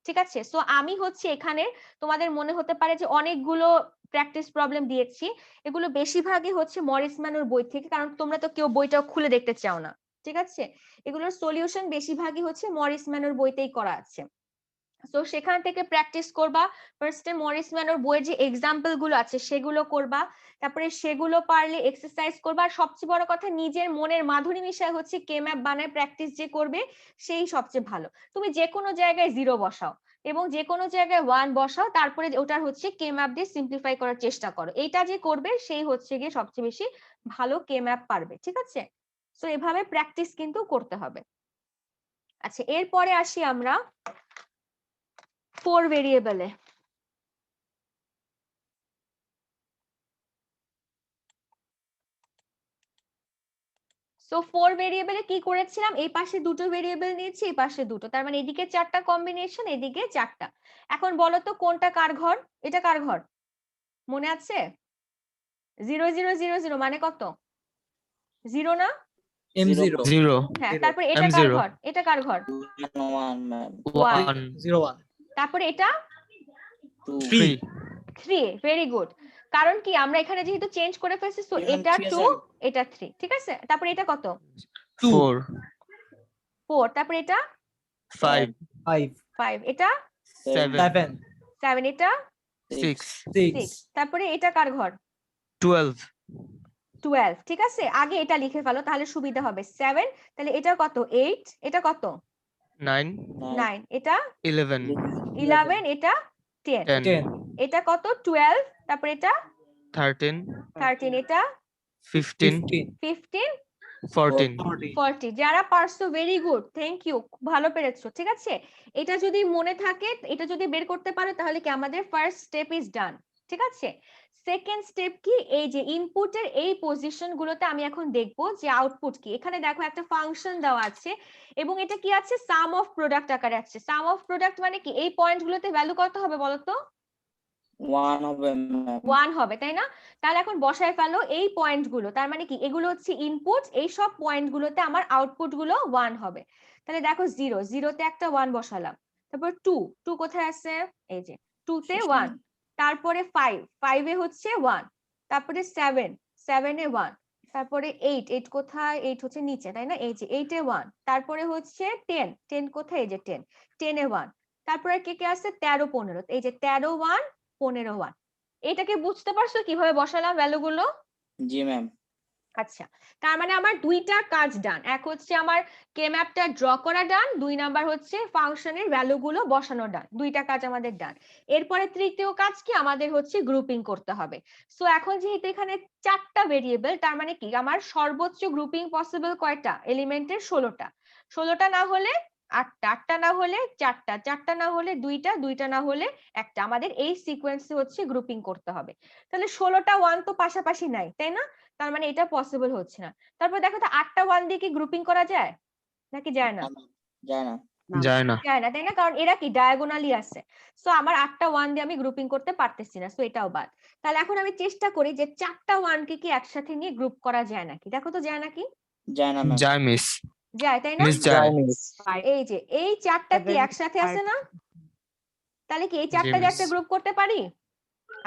Speaker 1: ঠিক আছে, সো আমি হচ্ছে এখানে তোমাদের মনে হতে পারে যে অনেকগুলো প্র্যাকটিস প্রবলেম দিয়েছি, এগুলো বেশিরভাগই হচ্ছে মরিস ম্যানুর বই থেকে, কারণ তোমরা তো কেউ বইটাও খুলে দেখতে চাও না। ঠিক আছে, এগুলোর সলিউশন বেশিরভাগই হচ্ছে মরিস ম্যানুর বইতেই করা আছে। তো সেখান থেকে প্র্যাকটিস করবা। ফার্স্টে মরিস ম্যানুর বইয়ের যে এক্সাম্পল গুলো আছে সেগুলো করবা, তারপরে সেগুলো পারলে এক্সারসাইজ করবা, আর সবচেয়ে বড় কথা নিজের মনের মাধুরী মিশায় হচ্ছে কে ম্যাপ বানায় প্র্যাকটিস যে করবে সেই সবচেয়ে ভালো। তুমি যে কোনো জায়গায় 0 বসাও এবং যে কোনো জায়গায় 1 বসাও, তারপরে ওটার হচ্ছে কে ম্যাপ দিয়ে সিম্পলিফাই করার চেষ্টা করো, এইটা যে করবে সেই হচ্ছে গিয়ে সবচেয়ে বেশি ভালো কে ম্যাপ পারবে। ঠিক আছে, তো এভাবে প্র্যাকটিস কিন্তু করতে হবে। আচ্ছা, এরপরে আসি আমরা 4 ভেরিয়েবলে। সো 4 ভেরিয়েবলে কি করেছিলাম, এই পাশে দুটো ভেরিয়েবল নিয়েছি, এই পাশে দুটো, তার মানে এদিকে 4টা কম্বিনেশন, এদিকে 4টা। এখন বলো তো কোনটা কার ঘর? এটা কার ঘর মনে আছে? 0 0 0 0 মানে কত? 0 না?
Speaker 4: M0
Speaker 3: 0
Speaker 1: হ্যাঁ,
Speaker 4: Zero.
Speaker 1: তারপরে এটা কার
Speaker 3: M0
Speaker 1: ঘর? এটা কার ঘর?
Speaker 2: 1 ম্যাম
Speaker 3: 1
Speaker 4: 01
Speaker 1: তারপরে এটা
Speaker 2: 2
Speaker 3: 3
Speaker 1: 3, ভেরি গুড। কারণ কি আমরা এখানে যেহেতু চেঞ্জ করে ফেলছি, সো
Speaker 2: এখানে
Speaker 1: এটা
Speaker 2: 3
Speaker 1: 2,
Speaker 2: আছে।
Speaker 1: এটা 3, ঠিক আছে? তারপরে এটা কত?
Speaker 3: 4
Speaker 1: 4, তারপরে এটা
Speaker 3: 5
Speaker 4: 5
Speaker 1: 5, এটা
Speaker 3: 7
Speaker 4: 7
Speaker 1: 7, এটা
Speaker 3: 6
Speaker 1: 6,
Speaker 4: 6
Speaker 1: তারপরে এটা কার ঘর?
Speaker 3: 12
Speaker 1: 12, ঠিক আছে? আগে এটা লিখে ফেলো তাহলে সুবিধা হবে। 7, তাহলে এটা কত? 8, এটা কত?
Speaker 3: 9
Speaker 1: 9, এটা
Speaker 3: 11
Speaker 1: 11, এটা 10,
Speaker 3: 10
Speaker 1: এটা কত? 12, তারপরে এটা
Speaker 3: 13
Speaker 1: 13, এটা
Speaker 3: 15
Speaker 1: 15,
Speaker 3: 14
Speaker 1: 40। যারা পারছো ভেরি গুড, থ্যাংক ইউ, ভালো পেরেছো, ঠিক আছে? এটা যদি মনে থাকে, এটা যদি বের করতে পারো, তাহলে কি আমাদের ফার্স্ট স্টেপ ইজ ডান, ঠিক আছে? সেকেন্ড স্টেপ কি, এই যে ইনপুটের এই পজিশন গুলোতে আমি এখন দেখবো যে আউটপুট কি। এখানে দেখো একটা ফাংশন দেওয়া আছে এবং এটা কি আছে, সাম অফ প্রোডাক্ট আকারে আছে। সাম অফ প্রোডাক্ট মানে কি, এই পয়েন্ট গুলোতে ভ্যালু কত হবে বলো তো?
Speaker 2: 1 হবে ম্যাম
Speaker 1: 1 হবে, তাই না? তাহলে এখন বসায় ফেলো এই পয়েন্ট গুলো, তার মানে কি এগুলো হচ্ছে ইনপুট, এই সব পয়েন্ট গুলোতে আমার আউটপুট গুলো 1 হবে। তাহলে দেখো 0 0 তে একটা 1 বসালাম, তারপর 2 2 কোথায় আছে, এই যে 2 তে 1, তারপরে 5 5 এ হচ্ছে 1, তারপরে 7 7 এ 1, তারপরে 8 8 কোথায়, 8 হচ্ছে নিচে, তাই না? এই যে 8 এ 1, তারপরে হচ্ছে 10 10 কোথায়, এই যে 10 10 এ 1, তারপরে কে কে আছে 13 15, এই যে 13 1 15 1। এটাকে বুঝতে পারছো কিভাবে বসালাম ভ্যালু গুলো?
Speaker 2: জি ম্যাম
Speaker 1: আচ্ছা, তার মানে আমার দুইটা কাজ ডান। এক হচ্ছে আমার কে ম্যাপটা ড্র করা ডান, 2 নাম্বার হচ্ছে ফাংশনের ভ্যালু গুলো বসানো ডান। দুইটা কাজ আমাদের ডান। এরপরে তৃতীয় কাজ কি, আমাদের হচ্ছে গ্রুপিং করতে হবে। সো এখন যেহেতু এখানে 4টা ভেরিয়েবল, তার মানে কি আমার সর্বোচ্চ গ্রুপিং পসিবল কয়টা এলিমেন্টের? 16টা। 16টা না হলে 8টা, 8টা না হলে 4টা, 4টা না হলে 2টা, 2টা না হলে 1টা। আমাদের এই সিকোয়েন্সে হচ্ছে গ্রুপিং করতে হবে। তাহলে 16টা 1 তো পাশাপাশি নাই, তাই না? তার মানে এটা পসিবল হচ্ছে না। তারপর দেখো তো 8টা 1 দিয়ে কি গ্রুপিং করা যায় নাকি যায় না?
Speaker 2: যায় না
Speaker 3: যায় না
Speaker 1: যায় না, তাই না? কারণ এরা কি ডায়াগোনালি আছে। সো আমার 8টা 1 দিয়ে আমি গ্রুপিং করতে পারতেছি না, সো এটাও বাদ। তাহলে এখন আমি চেষ্টা করি যে 4টা 1 কে কি একসাথে নিয়ে গ্রুপ করা যায় নাকি, দেখো তো যায় নাকি?
Speaker 2: যায় না ম্যাম
Speaker 3: যায় মিস
Speaker 1: যায়, তাই না?
Speaker 3: মিস যায়
Speaker 5: মিস
Speaker 1: এই যে এই 4টা কি একসাথে আছে না? তাহলে কি এই 4টা যে
Speaker 3: মিস।
Speaker 1: একটা গ্রুপ করতে পারি?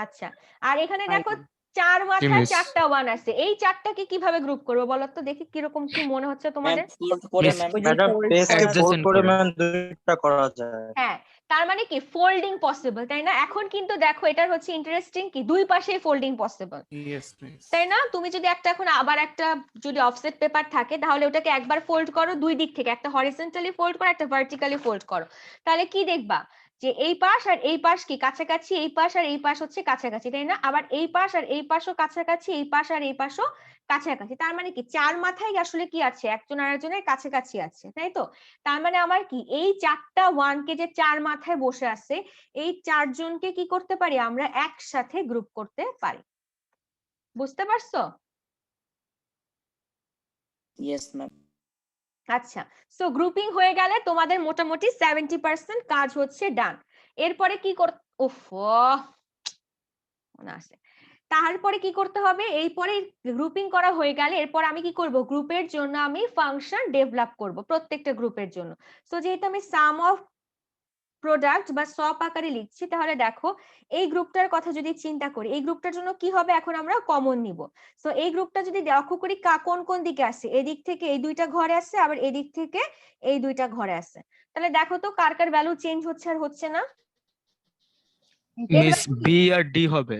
Speaker 1: আচ্ছা, আর এখানে দেখো 4
Speaker 3: জি
Speaker 1: মাথায়
Speaker 3: মিস
Speaker 1: 4টা 1 আছে, এই 4টাকে কিভাবে গ্রুপ করবো বলো তো দেখি, কিরকম কি মনে হচ্ছে
Speaker 2: ম্যাম
Speaker 1: তোমাদের?
Speaker 2: ফোল্ড করে
Speaker 3: মিস
Speaker 2: ম্যাম
Speaker 5: ম্যাডাম বেসকে ফোল্ড
Speaker 3: adjacent
Speaker 5: করে
Speaker 3: করে।
Speaker 5: ম্যাম দুইটা করা যায়
Speaker 1: হ্যাঁ, তার মানে কি ফোল্ডিং পসিবল, তাই না? এখন কিন্তু দেখো এটার হচ্ছে ইন্টারেস্টিং কি, দুই পাশে ফোল্ডিং পসিবল, তাই না? তুমি যদি একটা এখন আবার একটা যদি অফসেট পেপার থাকে, তাহলে ওটাকে একবার ফোল্ড করো দুই দিক থেকে, একটা হরিজন্টালি ফোল্ড করো, একটা ভার্টিক্যালি ফোল্ড করো, তাহলে কি দেখবা যে এই পাশ আর এই পাশ কি কাছাকাছি, এই পাশ আর এই পাশ হচ্ছে কাছাকাছি, তাই না? আবার এই পাশ আর এই পাশও কাছাকাছি, এই পাশ আর এই পাশও কাছাকাছি। তার মানে কি চার মাথায় আসলে কি আছে, একজন আরেকজনের কাছাকাছি আছে, তাই তো? তার মানে আমার কি এই 4টা 1 কে যে চার মাথায় বসে আছে, এই 4 জনকে কি করতে পারি আমরা একসাথে গ্রুপ করতে পারি। বুঝতে পারছো?
Speaker 2: ইয়েস ম্যাম
Speaker 1: আচ্ছা, সো গ্রুপিং হয়ে গেলে তোমাদের মোটামুটি 70% কাজ হচ্ছে ডান। এরপরে কি মনে আছে, তারপরে কি করতে হবে, এরপরে গ্রুপিং করা হয়ে গেলে এরপর আমি কি করব, গ্রুপের জন্য আমি ফাংশন ডেভেলপ করব প্রত্যেকটা গ্রুপের জন্য। সো যেহেতু আমি সাম অফ প্রোডাক্ট বা সব আকারে লিখছি, তাহলে দেখো এই গ্রুপটার কথা যদি চিন্তা করি, এই গ্রুপটার জন্য কি হবে, এখন আমরা কমন নিব। সো এই গ্রুপটা যদি লক্ষ্য করি কোন কোন দিকে আছে, এদিক থেকে এই দুইটা ঘরে আছে, আবার এদিক থেকে এই দুইটা ঘরে আছে। তাহলে দেখো তো কার কার ভ্যালু চেঞ্জ হচ্ছে আর হচ্ছে না? এর
Speaker 3: মিস
Speaker 1: value কি?
Speaker 3: বি আর ডি হবে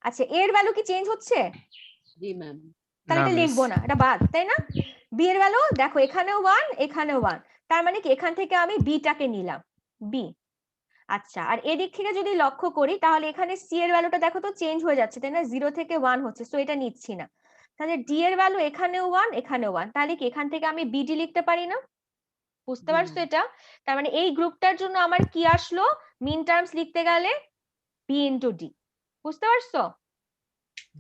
Speaker 1: আচ্ছা, এর ভ্যালু কি চেঞ্জ হচ্ছে?
Speaker 6: জি ম্যাম
Speaker 1: তাহলে
Speaker 3: না
Speaker 1: এটা
Speaker 3: মিস
Speaker 1: লিখবো না, এটা বাদ, তাই না? বি এর ভ্যালু দেখো এখানেও 1 এখানেও 1, তার মানে কি এখান থেকে আমি বিটাকে নিলাম, বি। আচ্ছা, আর এদিক থেকে যদি লক্ষ্য করি, তাহলে এখানে সি এর ভ্যালুটা দেখো তো চেঞ্জ হয়ে যাচ্ছে, তাই না? 0 থেকে 1 হচ্ছে, সো এটা নিচ্ছি না। তাহলে ডি এর ভ্যালু এখানেও 1 এখানেও 1, তাহলে কি এখান থেকে আমি বিডি লিখতে পারি না? বুঝতে
Speaker 6: জি
Speaker 1: পারছো
Speaker 6: ম্যাম।
Speaker 1: এটা? তার মানে এই গ্রুপটার জন্য আমার কি আসলো, মিন টার্মস লিখতে গেলে বি ইনটু ডি। বুঝতে পারছো?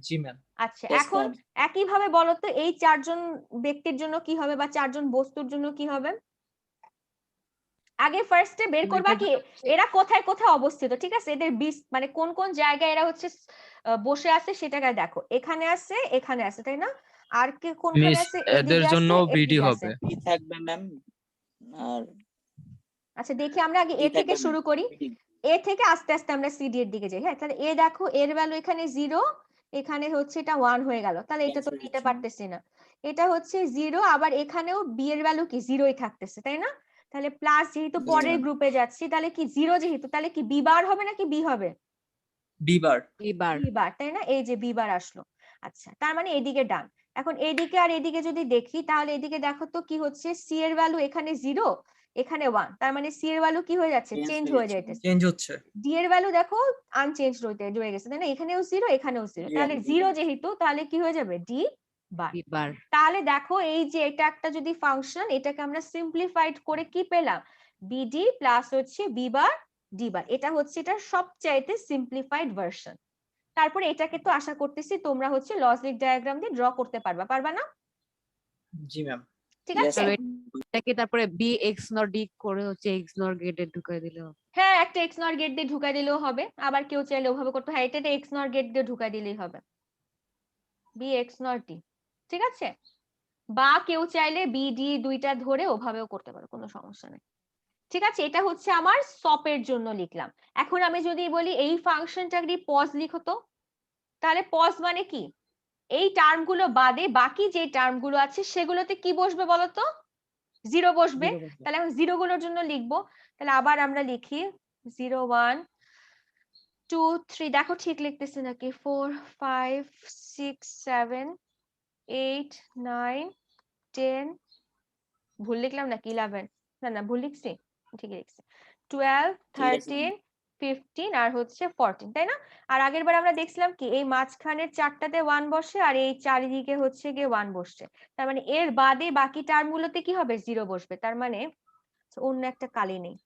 Speaker 4: জি ম্যাম।
Speaker 1: আচ্ছা
Speaker 2: Yes,
Speaker 1: এখন
Speaker 2: ma'am.
Speaker 1: একইভাবে বলো তো এই চারজন ব্যক্তির জন্য কি হবে বা চারজন বস্তুর জন্য কি হবে? আগে ফার্স্টে বের করবা কি এরা কোথায় কোথায় অবস্থিত, ঠিক আছে? এদের মানে কোন কোন জায়গায় এরা হচ্ছে বসে আছে সেটাকে দেখো। এখানে আছে, এখানে আছে, তাই না? আর কি কোনখানে
Speaker 3: মিস
Speaker 1: আছে?
Speaker 3: এদের
Speaker 1: এদিকে
Speaker 3: জন্য
Speaker 1: আছে,
Speaker 3: বিডি
Speaker 1: এদিকে
Speaker 3: হবে।
Speaker 1: আছে।
Speaker 2: B থাকবে ম্যাম, আর
Speaker 1: আচ্ছা দেখি আমরা আগে
Speaker 2: D
Speaker 1: এ থেকে
Speaker 2: থাকবে
Speaker 1: শুরু করি। এ থেকে আস্তে আস্তে আমরা সিডি এর দিকে যাই। হ্যাঁ, তাহলে এ দেখো এর ভ্যালু এখানে 0, এখানে হচ্ছে এটা 1 হয়ে গেল। তাহলে এটা তো
Speaker 2: Cancel
Speaker 1: নিতে
Speaker 2: হচ্ছে।
Speaker 1: পারতেছি না। এটা হচ্ছে 0, আবার এখানেও বি এর ভ্যালু কি 0ই থাকতেছে, তাই না? তাহলে প্লাস যেহেতু
Speaker 2: Yes,
Speaker 1: পরের
Speaker 2: ma'am.
Speaker 1: গ্রুপে যাচ্ছি, তাহলে কি 0 যেহেতু, তাহলে কি বি বার হবে নাকি বি হবে?
Speaker 4: B bar.
Speaker 6: এবার
Speaker 1: বি বার, তাই না? এই যে বি বার আসলো। আচ্ছা তার মানে এদিকে ডান। এখন এদিকে আর এদিকে যদি দেখি, তাহলে এদিকে দেখো তো কি হচ্ছে, সি এর ভ্যালু এখানে 0, এখানে 1, তার মানে সি এর ভ্যালু কি হয়ে যাচ্ছে,
Speaker 2: Change
Speaker 1: চেঞ্জ
Speaker 2: হয়ে
Speaker 1: হয়ে
Speaker 2: যাচ্ছে।
Speaker 1: যাইতেছে।
Speaker 4: চেঞ্জ হচ্ছে।
Speaker 1: ডি এর ভ্যালু দেখো আনচেঞ্জ রয়ে গেছে, তাই না? এখানেও 0, এখানেও 0,
Speaker 2: Yeah,
Speaker 1: তাহলে 0 যেহেতু, তাহলে কি হয়ে যাবে, ডি বার।
Speaker 6: এবার
Speaker 1: তাহলে দেখো এই যে এটা একটা যদি ফাংশন, এটাকে আমরা সিম্পলিফাইড করে কি পেলাম, বিডি প্লাস হচ্ছে বি বার ডি বার। এটা হচ্ছে এটা সবচাইতে সিম্পলিফাইড ভার্সন। তারপরে এটাকে তো আশা করতেছি তোমরা হচ্ছে লজিক ডায়াগ্রাম দিয়ে ড্র করতে পারবা না?
Speaker 4: জি ম্যাম।
Speaker 1: ঠিক
Speaker 2: Yes,
Speaker 1: আছে।
Speaker 6: তবে এটাকে তারপরে বি এক্স নর ডি করে হচ্ছে এক্স নর গেটে ঢুকাই দিলে হবে।
Speaker 1: হ্যাঁ, একটা এক্স নর গেট দিয়ে ঢুকাই দিলেও হবে, আবার কেউ চাইলে ওভাবে করতে হয়, এটা এক্স নর গেট দিয়ে ঢুকাই দিলেই হবে, বি এক্স নর ডি। ঠিক আছে, বা কেউ চাইলে বি ডি দুইটা ধরে ওভাবেও করতে পারো, কোনো সমস্যা নেই। ঠিক আছে, এটা হচ্ছে আমার সপের জন্য লিখলাম। এখন আমি যদি বলি এই ফাংশনটা যদি পজ লিখো তো, তাহলে পজ মানে কি, এই টার্মগুলো বাদে বাকি যে টার্মগুলো আছে সেগুলোতে কি বসবে বলো তো, 0 বসবে। তাহলে এখন 0 গুলোর জন্য লিখবো। তাহলে আবার আমরা লিখি 0 1 2 3, দেখো ঠিক লিখতেছি নাকি, 4 5 6 7 8 9 10, ভুল লিখলাম নাকি 11, না ভুল লিখছি, ঠিকই লিখছি, 12
Speaker 2: ঠিক আছে।
Speaker 1: 13 15 আর হচ্ছে 14, তাই না? আর আগের বার আমরা দেখছিলাম কি এই মাঝখানের চারটাতে 1 বসে আর এই চারিদিকে হচ্ছে গিয়ে 1 বসছে, তার মানে এর বাদে বাকি টার্ম গুলোতে কি হবে, 0 বসবে। তার মানে অন্য একটা কালি নেই,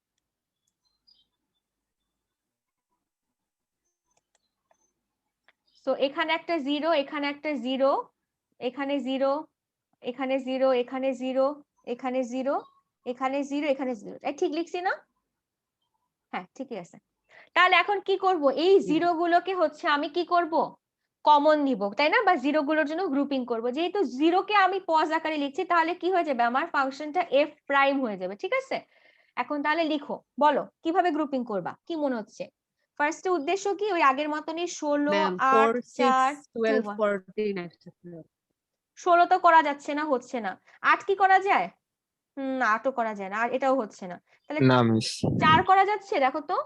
Speaker 1: তো এখানে একটা 0, এখানে একটা 0, এখানে 0, এখানে 0, এখানে 0, এখানে 0, এখানে 0, এখানে 0, এই ঠিক লিখছি না? হ্যাঁ ঠিকই আছে। তাহলে এখন কি করব, এই 0 গুলোকে হচ্ছে আমি কি করব, কমন নিব, তাই না? বা 0 গুলোর জন্য গ্রুপিং করব। যেহেতু 0 কে আমি পজ আকারে লিখছি, তাহলে কি হয়ে যাবে, আমার ফাংশনটা এফ প্রাইম হয়ে যাবে। ঠিক আছে, এখন তাহলে লিখো, বলো কিভাবে গ্রুপিং করবা, কি মনে হচ্ছে? ফার্স্টে উদ্দেশ্য কি, ওই আগের মতনই 16
Speaker 6: ম্যাম
Speaker 1: 8
Speaker 6: 4
Speaker 1: 4
Speaker 6: 6 12
Speaker 1: 2 1।
Speaker 6: 14 একসাথে
Speaker 1: 16 তো করা যাচ্ছে না, হচ্ছে না। 8 কি করা যায়? না 8ও করা যায় না, আর এটাও হচ্ছে না। তাহলে
Speaker 3: না মিস।
Speaker 1: 4 করা যাচ্ছে, দেখো তো।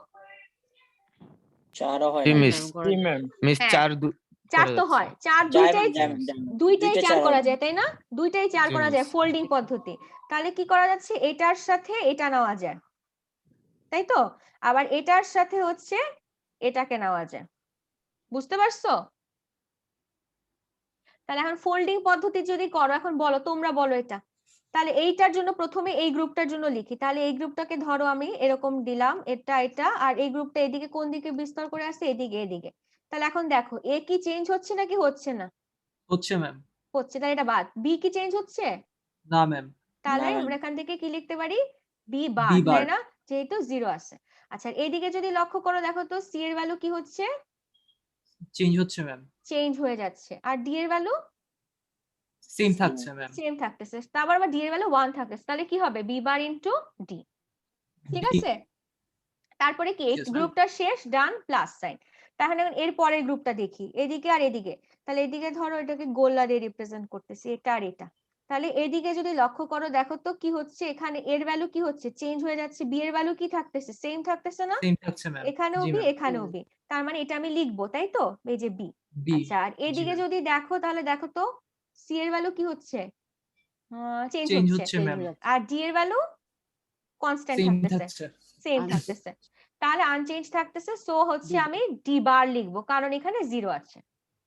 Speaker 2: 4 হয়
Speaker 3: জি
Speaker 2: না।
Speaker 3: মিস।
Speaker 6: ম্যাম করা
Speaker 5: জি
Speaker 6: যায়।
Speaker 5: ম্যাম।
Speaker 3: মিস
Speaker 1: হ্যাঁ,
Speaker 3: 4
Speaker 1: 4 তো হয়, 4 দুইটাই দুইটাই 4 করা যায়, তাই না? দুইটাই 4
Speaker 3: জি
Speaker 1: করা
Speaker 3: মিস।
Speaker 1: যায় ফোল্ডিং পদ্ধতি। তাহলে কি করা যাচ্ছে, এটার সাথে এটা নেওয়া যায়, তাই তো? আবার এটার সাথে হচ্ছে এটাকে নেওয়া যায়, বুঝতে পারছো? তাহলে এখন ফোল্ডিং পদ্ধতি যদি করো, এখন বলো, তোমরা বলো এটা। তাহলে এইটার জন্য প্রথমে এই গ্রুপটার জন্য লিখি, তাহলে এই গ্রুপটাকে ধরো আমি এরকম দিলাম, এটা এটা, আর এই গ্রুপটা এদিকে কোন দিকে বিস্তার করে আসছে, এদিকে এদিকে। তাহলে এখন দেখো এ কি চেঞ্জ হচ্ছে নাকি হচ্ছে না?
Speaker 4: হচ্ছে ম্যাম।
Speaker 1: হচ্ছে, তাহলে এটা বাদ। বি কি চেঞ্জ হচ্ছে?
Speaker 4: না ম্যাম।
Speaker 1: তাহলে
Speaker 2: না, ma'am.
Speaker 1: আমরা এখান থেকে কি লিখতে পারি, বি
Speaker 4: বি
Speaker 1: বার,
Speaker 4: বার।
Speaker 1: তাই না? যেহেতু 0 আছে। আচ্ছা এইদিকে যদি লক্ষ্য করো, দেখো তো সি এর ভ্যালু কি হচ্ছে,
Speaker 4: চেঞ্জ হচ্ছে ম্যাম।
Speaker 1: চেঞ্জ হয়ে যাচ্ছে। আর ডি এর ভ্যালু
Speaker 4: সেম থাকছে ম্যাম।
Speaker 1: সেম থাকতেছে, তারপর আবার ডি এর ভ্যালু 1 থাকতেছে। তাহলে কি হবে, বি বার ইনটু ডি। ঠিক আছে, তারপরে কি এই
Speaker 4: Yes, ma'am.
Speaker 1: গ্রুপটা শেষ, ডান, প্লাস সাইন। তাহলে এর পরের গ্রুপটা দেখি, এদিকে আর এদিকে। তাহলে এদিকে ধরো এটাকে গোলা দিয়ে রিপ্রেজেন্ট করতেছি, এটা আর এটা। তাহলে এদিকে যদি লক্ষ্য করো, দেখো তো কি হচ্ছে, এখানে এর ভ্যালু কি হচ্ছে, চেঞ্জ হয়ে যাচ্ছে। বি এর ভ্যালু কি থাকতেছে, সেম থাকতেছে না?
Speaker 4: সেম থাকছে ম্যাম।
Speaker 1: এখানেও
Speaker 4: জি
Speaker 1: বি,
Speaker 4: ম্যাম।
Speaker 1: এখানেও বি, তার মানে এটা আমি লিখবো, তাই তো, এই যে বি।
Speaker 4: বি।
Speaker 1: আচ্ছা, আর
Speaker 4: জি
Speaker 1: এদিকে
Speaker 4: ম্যাম।
Speaker 1: যদি দেখো, তাহলে দেখো তো সি এর ভ্যালু কি হচ্ছে, চেঞ্জ
Speaker 4: চেঞ্জ
Speaker 1: হচ্ছে।
Speaker 4: হচ্ছে ম্যাম।
Speaker 1: আর ডি এর ভ্যালু কনস্ট্যান্ট
Speaker 4: সেম
Speaker 1: থাকতেছে,
Speaker 4: থাকছে।
Speaker 1: সেম থাকতেছে। তাহলে আনচেঞ্জ থাকতেছে, সো হচ্ছে আমি ডি বার লিখবো, কারণ এখানে 0 আছে।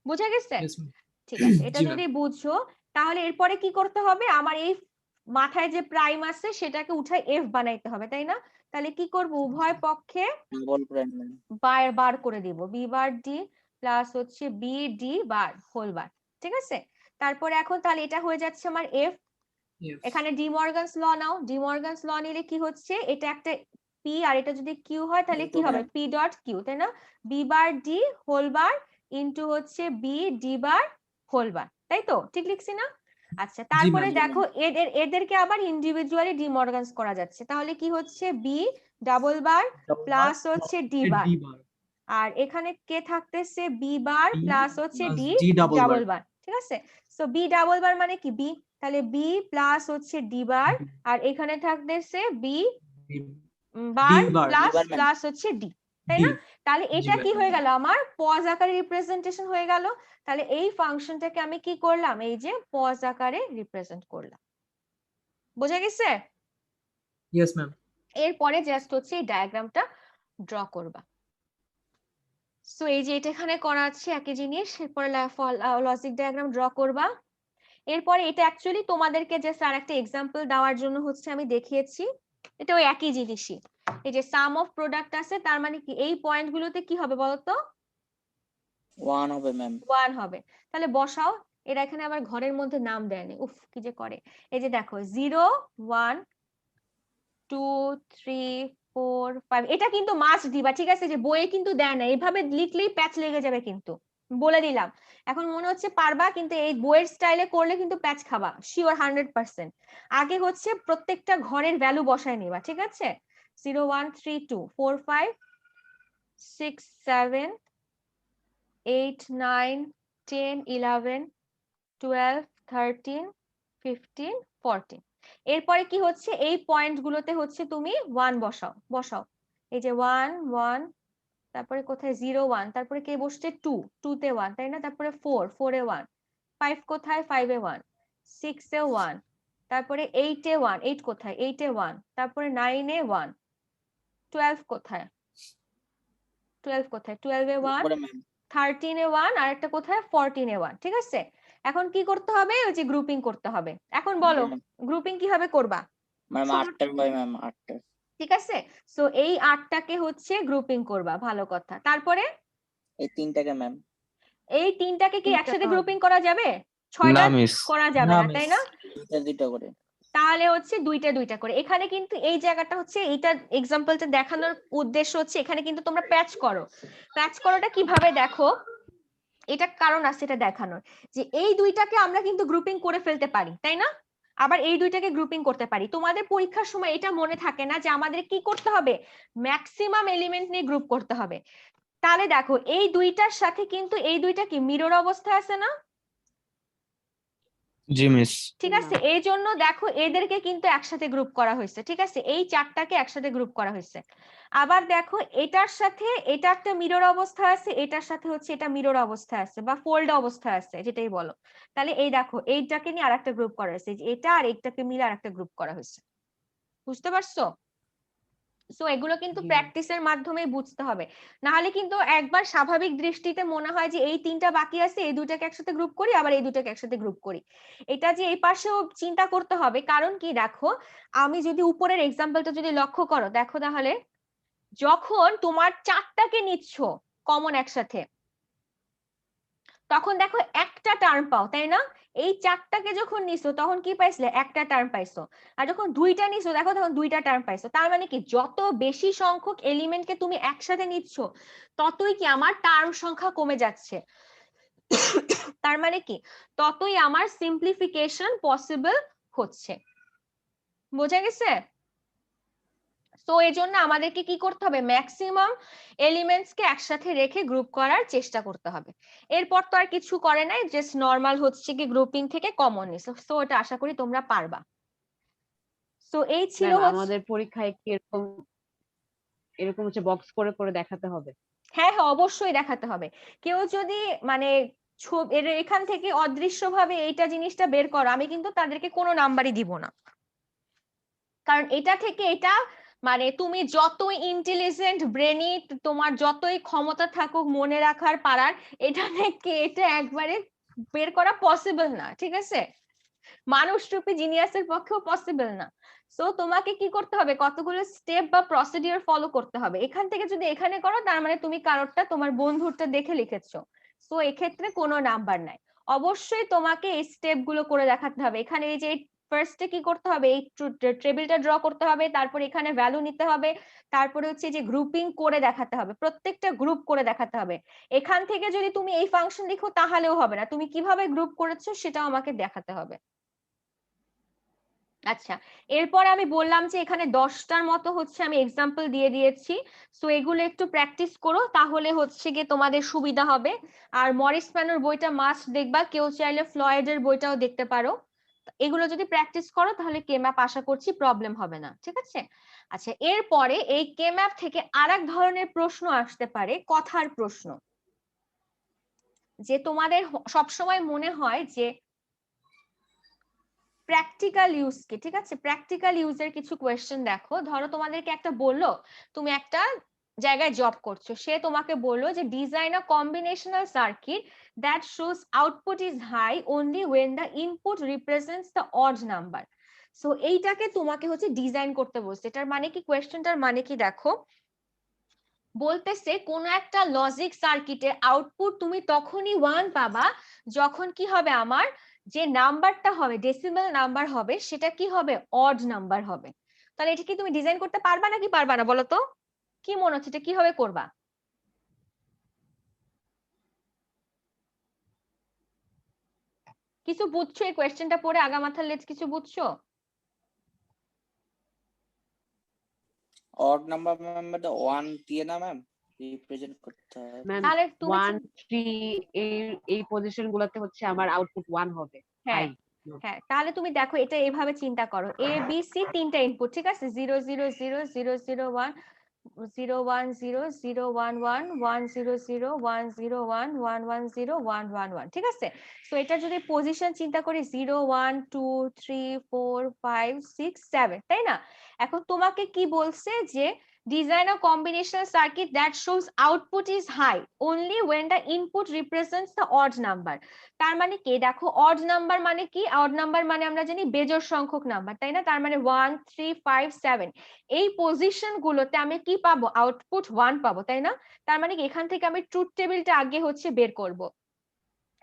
Speaker 1: বুঝা গেছে?
Speaker 4: Yes, ma'am.
Speaker 1: ঠিক আছে, এটা
Speaker 4: জি ম্যাম।
Speaker 1: যদি বুঝছো, তাহলে এরপরে কি করতে হবে, আমার এই মাথায় যে প্রাইম আছে সেটাকে উঠায় এফ বানাইতে হবে, তাই না? তাহলে কি করব, উভয় পক্ষে
Speaker 2: বল প্রাইম ম্যাম।
Speaker 1: বার করে দিব, বি বার ডি প্লাস হচ্ছে B D bar whole bar, ঠিক আছে? তারপরে এখন তাহলে এটা হয়ে যাচ্ছে আমার এফ।
Speaker 4: Yes.
Speaker 1: এখানে ডি মর্গানস ল নাও, ডি মর্গানস ল নিলে কি হচ্ছে, এটা একটা পি আর এটা যদি কিউ হয় তাহলে কি
Speaker 2: Into
Speaker 1: হবে,
Speaker 2: bar.
Speaker 1: পি ডট কিউ, তাই না? B bar D whole bar into হচ্ছে B D bar whole bar, তাই তো? ঠিক লিখছি না? আচ্ছা, তারপরে
Speaker 4: ma'am.
Speaker 1: দেখো এদেরকে আবার ইন্ডিভিজুয়ালি ডি মর্গানস করা যাচ্ছে, তাহলে কি হচ্ছে বি ডাবল বার প্লাস হচ্ছে ডি বার,
Speaker 4: D bar
Speaker 1: আর এখানে কে থাকতেছে বি বার
Speaker 4: B
Speaker 1: প্লাস হচ্ছে
Speaker 4: plus
Speaker 1: D
Speaker 4: D double
Speaker 1: double
Speaker 4: bar.
Speaker 1: বার, ঠিক আছে? সো বি ডাবল বার মানে কি বি, তাহলে বি প্লাস হচ্ছে ডি বার, আর এখানে থাকতেছে B bar
Speaker 4: D bar.
Speaker 1: Plus
Speaker 2: bar মানে?
Speaker 1: প্লাস হচ্ছে ডি, তাই
Speaker 4: D.
Speaker 1: না? তাহলে এটা
Speaker 4: bar.
Speaker 1: কি হয়ে গেল, আমার পজ আকারে রিপ্রেজেন্টেশন হয়ে গেল। তাহলে এই ফাংশনটাকে আমি কি করলাম, এই যে পজ আকারে রিপ্রেজেন্ট করলাম। বোঝা গেছে?
Speaker 4: Yes, ma'am.
Speaker 1: এরপরে জাস্ট হচ্ছে এই ডায়াগ্রামটা ড্র করবা। সো এই যে এটা এখানে করা আছে একই জিনিস, এরপরে লজিক ডায়াগ্রাম ড্র করবা। এরপরে এটা অ্যাকচুয়ালি তোমাদেরকে জাস্ট আর একটা এক্সাম্পল দেওয়ার জন্য হচ্ছে আমি দেখিয়েছি, এটা ওই একই জিনিসই। এই যে সাম অফ প্রোডাক্ট আছে, তার মানে কি এই পয়েন্টগুলোতে কি হবে বলতো,
Speaker 2: 1 হবে ম্যাম।
Speaker 1: 1 হবে। তাহলে বসাও, এরা এখানে আবার ঘরের মধ্যে নাম দেয়নি, উফ কি যে করে। এই যে দেখো 0 1 2 3 4 5, এটা কিন্তু মাস্ট দিবা, ঠিক আছে? যে বইয়ে কিন্তু দেয় না, এইভাবে লিখলেই প্যাচ লেগে যাবে কিন্তু, বলে দিলাম। এখন মনে হচ্ছে পারবা, কিন্তু এই বইয়ের স্টাইলে করলে কিন্তু প্যাচ খাবা শিওর 100%। আগে হচ্ছে প্রত্যেকটা ঘরের ভ্যালু বসায় নিবা, ঠিক আছে? 0 1 3 2 4 5 6 7 8 9 10 11 12 13 15 14। এরপরে কি হচ্ছে, এই পয়েন্ট গুলোতে হচ্ছে তুমি 1 বসাও। এই যে 1 1, তারপরে কোথায় 0 1, তারপরে কে বসছে 2 2 তে 1, তাই না? তারপরে 4 4 এ 1, 5 কোথায় 5 এ 1, 6 এ 1, তারপরে 8 এ 1, 8 কোথায় 8 এ 1, তারপরে 9 এ 1, 12 কোথায় 12 এ 1,
Speaker 2: উপরে ম্যাম।
Speaker 1: 13 এ 1, আর একটা কোথায় 14 এ 1, ঠিক আছে? এখন কি করতে হবে, ওই যে গ্রুপিং করতে হবে। এখন বলো গ্রুপিং কিভাবে করবা?
Speaker 2: ম্যাম
Speaker 1: ছোট-
Speaker 2: 8টার হয় ম্যাম 8টা।
Speaker 1: ঠিক আছে, সো এই 8টাকে হচ্ছে গ্রুপিং করবা, ভালো কথা। তারপরে
Speaker 2: এই 3টাকে ম্যাম।
Speaker 1: এই 3টাকে কি
Speaker 6: তিনটা
Speaker 1: একসাথে
Speaker 6: তো
Speaker 1: গ্রুপিং করা যাবে?
Speaker 3: না
Speaker 1: 6টা
Speaker 3: মিস,
Speaker 1: করা যাবে
Speaker 4: না,
Speaker 1: না, তাই
Speaker 4: miss.
Speaker 1: না?
Speaker 2: 2টা করে।
Speaker 1: তাহলে হচ্ছে দুইটা করে। এখানে কিন্তু এই জায়গাটা হচ্ছে, এইটা এক্সাম্পলটা দেখানোর উদ্দেশ্য হচ্ছে এখানে কিন্তু তোমরা প্যাচ করো। প্যাচ করাটা কিভাবে দেখো, এটা কারণ আছে এটা দেখানোর, যে এই দুইটাকে আমরা কিন্তু গ্রুপিং করে ফেলতে পারি, তাই না? আবার এই দুইটাকে গ্রুপিং করতে পারি। তোমাদের পরীক্ষার সময় এটা মনে থাকে না যে আমাদের কি করতে হবে, ম্যাক্সিমাম এলিমেন্ট নিয়ে গ্রুপ করতে হবে। তাহলে দেখো এই দুইটার সাথে কিন্তু এই দুইটা কি মিরর অবস্থায় আছে না?
Speaker 3: জি মিস।
Speaker 1: ঠিক আছে, এই জন্য দেখো এদেরকে কিন্তু একসাথে গ্রুপ করা হয়েছে, ঠিক আছে? এই 4টাকে একসাথে গ্রুপ করা হয়েছে। আবার দেখো এটার সাথে এটা একটা মিরর অবস্থায় আছে, এটার সাথে হচ্ছে এটা মিরর অবস্থায় আছে বা ফোল্ড অবস্থায় আছে, যেটাই বলো। তাহলে এই দেখো এইটাকে নিয়ে আরেকটা গ্রুপ করা হয়েছে, এটা আর এইটাকে মিলে আরেকটা গ্রুপ করা হয়েছে। বুঝতে পারছো? সো এগুলো কিন্তু
Speaker 4: জি।
Speaker 1: প্র্যাকটিসের মাধ্যমে বুঝতে হবে, না হলে কিন্তু একবার স্বাভাবিক দৃষ্টিতে মনে হয় যে এই 3টা বাকি আছে, এই দুটাকে একসাথে গ্রুপ করি, আবার এই দুটাকে একসাথে গ্রুপ করি। এটা যে এই পাশেও চিন্তা করতে হবে, কারণ কি দেখো, আমি যদি উপরের এক্সাম্পলটা যদি লক্ষ্য করো, দেখো তাহলে যখন তোমার 4টাকে নিচ্ছ কমন একসাথে, তখন দেখো একটা টার্ম পাও, তাই না? এই 4টাকে যখন নিছো তখন কি পাইছিলে, একটা টার্ম পাইছো। আর যখন 2টা নিছো দেখো তখন 2টা টার্ম পাইছো। তার মানে কি, যত বেশি সংখ্যক এলিমেন্টকে তুমি একসাথে নিচ্ছ ততই কি আমার টার্ম সংখ্যা কমে যাচ্ছে। তার মানে কি, ততই আমার সিম্পলিফিকেশন পসিবল হচ্ছে। বোঝা গেছে? তো এই জন্য আমাদেরকে কি করতে হবে, ম্যাক্সিমাম এলিমেন্টস কে একসাথে রেখে গ্রুপ করার চেষ্টা করতে হবে। এরপর তো আর কিছু করে নাই, জাস্ট নরমাল হচ্ছে কি গ্রুপিং থেকে কমন নিছো। সো এটা আশা করি তোমরা পারবা। সো এই ছিল
Speaker 6: ম্যাম
Speaker 1: হচ্ছে,
Speaker 6: আমাদের পরীক্ষায় কি এরকম এরকম হচ্ছে বক্স করে করে দেখাতে হবে?
Speaker 1: হ্যাঁ হ্যাঁ অবশ্যই দেখাতে হবে। কেউ যদি মানে এখান থেকে অদৃশ্যভাবে এইটা জিনিসটা বের করো, আমি কিন্তু তাদেরকে কোনো নাম্বারই দিব না। কারণ এটা থেকে এটা মানে তুমি যতই ইন্টেলিজেন্ট ব্রেনি, তোমার যতই ক্ষমতা থাকুক মনে রাখার পারার, এটা থেকে এটা একবারে বের করা পসিবল না, ঠিক আছে? মানুষরূপী জিনিয়াসের পক্ষেও পসিবল না। সো তোমাকে কি করতে হবে, কতগুলো স্টেপ বা প্রসিডিউর ফলো করতে হবে। এখান থেকে যদি এখানে করো তার মানে তুমি কারোরটা তোমার বন্ধুরটা দেখে লিখেছো, সো এক্ষেত্রে কোনো নাম্বার নাই। অবশ্যই তোমাকে এই স্টেপ গুলো করে দেখাতে হবে। এখানে এই যে ফার্স্টে কি করতে হবে, এই টেবিলটা ড্র করতে হবে, তারপর এখানে ভ্যালু নিতে হবে, তারপরে হচ্ছে যে গ্রুপিং করে দেখাতে হবে, প্রত্যেকটা গ্রুপ করে দেখাতে হবে। এখান থেকে যদি তুমি এই ফাংশন লিখো তাহলেও হবে না, তুমি কিভাবে গ্রুপ করেছো সেটাও আমাকে দেখাতে হবে। আচ্ছা, এরপর আমি বললাম যে এখানে 10টার মতো হচ্ছে আমি এক্সাম্পল দিয়ে দিয়েছি, সো এগুলো একটু প্র্যাকটিস করো, তাহলে হচ্ছে গিয়ে তোমাদের সুবিধা হবে। আর মরিস ম্যানোর বইটা মাস্ট দেখবা, কেউ চাইলে ফ্লয়েডের বইটাও দেখতে পারো। এগুলো যদি প্র্যাকটিস করো তাহলে কে ম্যাপ আশা করছি প্রবলেম হবে না, ঠিক আছে। আচ্ছা, এরপরে এই কে ম্যাপ থেকে আরেক ধরনের প্রশ্ন আসতে পারে, কথার প্রশ্ন, যে তোমাদের সবসময় মনে হয় যে প্র্যাকটিক্যাল ইউজ কি, ঠিক আছে, প্র্যাকটিক্যাল ইউজের কিছু কোয়েশ্চেন দেখো। ধরো তোমাদেরকে একটা বললো, তুমি একটা জায়গায় জব করছো, সে তোমাকে বললো যে design a combinational circuit that shows output is high only when the input represents the odd number. So এইটাকে তোমাকে হচ্ছে ডিজাইন করতে বলছে। এটার মানে কি, কোয়েশ্চেনটার মানে কি দেখো, বলতেছে কোন একটা লজিক সার্কিটের আউটপুট তুমি তখনই 1 পাবা যখন কি হবে, আমার যে নাম্বারটা হবে, ডেসিমাল নাম্বার হবে, সেটা কি হবে, অড নাম্বার হবে। তাহলে এটা কি তুমি ডিজাইন করতে পারবা নাকি পারবা না বলো তো, কি মনে হচ্ছে এটা কিভাবে করবা? কিছু বুঝছো এই কোয়েশ্চেনটা পড়ে, আগামাথার লেজ কিছু বুঝছো?
Speaker 2: অড নাম্বার মধ্যে 1 দিয়ে না ম্যাম রিপ্রেজেন্ট করতে হবে।
Speaker 6: ম্যাম
Speaker 1: তাহলে তুমি
Speaker 6: 1 3 এই পজিশন গুলোতে হচ্ছে আমার আউটপুট 1 হবে।
Speaker 1: হ্যাঁ
Speaker 6: হাই
Speaker 1: হ্যাঁ, তাহলে তুমি দেখো এটা এভাবে চিন্তা করো, এ বি সি তিনটা ইনপুট, ঠিক আছে, 0 0 0 0 0 1 0 1 0 0 1 1 1 0 0 1 0 1 1 1 0 1 1 1, ঠিক আছে। তো এটা যদি পজিশন চিন্তা করি 0 1 2 3 4 5 6 7, তাই না? এখন তোমাকে কি বলছে যে design a combinational circuit that shows output is high only when the input represents the odd number। তার মানে কি দেখো, অড নাম্বার মানে কি, অড নাম্বার মানে আমরা জানি বেজোড় সংখ্যক নাম্বার, তাই না? তার মানে 1 3 5 7, এই পজিশন গুলোতে আমি কি পাবো, আউটপুট 1 পাবো, তাই না? তার মানে কি এখান থেকে আমি ট্রুথ টেবিলটা আগে হচ্ছে বের করব,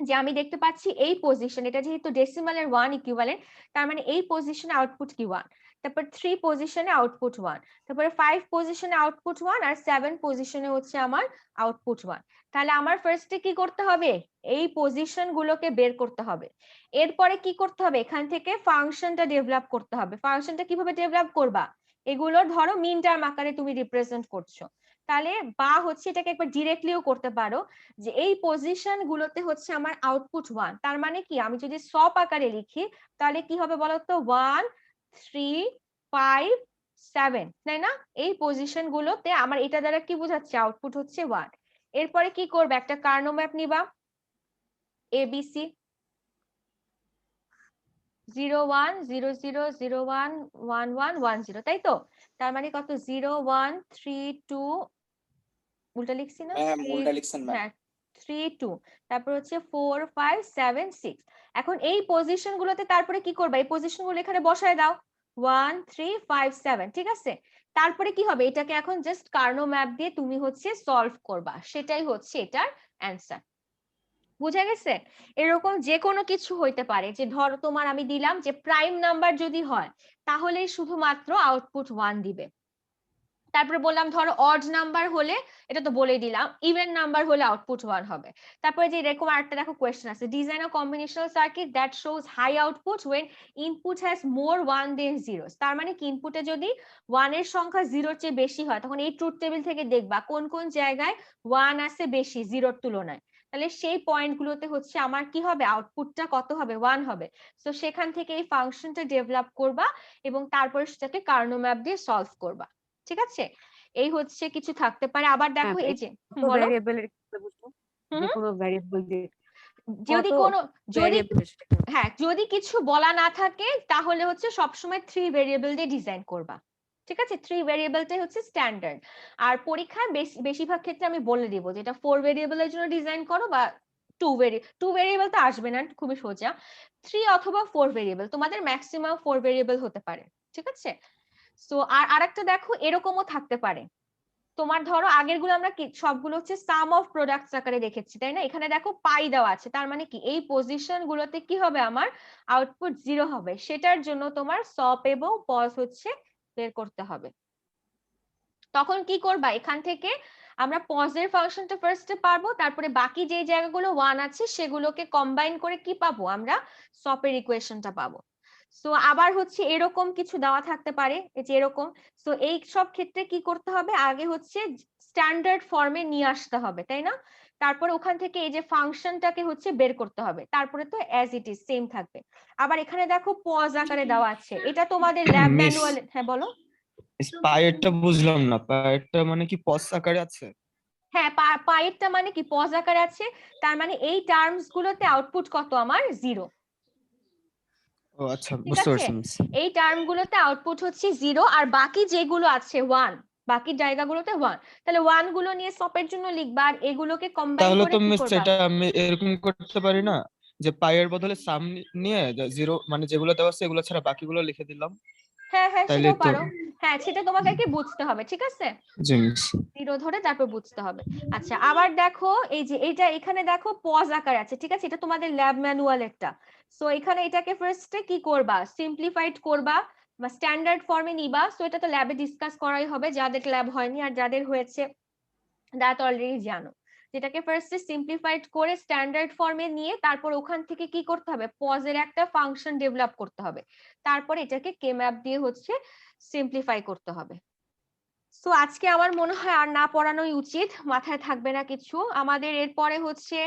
Speaker 1: যে আমি দেখতে পাচ্ছি এই পজিশন, এটা যেহেতু ডেসিমালের 1 ইকুইভ্যালেন্ট, তার মানে এই পজিশনে আউটপুট কি 1, তারপর 3 পজিশনে আউটপুট 1, তারপরে 5 পজিশনে আউটপুট 1, আর 7 পজিশনে হচ্ছে আমার আউটপুট 1। তাহলে আমার ফার্স্টে কি করতে হবে, এই পজিশন গুলোকে বের করতে হবে। এরপরে কি করতে হবে, এখান থেকে ফাংশনটা ডেভেলপ করতে হবে। ফাংশনটা কিভাবে ডেভেলপ করবা, এগুলো ধরো মিন টার্ম আকারে তুমি রিপ্রেজেন্ট করছো, তাহলে বা হচ্ছে এটাকে একবার ডিরেক্টলিও করতে পারো, যে এই পজিশন গুলোতে হচ্ছে আমার আউটপুট 1, তার মানে কি আমি যদি সব আকারে লিখি তাহলে কি হবে বলতো, 1 3 5 7, তাই না? এই পজিশন গুলোতে আমার এটা দ্বারা কি বোঝাচ্ছে, আউটপুট হচ্ছে 1। এরপরে কি করবে, একটা কার্নো ম্যাপ নিবা, এবিসি 0 1 0 0 0 1 1 1 1 0, তাই তো? তার মানে কত, 0 1 3 2, উল্টা লিখছি না,
Speaker 2: ম্যাম উল্টা লিখছেন ম্যাম।
Speaker 1: হ্যাঁ 3 2, তারপর হচ্ছে 4 5 7 6। এখন এই পজিশন গুলোতে তারপরে কি করবা, এই পজিশন গুলো এখানে বসায় দাও, 1 3 5 7, ঠিক আছে। তারপরে কি হবে, এটাকে এখন জাস্ট কার্নো ম্যাপ দিয়ে তুমি হচ্ছে সলভ করবা, সেটাই হচ্ছে এটার অ্যান্সার। বুঝা গেছে? এরকম যে কোনো কিছু হইতে পারে, যে ধরো তোমার আমি দিলাম যে প্রাইম নাম্বার যদি হয় তাহলে শুধুমাত্র আউটপুট 1 দিবে। তারপরে বললাম ধরো অড নাম্বার হলে, এটা তো বলেই দিলাম, ইভেন নাম্বার হলে আউটপুট 1 হবে। তারপরে যে এরকম আরেকটা দেখো কোয়েশ্চেন আছে, design a combinational circuit that shows high output when input has more 1 than 0। তার মানে কি ইনপুটে যদি 1 এর সংখ্যা 0 এর চেয়ে বেশি হয়, তখন এই ট্রুথ টেবিল থেকে দেখবা কোন কোন জায়গায় 1 আছে বেশি 0 এর তুলনায়, তাহলে সেই পয়েন্ট গুলোতে হচ্ছে আমার কি হবে, আউটপুটটা কত হবে, 1 হবে। তো সেখান থেকে এই ফাংশনটা ডেভেলপ করবা এবং তারপরে সেটাকে কার্নো ম্যাপ দিয়ে সলভ করবা, ঠিক আছে। এই হচ্ছে কিছু থাকতে পারে। আবার দেখো এই যে
Speaker 6: তো
Speaker 1: বলো,
Speaker 6: ভ্যারিয়েবল এর কি বুঝবো, যে কোনো ভ্যারিয়েবল দিয়ে
Speaker 1: যদি
Speaker 6: কত
Speaker 1: কোনো যদি
Speaker 6: ভ্যারিয়েবল,
Speaker 1: হ্যাঁ যদি কিছু বলা না থাকে তাহলে হচ্ছে সবসময় 3 ভেরিয়েবল দিয়ে ডিজাইন করবা, ঠিক আছে। 3 ভেরিয়েবলটাই হচ্ছে স্ট্যান্ডার্ড। আর পরীক্ষায় বেশিরভাগ ক্ষেত্রে আমি বলে দিব যে এটা 4 ভেরিয়েবলের জন্য ডিজাইন করো, বা 2 ভেরিয়েবল তো আসবে না, খুবই সোজা। 3 অথবা 4 ভেরিয়েবল, তোমাদের ম্যাক্সিমাম 4 ভেরিয়েবল হতে পারে, ঠিক আছে? সো আর আরেকটা দেখো এরকমও থাকতে পারে, তোমার ধরো আগের গুলো আমরা কি সবগুলো হচ্ছে সাম অফ প্রোডাক্টস আকারে দেখেছি তাই না, এখানে দেখো পাই দেওয়া আছে, তার মানে কি এই পজিশন গুলোতে কি হবে আমার আউটপুট 0 হবে, সেটার জন্য তোমার সপ এবং পজ হচ্ছে বের করতে হবে। তখন কি করবা, এখান থেকে আমরা পজের ফাংশনটা ফার্স্টে পাবো, তারপরে বাকি যে জায়গাগুলো 1 আছে সেগুলোকে কম্বাইন করে কি পাবো আমরা সপের ইকুয়েশনটা পাবো। সো আবার হচ্ছে এরকম কিছু দেওয়া থাকতে পারে, এই যে এরকম। সো এই সব ক্ষেত্রে কি করতে হবে, আগে হচ্ছে স্ট্যান্ডার্ড ফর্মে নিয়ে আসতে হবে তাই না, তারপরে ওখান থেকে এই যে ফাংশনটাকে হচ্ছে বের করতে হবে, তারপরে তো অ্যাজ ইট ইজ সেম থাকবে। আবার এখানে দেখো পজ আকারে দেওয়া আছে, এটা তোমাদের ল্যাব
Speaker 3: Miss,
Speaker 1: ম্যানুয়াল। হ্যাঁ বলো।
Speaker 3: পায়েরটা বুঝলাম না, পায়েরটা মানে কি পজ আকারে আছে?
Speaker 1: হ্যাঁ, পাইয়েরটা মানে কি পজ আকারে আছে, তার মানে এই টার্মস গুলোতে আউটপুট কত আমার 0।
Speaker 3: ও আচ্ছা,
Speaker 1: ঠিক
Speaker 3: বুঝতে
Speaker 1: আছে,
Speaker 3: পারছি মিস।
Speaker 1: এই টার্ম গুলোতে আউটপুট হচ্ছে 0, আর বাকি যেগুলো আছে 1, বাকি জায়গাগুলোতে 1, তাহলে 1 গুলো নিয়ে সপের জন্য লিখবা, আর এগুলোকে কম্বাইন
Speaker 3: তাহলে
Speaker 1: করে
Speaker 3: তো
Speaker 1: কি
Speaker 3: মিস
Speaker 1: করবা।
Speaker 3: এটা আমি এরকম করতে পারি না যে পায়ের বদলে সাম নিয়ে জিরো মানে যেগুলো দেওয়া আছে এগুলো ছাড়া বাকিগুলো লিখে দিলাম,
Speaker 1: হ্যাঁ হ্যাঁ
Speaker 3: তাইলে
Speaker 1: সেটাও
Speaker 3: তো?
Speaker 1: পারো। হ্যাঁ সেটা তোমাদেরকে বুঝতে হবে, ঠিক আছে,
Speaker 3: জি মিস।
Speaker 1: 0 ধরে তারপর বুঝতে হবে। আচ্ছা আবার দেখো এই যে এটা এখানে দেখো পজ আকার আছে, ঠিক আছে, এটা তোমাদের ল্যাব ম্যানুয়ালেরটা। সো এখানে এটাকে ফার্স্টে কি করবা, সিম্পলিফাইড করবা বা স্ট্যান্ডার্ড ফর্মে নিবা। সো এটা তো ল্যাবে ডিসকাস করাই হবে, যাদের ল্যাব হয়নি আর যাদের হয়েছে তারা তো অলরেডি জানো। যেটাকে ফার্স্টে সিম্পলিফাইড করে স্ট্যান্ডার্ড ফর্মে নিয়ে তারপর ওখান থেকে কি করতে হবে, পজের একটা ফাংশন ডেভেলপ করতে হবে, তারপরে এটাকে কে ম্যাপ দিয়ে হচ্ছে সিম্পলিফাই করতে হবে। সো আজকে আমার মনে হয় আর না পড়ানোই উচিত, মাথায় থাকবে না কিছু আমাদের। এরপরে হচ্ছে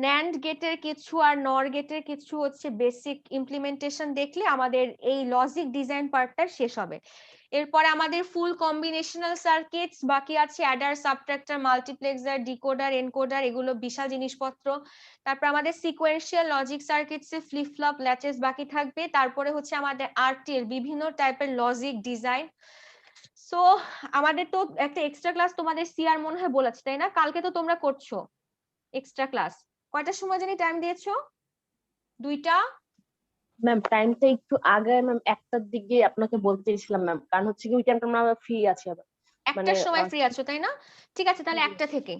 Speaker 1: ন্যান্ড গেটের কিছু আর নর গেটের কিছু হচ্ছে বেসিক ইমপ্লিমেন্টেশন দেখলে আমাদের এই লজিক ডিজাইন পার্টটা শেষ হবে। এরপরে আমাদের ফুল কম্বিনেশনাল সার্কিটস বাকি আছে, adder, subtractor, multiplexer, decoder, encoder, এগুলো বিশাল জিনিসপত্র। তারপর আমাদের সিকোয়েন্সিয়াল লজিক সার্কিটসে ফ্লিপ ফ্লপ, ল্যাচেস বাকি থাকবে। তারপরে হচ্ছে আমাদের আরটি এর বিভিন্ন টাইপের লজিক ডিজাইন। সো আমাদের তো একটা এক্সট্রা ক্লাস তোমাদের সিআর মনে হয় বলেছে তাই না, কালকে তো তোমরা করছো এক্সট্রা ক্লাস, কয়টার সময় জানি টাইম দিয়েছো, 2টা?
Speaker 7: ম্যাম টাইমটা একটু আগে ম্যাম, 1টার দিকে আপনাকে বলতে চেয়েছিলাম ম্যাম, কারণ হচ্ছে কি ওই টাইমটা আমরা ফ্রি আছি আবার। মানে
Speaker 1: একটার সময় ফ্রি আছো তাই না, ঠিক আছে তাহলে 1টা থেকে।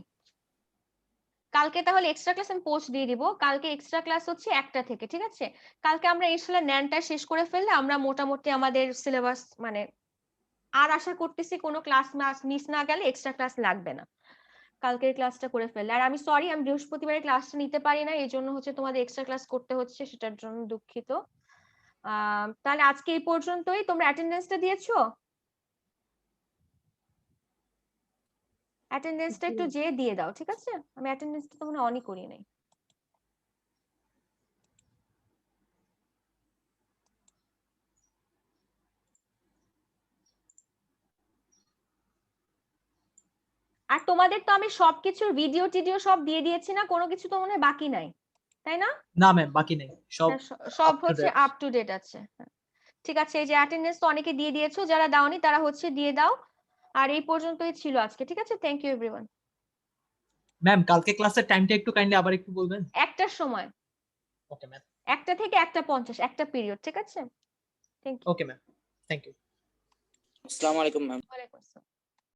Speaker 1: কালকে তাহলে এক্সট্রা ক্লাস আমি পোস্ট দিয়ে দিব, কালকে এক্সট্রা ক্লাস হচ্ছে 1টা থেকে, ঠিক আছে। কালকে আমরা ইনশাআল্লাহ ন্যানটা শেষ করে ফেললে আমরা মোটামুটি আমাদের সিলেবাস মানে আর আশা করতেছি কোনো ক্লাস মিস না গেলে এক্সট্রা ক্লাস লাগবে না, কালকের ক্লাসটা করে ফেললে। আর আমি সরি আমি বৃহস্পতিবারের ক্লাসটা নিতে পারি না, এই জন্য হচ্ছে তোমাদের এক্সট্রা ক্লাস করতে হচ্ছে, সেটার জন্য দুঃখিত। তাহলে আজকে এই পর্যন্তই, তোমরা অ্যাটেন্ডেন্সটা দিয়েছো? অ্যাটেন্ডেন্সটা একটু যেয়ে দিয়ে দাও, ঠিক আছে, আমি অ্যাটেন্ডেন্সটা তো মনে অনই করি নাই। আর তোমাদের তো আমি সবকিছুর ভিডিও টিডিও সব দিয়ে দিয়েছি না, কোনো কিছু তো মনে হয় বাকি নাই তাই না?
Speaker 4: না ম্যাম বাকি নেই, সব
Speaker 1: হ্যাঁ, সব
Speaker 4: up to
Speaker 1: হচ্ছে
Speaker 4: date।
Speaker 1: আপ টু ডেট আছে। হ্যাঁ, ঠিক আছে, এই যে অ্যাটেন্ডেন্স তো অনেকে দিয়ে দিয়েছো, যারা দাওনি তারা হচ্ছে দিয়ে দাও। আর এই পর্যন্তই ছিল আজকে, ঠিক আছে, থ্যাংক ইউ এভরিওয়ান।
Speaker 4: ম্যাম কালকে ক্লাসের টাইমটা একটু কাইন্ডলি আবার একটু বলবেন।
Speaker 1: 1টার সময়,
Speaker 4: ওকে ম্যাম।
Speaker 1: 1টা থেকে 1টা 50, একটা পিরিয়ড, ঠিক আছে, thank you.
Speaker 4: Okay ma'am, thank you.
Speaker 2: আসসালামু আলাইকুম ম্যাম।
Speaker 1: ওয়ালাইকুম আসসালাম।